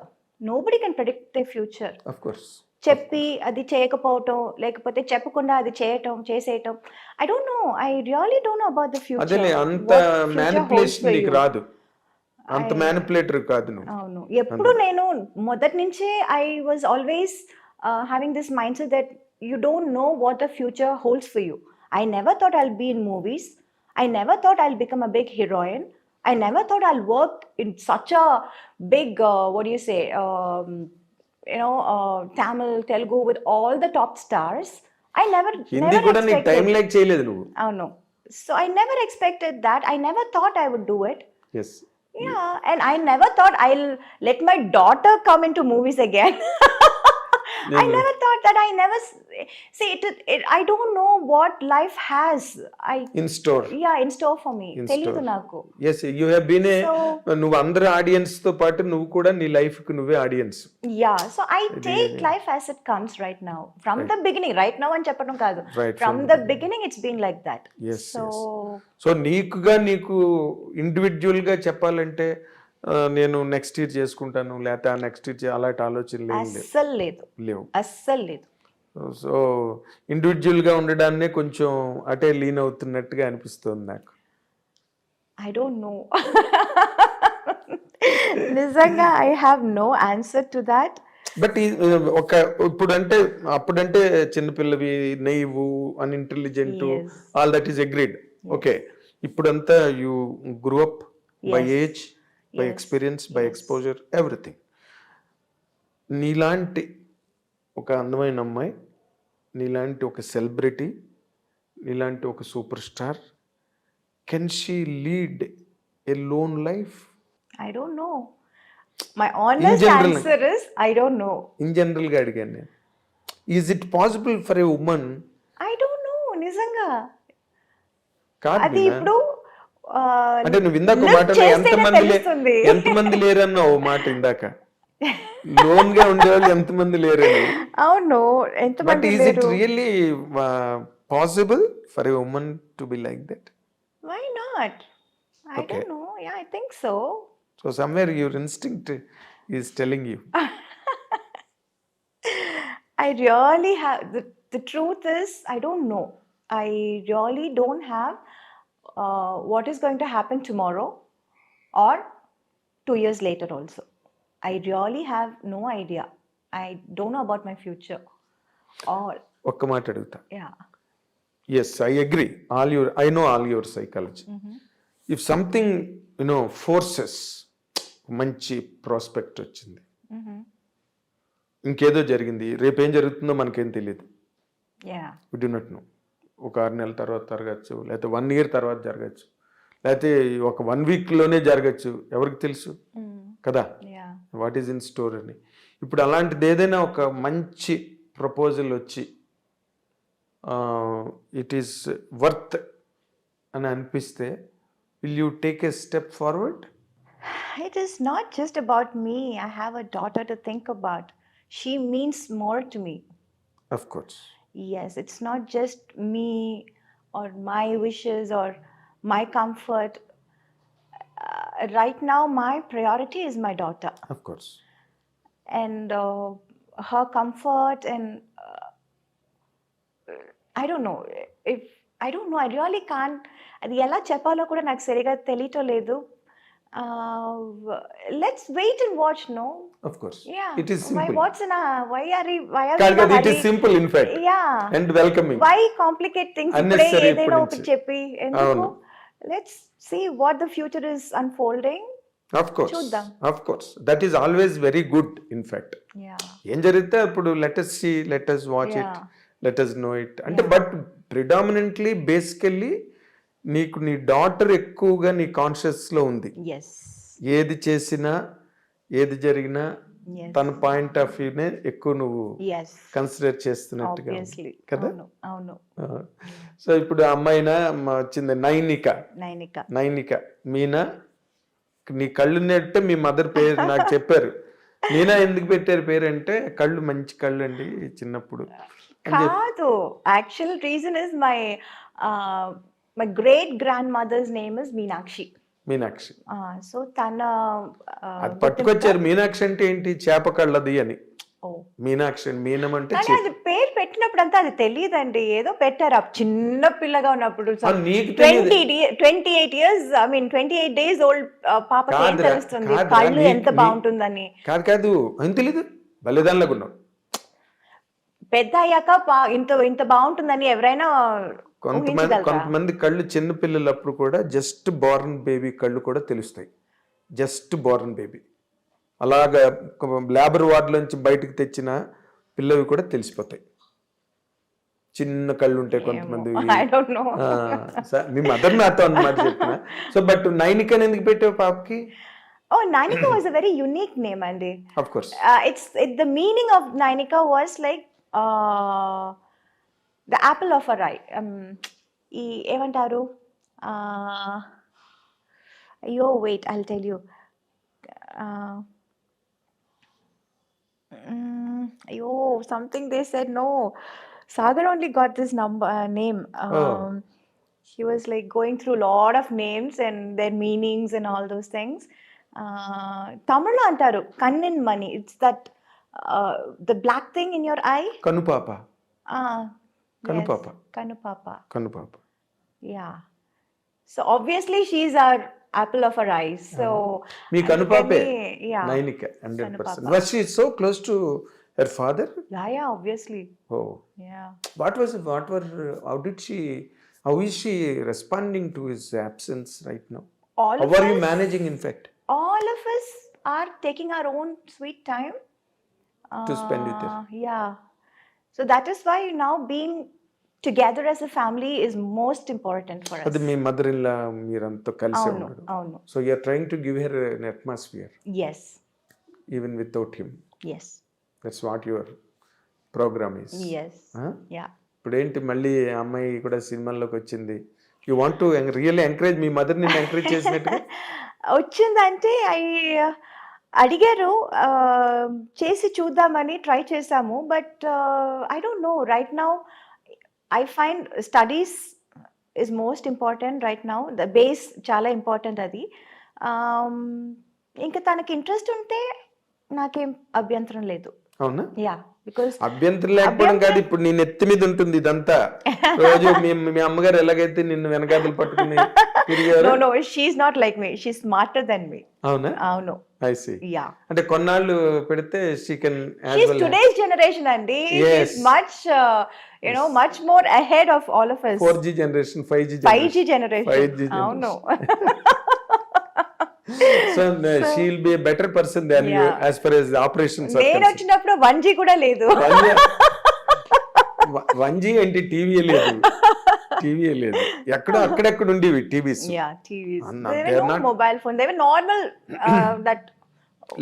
Nobody can predict their future. Of course. చెప్పి అది చేయకపోవటం, లేకపోతే చెప్పకుండా అది చేసేయటం. I don't know. I really don't know about the future. అదేలే, అంత What future holds manipulation for నీకు you. రాదు, అంత మ్యానిపులేటర్ కాదు నువ్వు. అవును. ఎప్పుడు నేను మొదటి నుంచే I was always having this mind set that you don't know what the future holds for you. I never thought I'll be in movies. I never thought I'll become a big heroine. I never thought I'll work in such a big, what do you say, Tamil, Telugu with all the top stars. I never Hindi కూడా నీకు time expected. Like చేయలేదు నువ్వు. Oh no. So I never expected that. I never thought I would do it. Yes. Yeah, and I never thought I'll let my daughter come into movies again. I never thought that. I never see it, I don't know what life has. In store In store for me. In తెలీదు store. నాకు. Yes you have been a So నువ్వు అందరు audience తో పాటు నువ్వు కూడా నీ life కి నువ్వే audience. yeah, so I take life as it comes right now. From the beginning, right now అని చెప్పడం కాదు. Right, From the beginning it's been like that. Yes, So so నీకు ఇండివిజువల్ గా చెప్పాలంటే నేను నెక్స్ట్ ఇయర్ చేసుకుంటాను లేకపోతే నెక్స్ట్ ఇయర్ అలాంటి ఆలోచనలు ఏం లేవు. లేవు. అస్సలు లేదు. సో ఇండివిజువల్ గా ఉండడాన్నే కొంచెం అటే లీన్ అవుతున్నట్టుగా అనిపిస్తుంది నాకు. I don't know. నిజంగా I have no answer to that. But ఒక అప్పుడంటే చిన్నపిల్లవి naive unintelligent Yes. All that is agreed. Okay, ఇప్పుడంతా you grew up by Yes. Age, by Yes. Experience, by exposure, everything. నీలాంటి ఒక అందమైన అమ్మాయి, నీలాంటి ఒక సెలబ్రిటీ, నీలాంటి ఒక super star, can she lead a lone life? I don't know. My honest general. answer is I don't know. In జనరల్గా అడిగాను నేను. Is it possible for a women? I don't know. నిజంగా కాదు అది మీనా. ఇప్పుడు అంటే నువ్వు ఇందాక live మాటలో చేస్తేనే తెలుస్తుంది. ఎంతమంది లేరన్నా ఓ మాట ఇందాక లోన్ గా ఉండేవాళ్ళు ఎంతమంది లేరని. అవును, బట్ ఎంతమంది ఈజ్ ఇట్ లేరు. Really possible for a women to be like that? Why not? I Okay. don't know. Yeah, I think so. So somewhere your instinct is telling you. I really have the truth is I don't know. I really don't have what is going to happen tomorrow or 2 years later also. I really have no idea. I don't know about my future. Or ఒక్క మాట అడుగుతా. yeah. Yes, I agree. I know all your psychology. If something forces, మంచి prospect వచ్చింది, ఇంకేదో జరిగింది, రేపేం జరుగుతుందో మనకేం తెలియదు. Yeah. We do not know. ఒక 6 నెలల తర్వాత జరగచ్చు, లేకపోతే 1 year తర్వాత జరగచ్చు, లేకపోతే ఒక 1 weekలోనే జరగచ్చు, ఎవరికి తెలుసు కదా Yeah. What is in store అని. ఇప్పుడు అలాంటిది ఏదైనా ఒక మంచి ప్రపోజల్ వచ్చి ఇట్ ఈస్ వర్త్ అని అనిపిస్తే will you take a step forward? It is not just about me. I have a daughter to think about. She means more to me. Of course. Yes, it's not just me or my wishes or my comfort. Right now, my priority is my daughter Of course. and her comfort. And I don't know. I don't know. I really can't. అది ఎలా చెప్పాలో కూడా నాకు సరిగా తెలియటం లేదు. Let's wait and watch, no? Of course. Yeah. It is simple. Why are we కాదు, in a it is hurry? simple in fact. Yeah. And welcoming. Why complicate things? ఇప్పుడే Unnecessary ఏదైనా ఇప్పుడు ఒకటి నుంచి. చెప్పి ఎందుకు? అవును. Let's see what the future is unfolding. Of course. చూద్దాం. Of course. That is always very good in fact. Yeah. ఏం జరిగితే అప్పుడు let us see, let us watch it, Yeah. let us know it అంటే. But predominantly basically నీకు నీ daughter ఎక్కువగా నీ కాన్షియస్లో ఉంది. Yes. ఏది చేసినా ఏది జరిగినా Yes. తన పాయింట్ ఆఫ్ వ్యూనే ఎక్కువ నువ్వు Yes. కన్సిడర్ చేస్తున్నట్టుగా ఉంది. Obviously. కదా? అవును. సో ఇప్పుడు ఆ అమ్మాయినా వచ్చింది నైనిక మీనా, నీ కళ్ళు నెట్టే మీ మదర్ పేరు నాకు చెప్పారు. మీనా ఎందుకు పెట్టారు పేరు అంటే కళ్ళు మంచి కళ్ళు అండి చిన్నప్పుడు. కాదు, actual reason is my great grandmother's name is Meenakshi. Meenakshi. So తన అది పట్టుకొచ్చారు. మీనాక్షి అంటే ఏంటి? చేప కళ్ళది అని. ఓ, మీనాక్షి అని, మీనం అంటే కానీ అది పేరు పెట్టినప్పుడు అంతా అది తెలియదండి. ఏదో పెట్టారు ఆ చిన్న పిల్లగా ఉన్నప్పుడు. నీకు తెలియదు. 28 years, I mean 28 days old పాపకి ఏం కాదురా, తెలుస్తుంది కాదురా, కళ్ళు ఎంత నీ- బాగుంటుందని? కాదు అని తెలీదు. బలిదానిలాగా ఉన్నావు. పెద్ద అయ్యాక ఇంత బాగుంటుందని ఎవరైనా ఊహించగలరా? కొంతమంది కళ్ళు చిన్న పిల్లలప్పుడు కూడా జస్ట్ బోర్న్ బేబీ కళ్ళు కూడా తెలుస్తాయి. జస్ట్ బోర్న్ బేబీ అలాగా లేబర్ వార్డులోంచి బయటకు తెచ్చిన పిల్లవి కూడా తెలిసిపోతాయి. చిన్న కళ్ళు ఉంటాయి కొంతమంది. I don't know. Me mother నాతో అన్నమాట చెప్పిన. సో బట్ నైనికని ఎందుకు పెట్టావు పాపకి? Oh, Nainika was a very unique name, Andy. Of course. The meaning of Nainika was like the apple of her eye. ఈ ఏమంటారు? అయ్యో వెయిట్ ఐల్ టెల్ యూ. అయ్యో something they said no. Sagar only got this name. He was like going through a lot of names and their meanings and all those things. Tamil antaru kannin mani. It's that the black thing in your eye. Kanupapa. Kanupapa. Kanupapa. Kanupapa. Kanupapa. Yeah. So obviously she's our apple of her eyes. So మీ కనుపాపే yeah. Nainika 100%. Was she so close to her father? Yeah, obviously. Oh. Yeah. How is she responding to his absence right now? All How of are you us- managing, in fact, all of us are taking our own sweet time to spend with her? Yeah, so that is why now being together as a family is most important for us. అది మీ mother in law మీరంతా కలిసి అవును ఉన్నారు. అవును. So you are trying to give her an atmosphere Yes, even without him. yes, That's what your program is. yes. Huh? Yeah. ఇప్పుడు ఏంటి మళ్ళీ ఆ అమ్మాయి కూడా సినిమాల్లోకి వచ్చింది. You want to really encourage me mother నిన్ను ఎంకరేజ్ చేసినట్టుగా? వచ్చిందంటే అడిగారు, చేసి చూద్దామని ట్రై చేసాము. But I don't no right now. I find studies is most important right now. The base చాలా ఇంపార్టెంట్ అది. ఇంకా తనకి ఇంట్రెస్ట్ ఉంటే నాకేం అభ్యంతరం లేదు. అవునా? యా, బికాస్ అభ్యంతరం లేకపోవడం కాదు, ఇప్పుడు నీ నెత్తి మీద ఉంటుంది ఇదంతా. రోజు మీ అమ్మగారు ఎలాగైతే నిన్ను వెనకాతలు పట్టుకుని తిరిగారు. No no, she's not like me, she smarter than me. అవునా? అవును. I see. యా, అంటే కొన్నాళ్ళు పెడితే she can as she's well. today's generation, Andy. Yes. She's much much more ahead of all of us. 4G generation, 5G generation. 5G generation. 5G generation. అవును. So she will be a better person than you Yeah. as far as the operations are నేను concerned. వచ్చినప్పుడు 1G కూడా లేదు. 1G అంటే TV లేదు. TV లేదు. ఎక్కడో అక్కడెక్కడ ఉండేవి TVs. Yeah, TVs. Anna, There they were are no not- mobile phone. They were normal that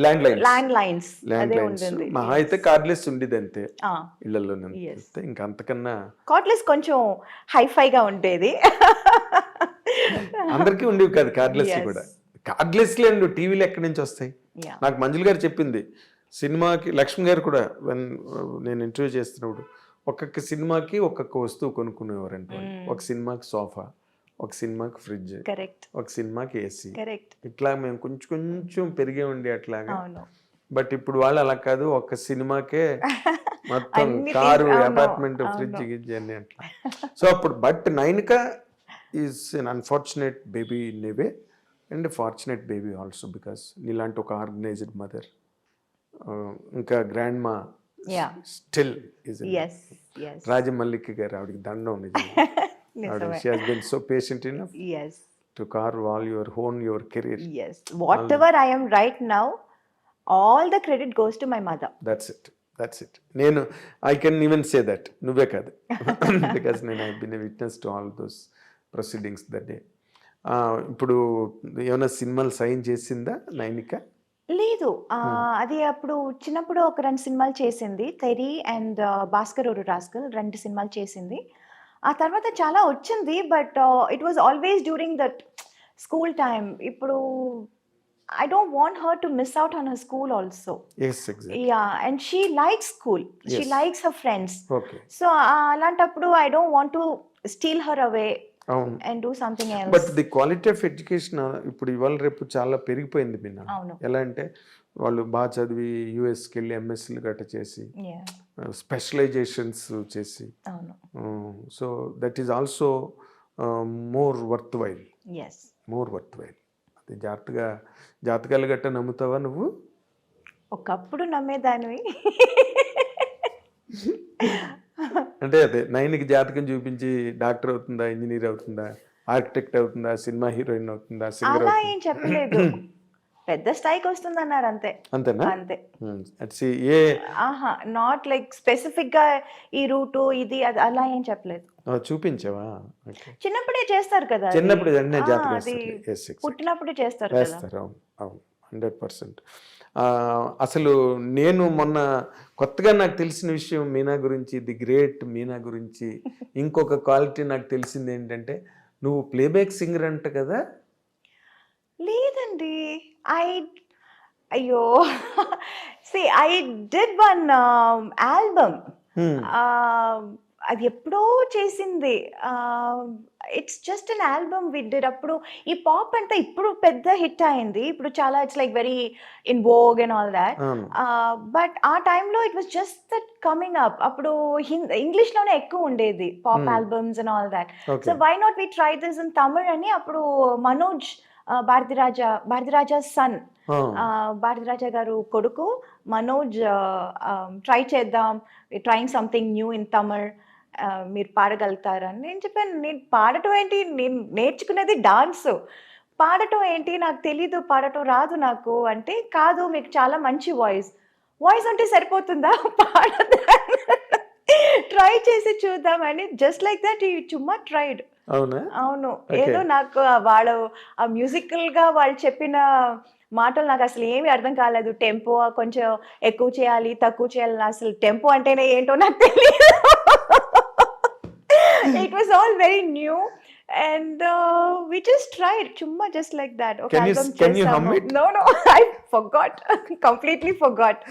landlines. landlines. అదే ల్యాండ్లైన్స్ ఉంటుంది. మహా అయితే కార్డ్లెస్ ఉండేది అంతే Ah, ఇళ్లలోనే. Yes. ఇంకా అంతకన్నా cordless కొంచెం హైఫైగా ఉండేది. అందరికీ ఉండేవి కాదు కార్డ్లెస్ Yes. కూడా. కార్డ్లెస్ లేండు టీవీలు ఎక్కడి నుంచి వస్తాయి? Yeah. నాకు మంజుల గారు చెప్పింది, సినిమాకి లక్ష్మి గారు కూడా నేను ఇంటర్వ్యూ చేస్తున్నప్పుడు ఒక్కొక్క సినిమాకి ఒక్కొక్క వస్తువు కొనుక్కునేవారంట. ఒక సినిమాకి సోఫా, ఒక సినిమాకి ఫ్రిడ్జ్, కరెక్ట్ ఒక సినిమాకి ఏసీ. కరెక్ట్. ఇట్లా మేము కొంచెం కొంచెం పెరిగే ఉండి అట్లాగా. అవును. బట్ ఇప్పుడు వాళ్ళు అలా కాదు, ఒక సినిమాకే మొత్తం అన్ని కారు, things, అవును, అపార్ట్మెంట్, అవును. ఫ్రిడ్జ్ గిడ్జ్ అన్ని అట్లా. సో అప్పుడు but Nainika is an unfortunate baby in a way and fortunate baby also because నీలాంటి ఒక ఆర్గనైజ్డ్ మదర్, ఇంకా grandma Yeah. Still is Yes, yes. Rajamallika garu, ఆవిడకి దండం నిజంగా. నిజమే. She has been so patient enough Yes, to carve all your own your career. yes. Whatever I am right now, all the credit goes to my mother. That's it. నేను I can even say that, నువ్వే కాదు, because నేను I been a witness to all those proceedings that day. ఇప్పుడు ఏమైనా సినిమాలు sign చేసిందా నైనిక? లేదు, అది అప్పుడు చిన్నప్పుడు ఒక 2 సినిమాలు చేసింది. తెరి అండ్ భాస్కర్ ఒక రాస్కల్ 2 సినిమాలు చేసింది. ఆ తర్వాత చాలా వచ్చింది, but it was always during that school time. ఇప్పుడు I don't want her to miss out on her school also. Yes, exactly. Yeah, and she likes school, she Yes. Likes her friends. Okay. So అలాంటప్పుడు I don't want to steal her away అవును. And do something but else. The quality of education ఇప్పుడు ఇవాళ రేపు చాలా పెరిగిపోయింది మిన్న. అవును. ఎలా అంటే వాళ్ళు బాగా చదివి యూఎస్కి వెళ్ళి ఎంఎస్సీలు గట్ట చేసి Yeah, స్పెషలైజేషన్స్ చేసి, అవును. So that is also more worthwhile. Yes. అది జాతకాలు గట్ట నమ్ముతావా నువ్వు? ఒకప్పుడు నమ్మేదానివి. అంటే అదే నైన్కి జాతకం చూపించి డాక్టర్ అవుతుందా, ఇంజనీర్ అవుతుందా, ఆర్కిటెక్ట్ అవుతుందా, సినిమా హీరోయిన్ అవుతుందా, సింగర్ అలా అవుతుందా? ఏం చెప్పలేదు. పెద్ద స్థాయికి వస్తుందన్నారు అంతే. అంతేనా? అంతే. అట్సి ఏ ఆహా, నాట్ లైక్ స్పెసిఫిక్ గా ఈ రూటు ఇది అది అలా ఏం చెప్పలేదు. చూపించావా? ఓకే. చిన్నప్పుడే చేస్తారు కదా అది. చిన్నప్పుడు అన్నీ ఆ, జాతకం అది వేస్తారు. Yes, exactly. పుట్టినప్పుడే చేస్తారు కదా. వేస్తారు. అవును, అవును, 100%. అసలు నేను మొన్న కొత్తగా నాకు తెలిసిన విషయం మీనా గురించి, ది గ్రేట్ మీనా గురించి ఇంకొక క్వాలిటీ నాకు తెలిసింది ఏంటంటే, నువ్వు ప్లేబ్యాక్ సింగర్ అంట కదా? లేదండి. ఐ అయ్యో! See I did one album. Hmm. అది ఎప్పుడో చేసింది. It's just an album we did. అప్పుడు ఈ పాప్ అంతా ఇప్పుడు పెద్ద హిట్ అయింది. ఇప్పుడు చాలా it's like very in vogue and all that. అవును. బట్ ఆ టైంలో it was just that coming up. అప్పుడు ఇంగ్లీష్‌లోనే ఎక్కువ ఉండేది pop albums and all that. So okay. Why not we try this in Tamil అని అప్పుడు మనోజ్ భారతిరాజా సన్, భారతిరాజా గారు కొడుకు మనోజ్ ట్రై చేద్దాం, trying something new in Tamil, మీరు పాడగలుగుతారని నేను చెప్పాను. నేను పాడటం ఏంటి, నేను నేర్చుకునేది డాన్స్, పాడటం ఏంటి నాకు తెలీదు, పాడటం రాదు నాకు అంటే, కాదు మీకు చాలా మంచి వాయిస్ అంటే సరిపోతుందా పాడదా, ట్రై చేసి చూద్దామని జస్ట్ లైక్ దట్ చుమ్మా ట్రైడ్. అవునా? అవును. ఓకే. ఏదో నాకు వాళ్ళు ఆ మ్యూజికల్‌గా వాళ్ళు చెప్పిన మాటలు నాకు అసలు ఏమి అర్థం కాలేదు. టెంపో కొంచెం ఎక్కువ చేయాలి, తక్కువ చేయాలి, అసలు టెంపో అంటేనే ఏంటో నాకు తెలీదు. It was all very new and we just tried చుమ్మా జస్ట్ లైక్ దట్. ఒక ఆల్బమ్ can you hum చేసాము. it? No I forgot, completely forgot.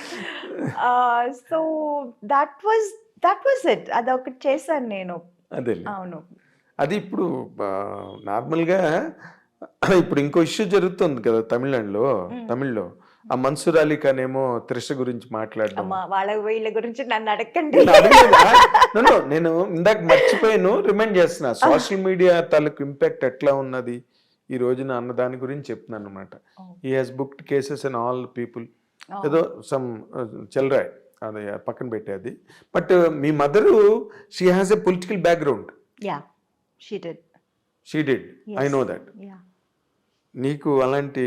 So that was it. అదొకటి చేశాను నేను. అదేలే. అవును. అది ఇప్పుడు నార్మల్గా ఇప్పుడు ఇంకో ఇష్యూ జరుగుతుంది కదా తమిళ్లో ఆ మన్సూర్ అలీ ఖాన్ ఏమో త్రిష గురించి మాట్లాడడం. అమ్మా వీళ్ళ గురించి నన్ను అడగండి. నేను అడగలేదా? No, నేను ఇందాక మర్చిపోయాను, రిమైండ్ చేస్తున్నా. సోషల్ మీడియా తాలూకు ఇంపాక్ట్ ఎట్లా ఉన్నది ఈ రోజున అన్న దాని గురించి చెప్తున్నాను అనమాట. He has booked cases and all people, ఏదో సమ్ చెల్రాయ్, అది పక్కన పెట్టేది. But me mother, she has a political background. Yeah, she did. I know that. Yeah, నీకు అలాంటి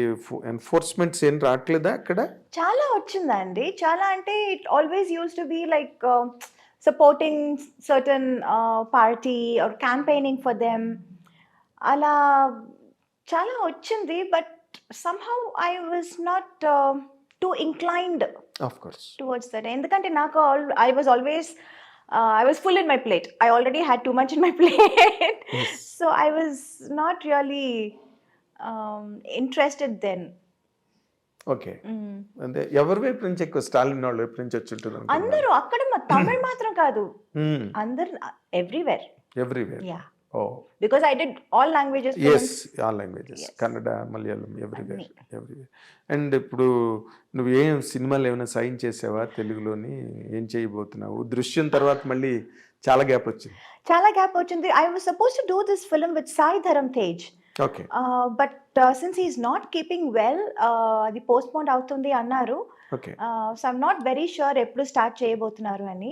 ఎన్ఫోర్స్మెంట్స్ ఏం రావట్లేదా అక్కడ? చాలా వచ్చిందండి. చాలా అంటే it always use to be like supporting certain party or campaigning for them, అలా చాలా వచ్చింది. But somehow I was not too inclined of course. towards that. ఎందుకంటే నాకు I was always I was full in my plate. I already had too much in my plate. Yes. So I was not really interested then. Okay. అంటే ఎవరి వైపు నుంచి ఎక్కువ, స్టాలిన్ వాళ్ళ వైపు నుంచి వచ్చి ఉంటుంది అందరూ అక్కడ తమిళ్ మాత్రం కాదు, అందరు everywhere. Yeah. Oh, because I did all languages. Yes, all languages, Kannada, Malayalam, everywhere. And ఇప్పుడు నువ్వు ఏం సినిమాలు ఏమైనా సైన్ చేసావా తెలుగులోని? ఏం చేయబోతున్నావు? దృశ్యం తర్వాత మళ్ళీ చాలా గ్యాప్ వచ్చింది. I was supposed to do this film with Sai Dharam Tej. Okay. But since he's not keeping well, అది పోస్ట్పోన్ అవుతుంది అన్నారు. Okay. So I'm not very sure ఎప్పుడు స్టార్ట్ చేయబోతున్నారు అని.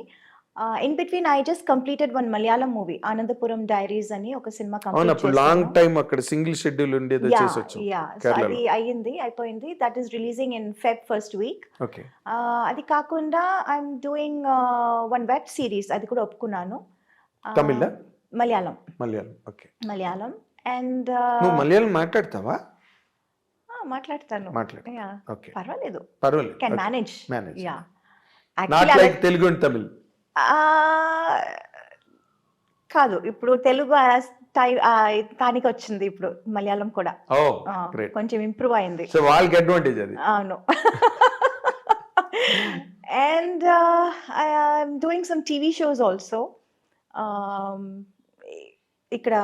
In between I just completed one Malayalam movie, Anandapuram Diaries అని ఒక cinema అవును, complete అప్పుడు లాంగ్ టైం అక్కడ సింగిల్ షెడ్యూల్ ఉండేది, చేసొచ్చు. సో అది అయిపోయింది. That is releasing in Feb first week. Okay. అది కాకుండా I'm doing one web series, అది కూడా ఒప్పుకున్నాను. తమిళ? మలయాళం. ఓకే. మలయాళం అండ్ నువ్వు మలయాళం మాట్లాడతావా? మాట్లాడతాను. Yeah. ఓకే. పర్వాలేదు. Can manage. Yeah. Not like Telugu and Tamil. కాదు, ఇప్పుడు తెలుగు తానికి వచ్చింది, ఇప్పుడు మలయాళం కూడా కొంచెం ఇంప్రూవ్ అయింది. సో వాళ్ళకి అడ్వాంటేజ్ అది. అవును. And I'm doing some TV shows also. ఇక్కడ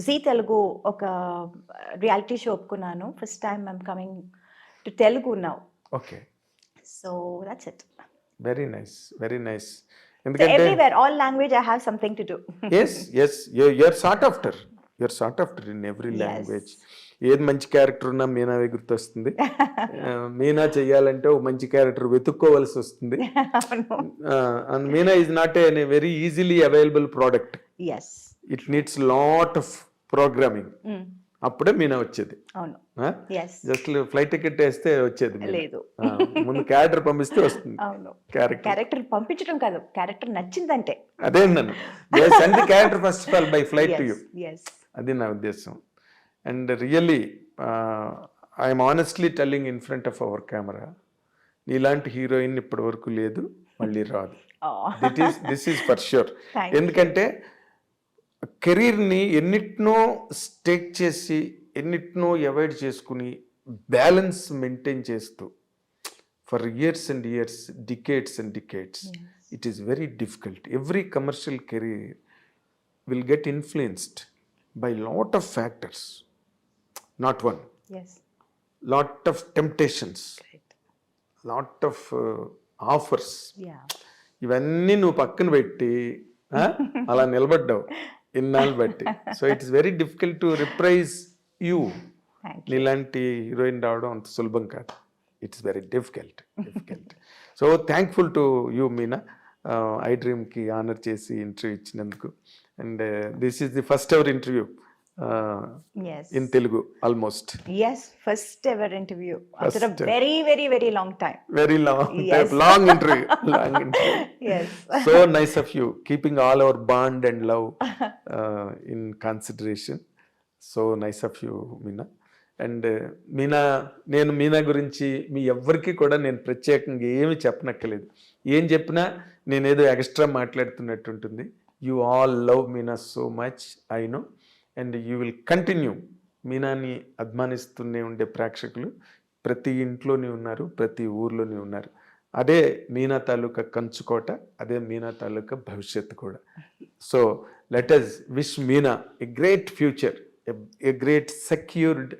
జీ తెలుగు ఒక రియాలిటీ షో ఒప్పుకున్నాను. First time I'm coming to Telugu now. Okay. So that's it. Very nice. So everywhere, all language, I have something to do. yes, you're sought after in every language. ఏది మంచి character ఉన్నా మీనావే గుర్తొస్తుంది. మీనా చెయ్యాలంటే ఒక మంచి character వెతుక్కోవలసి వస్తుంది. And Meena is not a very easily available product. It needs lot of programming. అప్పుడే మీనా వచ్చేది. అవును. జస్ట్ ఫ్లైట్ టికెట్ వేస్తే వచ్చేది లేదు, ముందు క్యారెక్టర్ పంపిస్తే వస్తుంది. అవును. క్యారెక్టర్ పంపించడం కాదు, క్యారెక్టర్ నచ్చిందంటే. అదే నన్ను send the character first of all by flight to you. అది నా ఉద్దేశం. And really I'm honestly telling in front of our camera, నీలాంటి హీరోయిన్ ఇప్పటి వరకు లేదు, మళ్ళీ రాదు. This is for sure. Thank you. ఎందుకంటే కెరీర్ని ఎన్నిటినో స్టేక్ చేసి ఎన్నిటినో అవాయిడ్ చేసుకుని బ్యాలెన్స్ మెయింటైన్ చేస్తూ for years and years, decades and decades, it is very difficult. Every commercial career will get influenced by lot of factors, not one, Yes. Lot of temptations, Correct. Lot of offers. Yeah. ఇవన్నీ నువ్వు పక్కన పెట్టి అలా నిలబడ్డావు ఇన్నాళ్ళు బట్టి. So it's very difficult to reprise you. Thank you. నీలాంటి heroine రావడం అంత సులభం కాదు. It's very difficult. So thankful to you Meena, I డ్రీమ్కి ఆనర్ చేసి ఇంటర్వ్యూ ఇచ్చినందుకు. And this is the first ever interview Yes. In Telugu almost. Yes, first ever interview after a very, very, very long time. Very long Yes. Long interview. Long interview. Yes. So nice of you, keeping all our bond and love in consideration. So nice of you, Meena. And నేను మీనా గురించి మీ ఎవ్వరికి కూడా నేను ప్రత్యేకంగా ఏమి చెప్పనక్కర్లేదు. ఏం చెప్పినా నేనేదో ఎక్స్ట్రా మాట్లాడుతున్నట్టు ఉంటుంది. You all love Meena so much, I know. And you will continue. మీనాని అభిమానిస్తూనే ఉండే ప్రేక్షకులు ప్రతి ఇంట్లోనే ఉన్నారు, ప్రతి ఊర్లోనే ఉన్నారు. అదే మీనా తాలూకా కంచుకోట, అదే మీనా తాలూకా భవిష్యత్తు కూడా. So let us wish Meena a great future, a great secured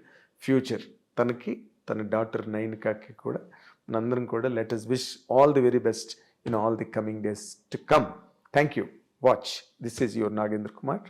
future. తనకి, తన డాటర్ నైనికాకి కూడా మనందరం కూడా let us wish all the very best in all the coming days to come. Thank you. Watch. This is your Nagendra Kumar.